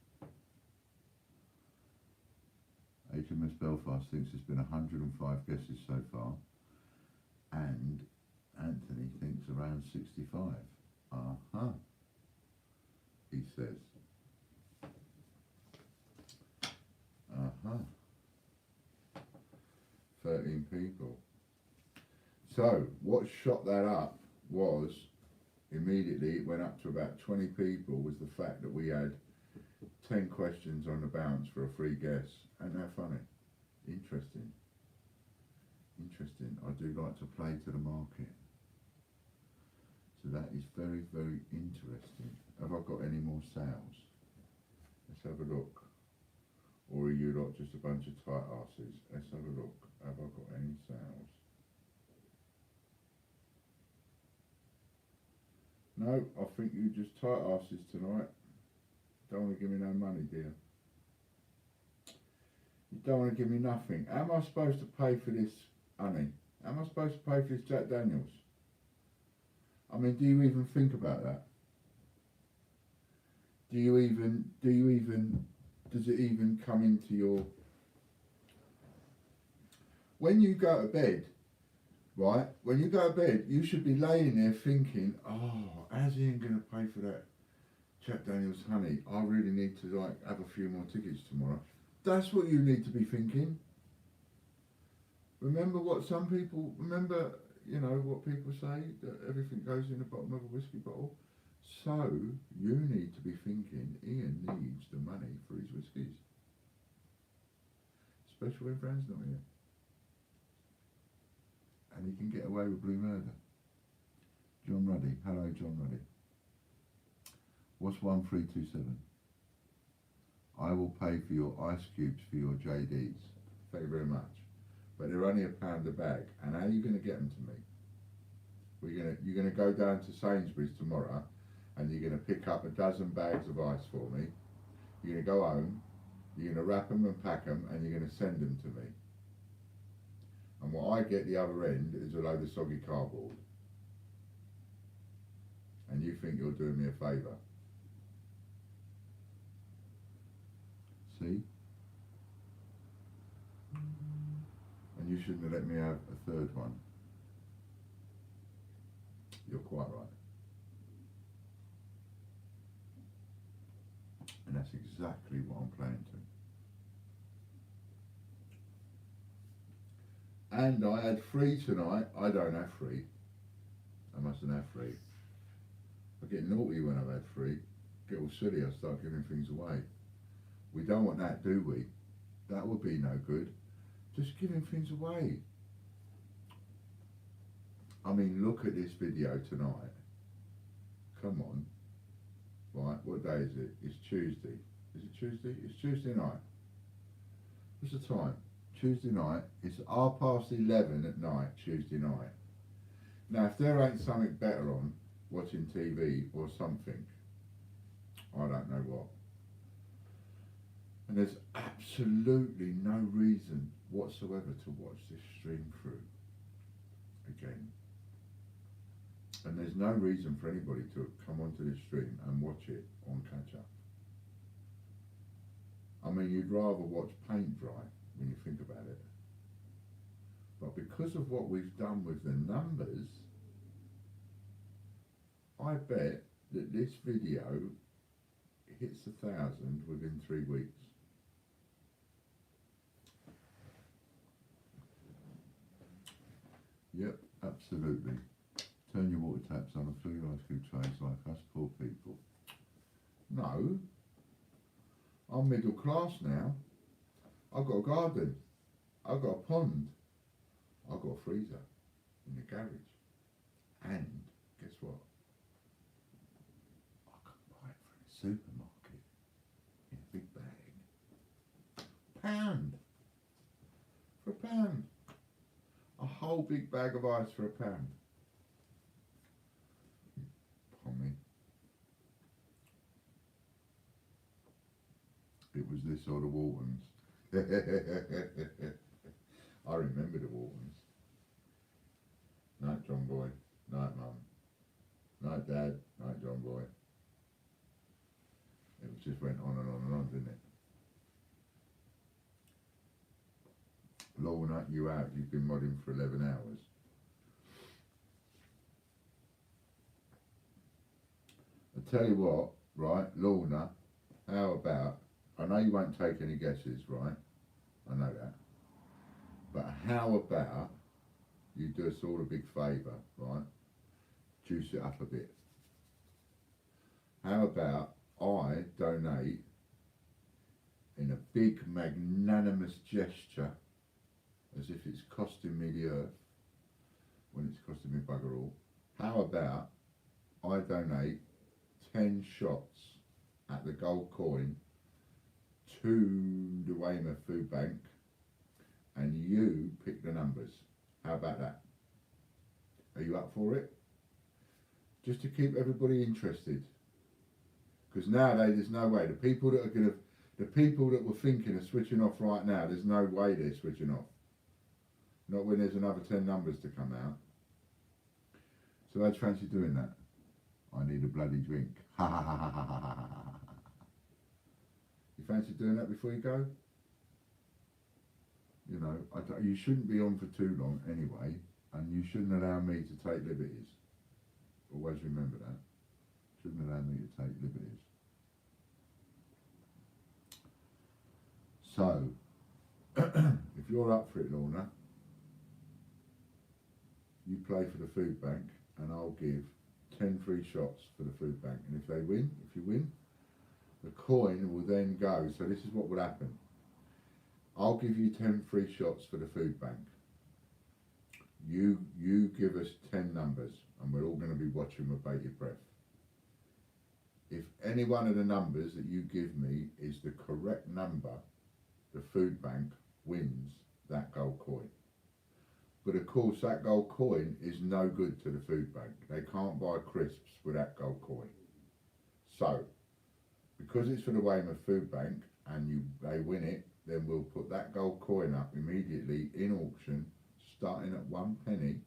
HMS Belfast thinks there's been 105 guesses so far, and Anthony thinks around 65. He says. 13 people. So what shot that up was, immediately it went up to about 20 people, was the fact that we had 10 questions on the bounce for a free guess. Ain't that funny? Interesting. Interesting. I do like to play to the market. So that is very, very interesting. Have I got any more sales? Let's have a look. Or are you lot just a bunch of tight asses? Let's have a look. Have I got any sales? No, I think you just tight asses tonight. Don't want to give me no money, dear. You don't want to give me nothing. How am I supposed to pay for this, honey? How am I supposed to pay for this Jack Daniels? I mean, do you even think about that? Does it even come into your... When you go to bed, right? When you go to bed, you should be laying there thinking, oh, how's Ian going to pay for that Jack Daniels honey? I really need to have a few more tickets tomorrow. That's what you need to be thinking. Remember what some people, you know, what people say, that everything goes in the bottom of a whiskey bottle. So you need to be thinking Ian needs the money for his whiskies. Especially when Fran's not here. And he can get away with blue murder. John Ruddy. Hello, John Ruddy. What's 1327? I will pay for your ice cubes for your JDs. Thank you very much. But they're only £1 a bag. And how are you going to get them to me? You're going to go down to Sainsbury's tomorrow and you're going to pick up a dozen bags of ice for me. You're going to go home, you're going to wrap them and pack them, and you're going to send them to me. And what I get the other end is a load of soggy cardboard. And you think you're doing me a favour. See? And you shouldn't have let me have a third one. You're quite right. And that's exactly what I'm playing to. And I had free tonight. I don't have free. I mustn't have free. I get naughty when I've had free. Get all silly, I start giving things away. We don't want that, do we? That would be no good. Just giving things away. I mean, look at this video tonight. Come on. Right, what day is it? It's Tuesday. Is it Tuesday? It's Tuesday night. What's the time? Tuesday night. It's 11:30 at night, Tuesday night. Now, if there ain't something better on, watching TV or something, I don't know what. And there's absolutely no reason whatsoever to watch this stream through again. And there's no reason for anybody to come onto this stream and watch it on catch up. I mean, you'd rather watch paint dry when you think about it. But because of what we've done with the numbers, I bet that this video hits 1,000 within 3 weeks. Yep, absolutely. Turn your water taps on and fill your ice cube trays like us poor people. No, I'm middle class now. I've got a garden. I've got a pond. I've got a freezer in the garage. And guess what? I can buy it from the supermarket in a big bag. £1. For £1. A whole big bag of ice for £1. Me. It was this or the Waltons. I remember the Waltons. Night, John Boy. Night, Mum. Night, Dad. Night, John Boy. It just went on and on and on, didn't it? you have. You've been modding for 11 hours. I tell you what, right, Lorna, how about, I know you won't take any guesses, right? I know that. But how about you do us all a big favour, right? Juice it up a bit. How about I donate in a big magnanimous gesture, as if it's costing me the earth, when it's costing me bugger all. How about I donate 10 shots at the gold coin to the Weymouth Food Bank, and you pick the numbers. How about that? Are you up for it? Just to keep everybody interested. Because nowadays there's no way. The people that were thinking of switching off right now, there's no way they're switching off. Not when there's another 10 numbers to come out. So how'd you fancy doing that? I need a bloody drink. Ha ha ha ha ha ha ha ha. You fancy doing that before you go? You know, you shouldn't be on for too long anyway, and you shouldn't allow me to take liberties. Always remember that. Shouldn't allow me to take liberties. So, if you're up for it, Lorna, you play for the food bank, and I'll give 10 free shots for the food bank. And if you win, the coin will then go. So this is what will happen. I'll give you 10 free shots for the food bank. You give us 10 numbers, and we're all going to be watching with bated breath. If any one of the numbers that you give me is the correct number, the food bank wins that gold coin. But of course that gold coin is no good to the food bank. They can't buy crisps with that gold coin. So, because it's for the Weymouth Food Bank and they win it, then we'll put that gold coin up immediately in auction, starting at 1 penny.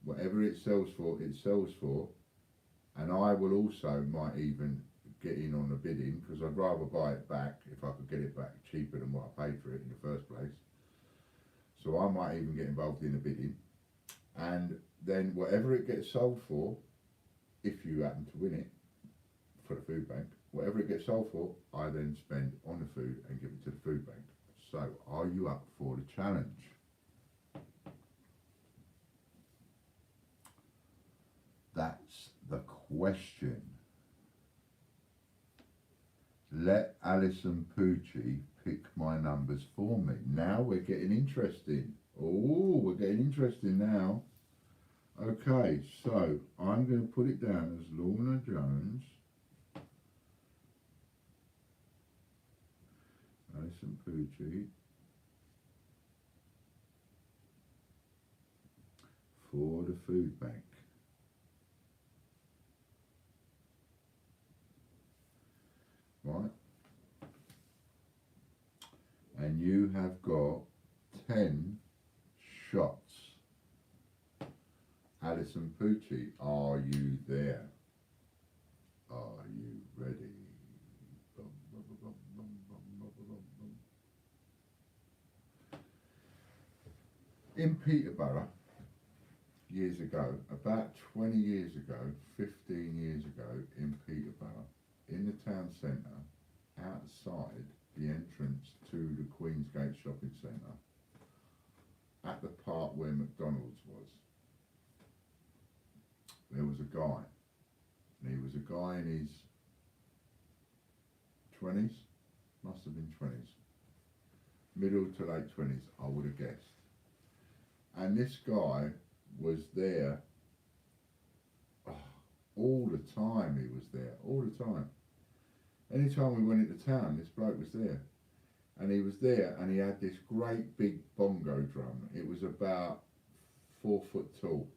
Whatever it sells for, and I will also might even get in on the bidding, because I'd rather buy it back if I could get it back cheaper than what I paid for it in the first place. So I might even get involved in the bidding, and then whatever it gets sold for, if you happen to win it for the food bank, whatever it gets sold for, I then spend on the food and give it to the food bank. So are you up for the challenge? That's the question. Let Alison Pucci pick my numbers for me. Now we're getting interesting. Oh, we're getting interesting now. Okay, so I'm going to put it down as Lorna Jones, Alison Pucci, for the food bank. Right, and you have got 10 shots. Alison Pucci, are you there? Are you ready? Bum, bum, bum, bum, bum, bum, bum, bum. In Peterborough, years ago, about 20 years ago, 15 years ago, in Peterborough, in the town centre, outside the entrance to the Queensgate Shopping Centre, at the part where McDonald's was, there was a guy, and he was a guy in his 20s, must have been 20s, middle to late 20s, I would have guessed. And this guy was there all the time. He was there all the time. Anytime we went into town, this bloke was there. And he was there, and he had this great big bongo drum. It was about 4 foot tall.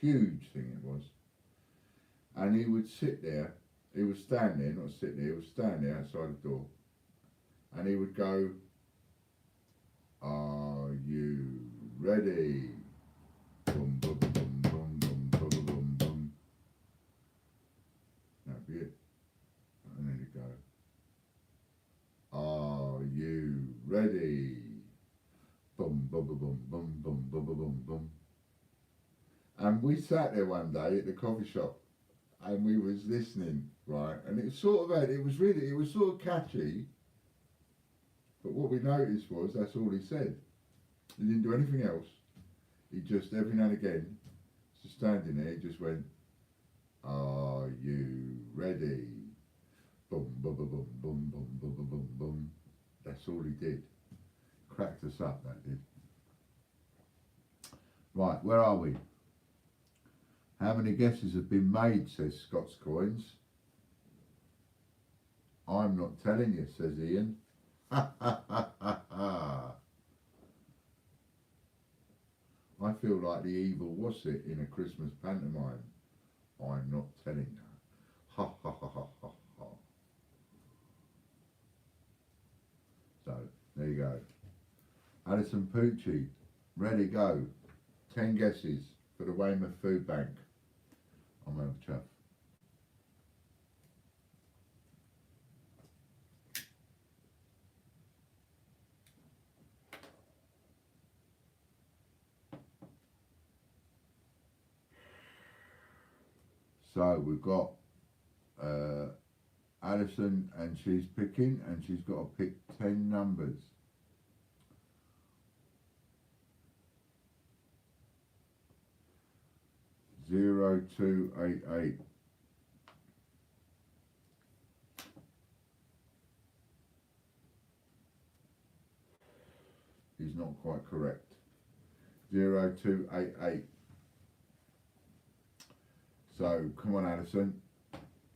Huge thing it was. And he would sit there. He would stand there, not sit there. He would stand there outside the door. And he would go, "Are you ready?" Boom, boom, boom, boom, boom, boom, boom, boom. That'd be it. And then he'd go, "Are you ready?" Boom, boom, boom, boom, boom, boom, boom, boom, boom, boom. And we sat there one day at the coffee shop and we was listening, right? And it sort of had, it was sort of catchy, but what we noticed was that's all he said. He didn't do anything else. He just, every now and again, just standing there, he just went, "Are you ready?" Boom, boom, boom, boom, boom, boom, boom, boom, boom, boom. That's all he did. Cracked us up, that did. Right, where are we? How many guesses have been made, says Scott's Coins. I'm not telling you, says Ian. Ha ha ha ha ha. I feel like the evil Wassit in a Christmas pantomime. I'm not telling you. Ha ha ha ha ha ha. So, there you go. Alison Pucci, ready, go. 10 guesses for the Weymouth Food Bank. I'm over chuff. So we've got Alison, and she's picking, and she's got to pick 10 numbers. Zero, 2, 8, 8. He's not quite correct. 0, 2, 8, 8. So come on, Alison,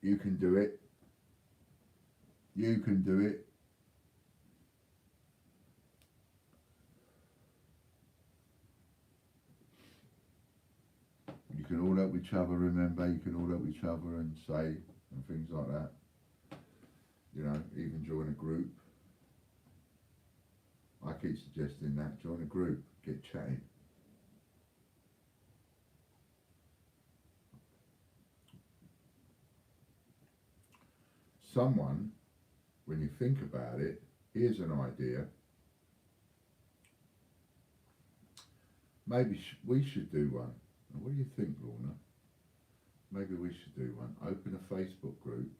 you can do it. You can do it. You can all help each other, remember, you can all help each other and say and things like that. You know, even join a group. I keep suggesting that, join a group, get chatting. Someone, when you think about it, here's an idea. Maybe we should do one. What do you think, Lorna? Maybe we should do one. Open a Facebook group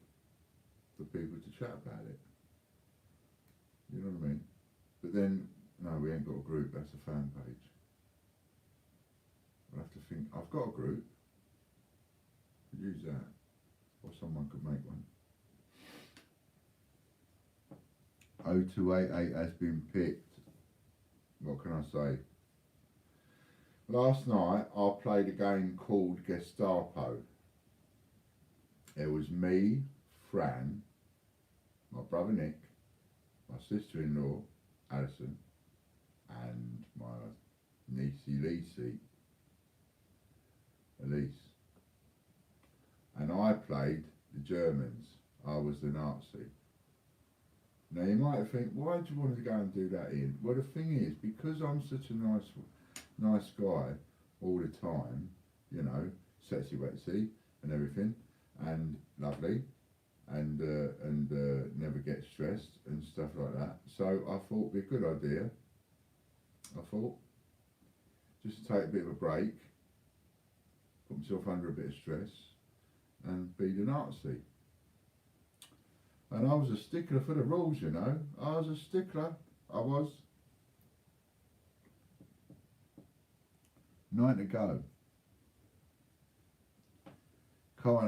for people to chat about it. You know what I mean? But then, no, we ain't got a group. That's a fan page. I'll have to think. I've got a group. Could use that. Or someone could make one. 0288 has been picked. What can I say? Last night I played a game called Gestapo. It was me, Fran, my brother Nick, my sister-in-law Alison, and my niecey Elise. And I played the Germans. I was the Nazi. Now you might think, why do you want to go and do that, Ian? Well, the thing is, because I'm such a nice guy all the time, you know, sexy wetsy and everything, and lovely, and never get stressed and stuff like that. So I thought it'd be a good idea. I thought just to take a bit of a break, put myself under a bit of stress, and be the Nazi. And I was a stickler for the rules, you know. I was a stickler. I was. 9 to go. Come on,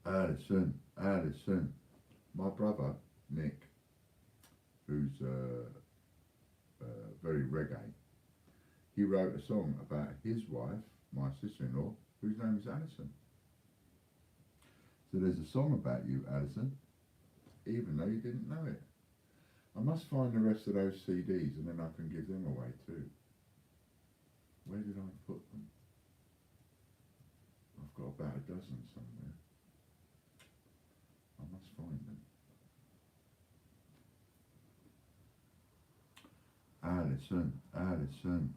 Alison. Alison. My brother, Nick, who's very reggae, he wrote a song about his wife, my sister-in-law, whose name is Alison. So there's a song about you, Alison, even though you didn't know it. I must find the rest of those CDs and then I can give them away too. Where did I put them? I've got about a dozen somewhere. I must find them. Alison.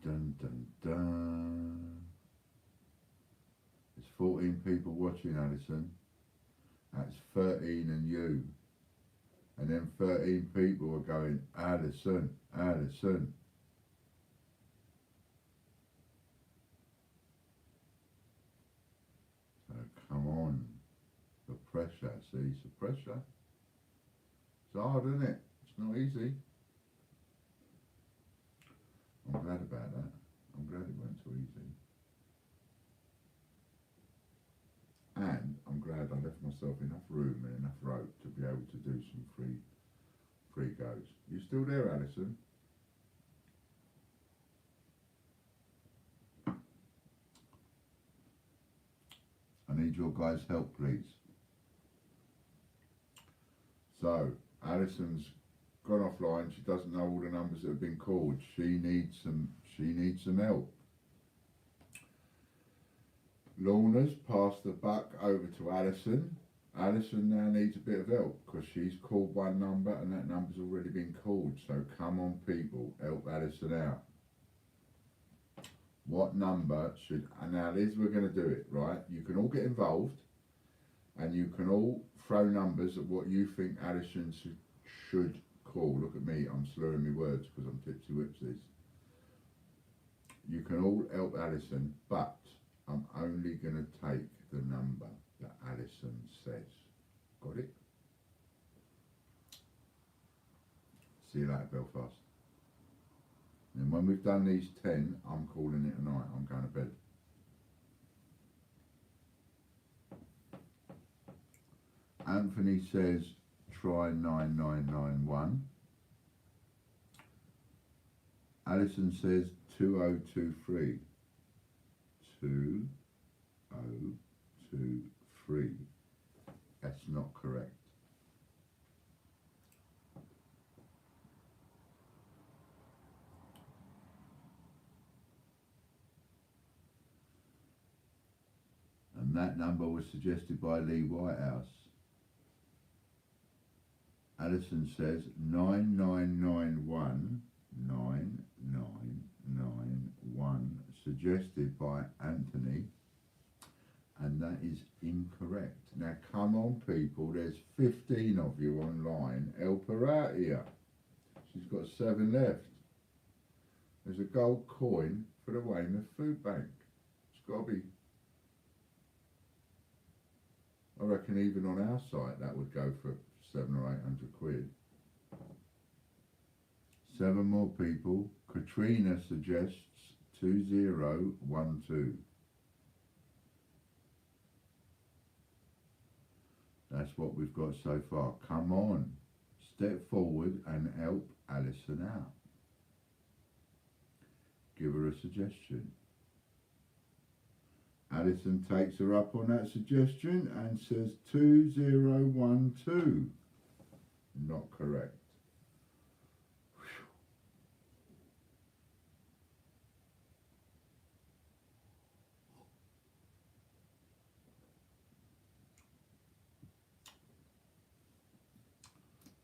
Dun dun dun. There's 14 people watching, Alison. That's 13 and you. And then 13 people are going, Alison, Alison. So come on. The pressure, see, it's the pressure. It's hard, isn't it? It's not easy. I'm glad about that. I'm glad it weren't so easy. And I'm glad I left myself enough room and enough rope to be able to do some free goes. You still there, Alison? I need your guys' help, please. So, Alison's gone offline. She doesn't know all the numbers that have been called. She needs some help. Lorna's passed the buck over to Alison. Alison now needs a bit of help because she's called one number and that number's already been called. So come on, people, help Alison out. What number should, and now this we're going to do it, right? You can all get involved and you can all throw numbers at what you think Alison should call. Look at me, I'm slurring my words because I'm tipsy whipsies. You can all help Alison, but I'm only going to take the number that Alison says. Got it? See you later, Belfast. And when we've done these 10, I'm calling it a night. I'm going to bed. Anthony says, try 9991. Alison says 2023. 2023. That's not correct. And that number was suggested by Lee Whitehouse. Alison says 9991, 9991, suggested by Anthony, and that is incorrect. Now come on, people, there's 15 of you online. Help her out here. She's got 7 left. There's a gold coin for the Weymouth Food Bank. It's got to be, I reckon even on our site that would go for 700 or 800 quid. 7 more people. Katrina suggests 2012. That's what we've got so far. Come on, step forward and help Alison out. Give her a suggestion. Alison takes her up on that suggestion and says 2012. Not correct.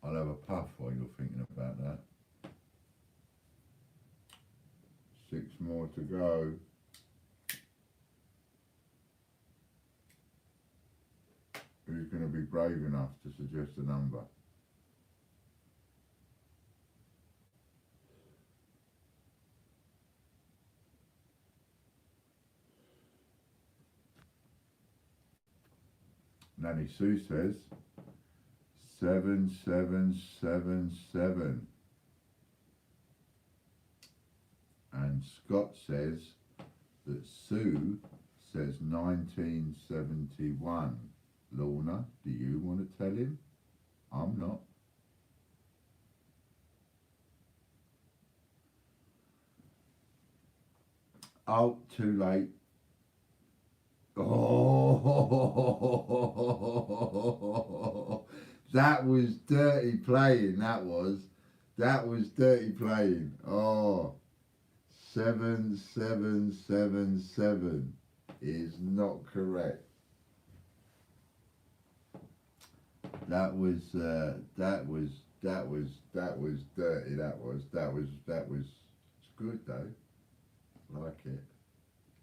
I'll have a puff while you're thinking about that. 6 more to go. Who's going to be brave enough to suggest a number? Nanny Sue says 7777. And Scott says that Sue says 1971. Lorna, do you want to tell him? I'm not. Oh, too late. Oh, that was dirty playing, that was. That was dirty playing. Oh, 7777 is not correct. That was dirty. That was it's good though. Like it.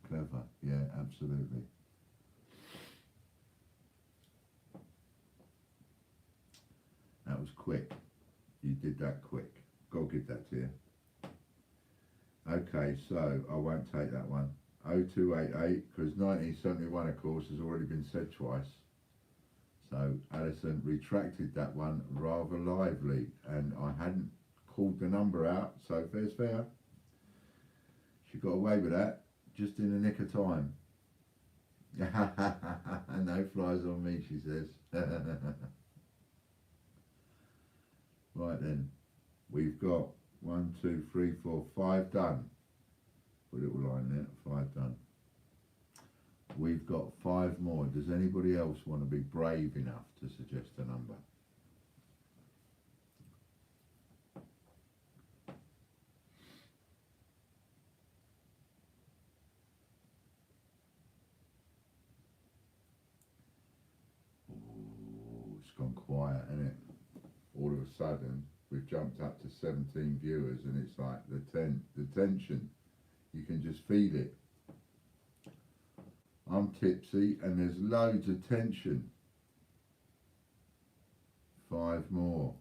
Clever. Yeah, absolutely. quick. You did that quick. Gotta give that to you. Okay, so I won't take that one. 0288, because 1971, of course, has already been said twice. So Alison retracted that one rather lively, and I hadn't called the number out, so fair's fair. She got away with that just in the nick of time. No flies on me, she says. Right then, we've got 1, 2, 3, 4, 5 done. Put a little line there, 5 done. We've got 5 more. Does anybody else want to be brave enough to suggest a number? Ooh, it's gone quiet, isn't it? All of a sudden, we've jumped up to 17 viewers, and it's like the tension. You can just feel it. I'm tipsy, and there's loads of tension. 5 more.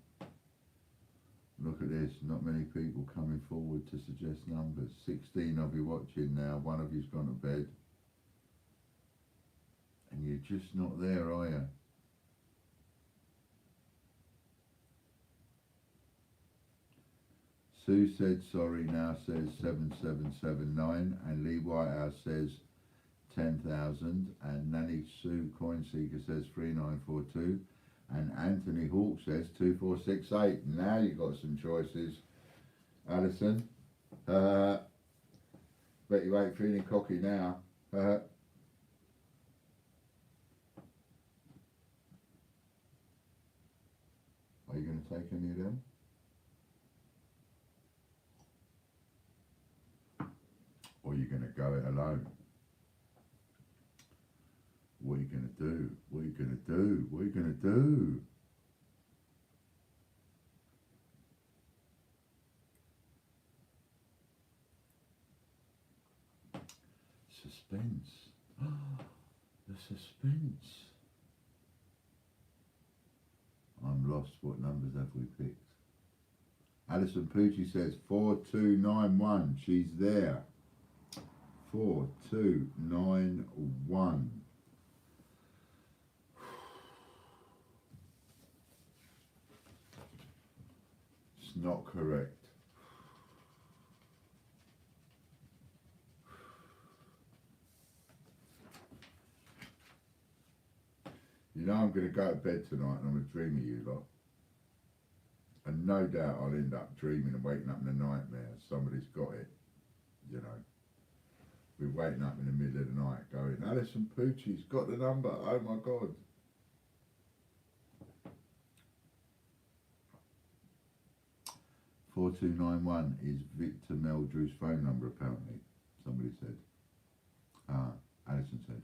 Look at this, not many people coming forward to suggest numbers. 16 of you watching now, 1 of you's gone to bed. And you're just not there, are you? Sue said sorry, now says 7779, and Lee Whitehouse says 10,000, and Nanny Sue Coinseeker says 3942, and Anthony Hawke says 2468. Now you've got some choices, Alison. Bet you ain't feeling cocky now. Are you going to take any of them? Or are you going to go it alone? What are you going to do? What are you going to do? What are you going to do? Suspense. The suspense. I'm lost. What numbers have we picked? Alison Pucci says 4291. She's there. 4291. It's not correct. You know I'm going to go to bed tonight and I'm going to dream of you lot. And no doubt I'll end up dreaming and waking up in a nightmare. Somebody's got it, you know. We're waking up in the middle of the night going, Alison Pucci's got the number, oh my God. "4291 is Victor Meldrew's phone number, apparently," somebody said. Alison said.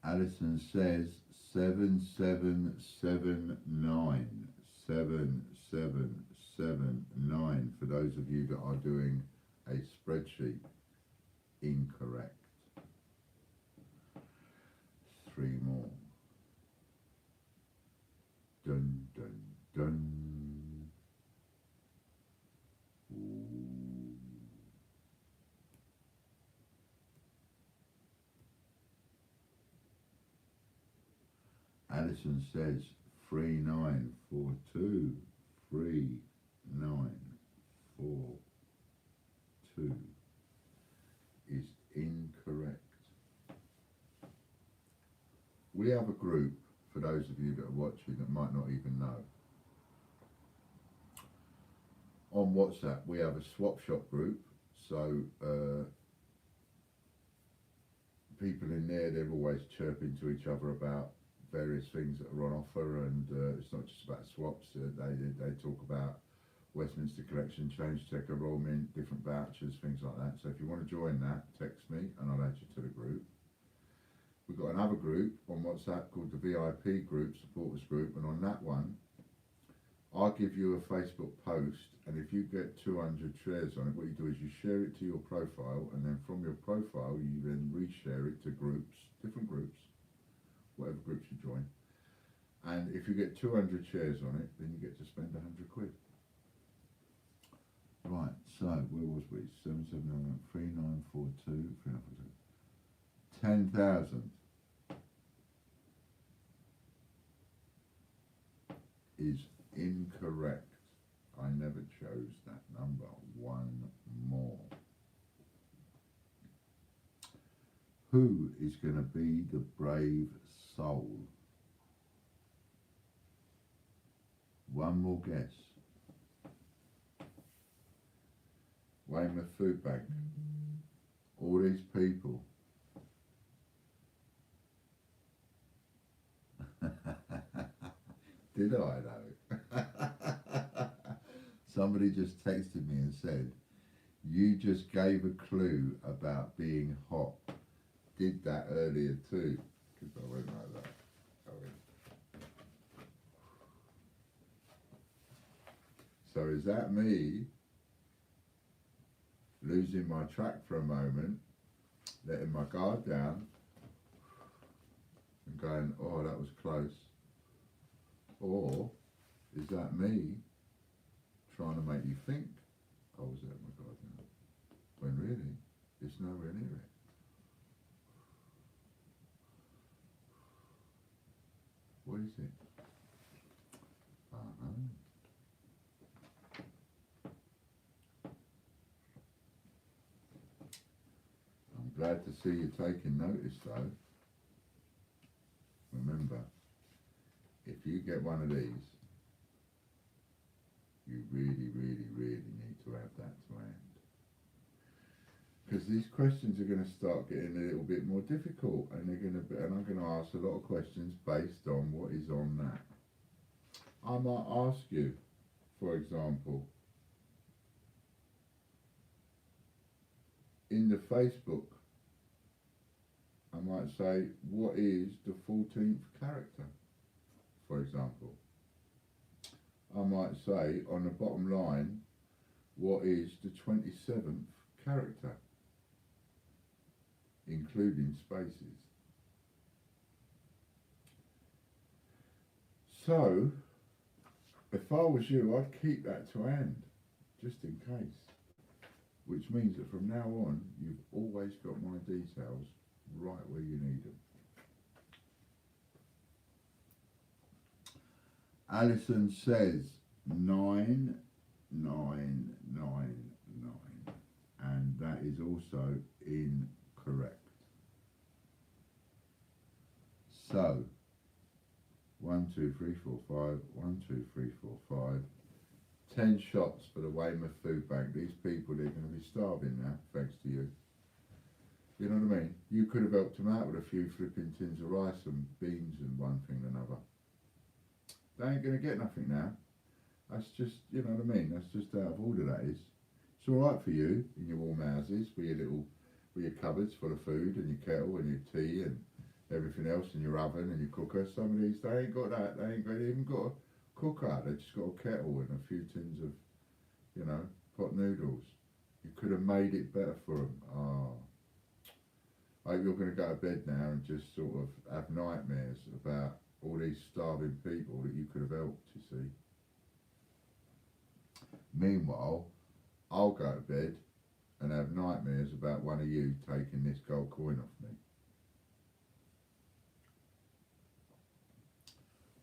Alison says 7779. 7779. For those of you that are doing a spreadsheet, incorrect. 3 more. Dun dun dun. Ooh. Alison says 3942. 3942 is incorrect. We have a group, for those of you that are watching that might not even know. On WhatsApp, we have a swap shop group, so people in there, they're always chirping to each other about various things that are on offer, and it's not just about swaps. They talk about Westminster Collection, Change Checker, Royal Mint, different vouchers, things like that. So if you want to join that, text me and I'll add you to the group. We've got another group on WhatsApp called the VIP group, supporters group, and on that one I'll give you a Facebook post, and if you get 200 shares on it, what you do is you share it to your profile, and then from your profile you then reshare it to groups, different groups, whatever groups you join. And if you get 200 shares on it, then you get to spend 100 quid. Right, so where was we? 779, 3942, 3942. 10,000 is incorrect. I never chose that number. One more. Who is going to be the brave soul? One more guess. Weymouth Food Bank. All these people. Did I though? Somebody just texted me and said, you just gave a clue about being hot. Did that earlier too. Because I went like that. So is that me losing my track for a moment, letting my guard down, and going, oh, that was close? Or is that me trying to make you think I was letting my guard down, when really it's nowhere near it? What is it? I don't know. I'm glad to see you taking notice though. Remember, if you get one of these, you really, really, really need to have that to hand. Because these questions are going to start getting a little bit more difficult, and I'm going to ask a lot of questions based on what is on that. I might ask you, for example, in the Facebook, I might say, what is the 14th character, for example? I might say, on the bottom line, what is the 27th character, including spaces? So, if I was you, I'd keep that to hand, just in case. Which means that from now on, you've always got my details right where you need them. Alison says 9999, and that is also incorrect. So 1 2 3 4 5, 1 2 3 4 5, 10 shots for the Weymouth Food Bank. These people, they're going to be starving now, thanks to you. You know what I mean? You could have helped them out with a few flipping tins of rice and beans and one thing and another. They ain't going to get nothing now. That's just, you know what I mean? That's just out of order, that is. It's alright for you in your warm houses, with your cupboards full of food and your kettle and your tea and everything else and your oven and your cooker. Some of these, they ain't got that. They ain't even got a cooker. They just got a kettle and a few tins of, you know, pot noodles. You could have made it better for them. Oh. I hope you're going to go to bed now and just sort of have nightmares about all these starving people that you could have helped, you see. Meanwhile, I'll go to bed and have nightmares about one of you taking this gold coin off me.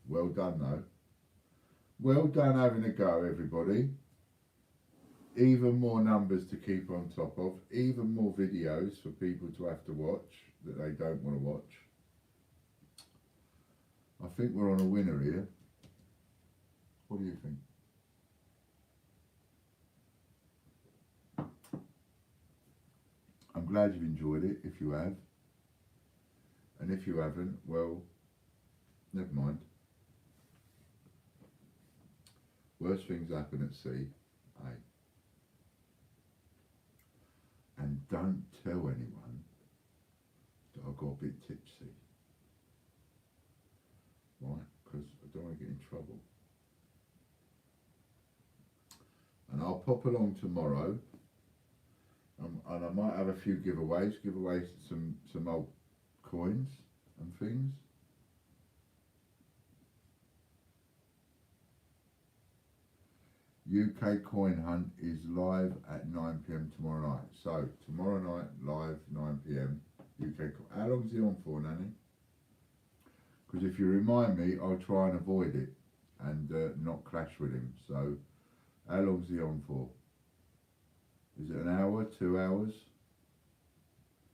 Well done though. Well done having a go, everybody. Even more numbers to keep on top of, even more videos for people to have to watch that they don't want to watch. I think we're on a winner here. What do you think? I'm glad you've enjoyed it, if you have. And if you haven't, well, never mind. Worse things happen at sea, eh? And don't tell anyone that I got a bit tipsy. Right? Because I don't want to get in trouble. I'll pop along tomorrow, and I might have a few giveaways, some old coins and things. UK coin hunt is live at 9 PM tomorrow night. So tomorrow night live 9 PM. UK. How long's he on for, Nanny? Because if you remind me, I'll try and avoid it and not clash with him. So how long's he on for? Is it an hour, 2 hours?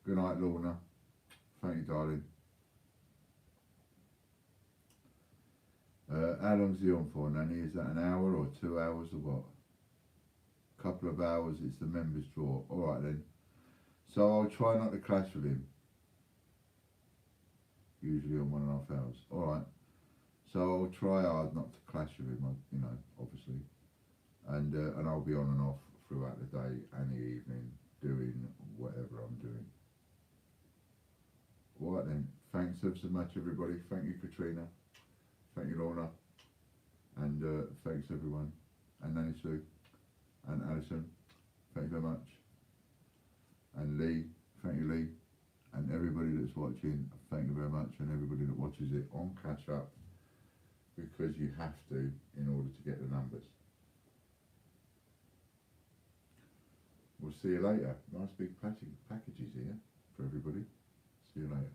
Good night, Lorna. Thank you, darling. How long's he on for, Nanny? Is that an hour or 2 hours or what? Couple of hours, it's the members draw. Alright then. So I'll try not to clash with him. Usually on 1.5 hours. Alright. So I'll try hard not to clash with him, you know, obviously. And I'll be on and off throughout the day and the evening doing whatever I'm doing. Alright then. Thanks ever so much, everybody. Thank you, Katrina. Thank you, Lorna. And thanks, everyone. And Nanny Sue. And Alison. Thank you very much. And Lee. Thank you, Lee. And everybody that's watching, thank you very much. And everybody that watches it on Catch Up, because you have to in order to get the numbers. We'll see you later. Nice big packages here for everybody. See you later.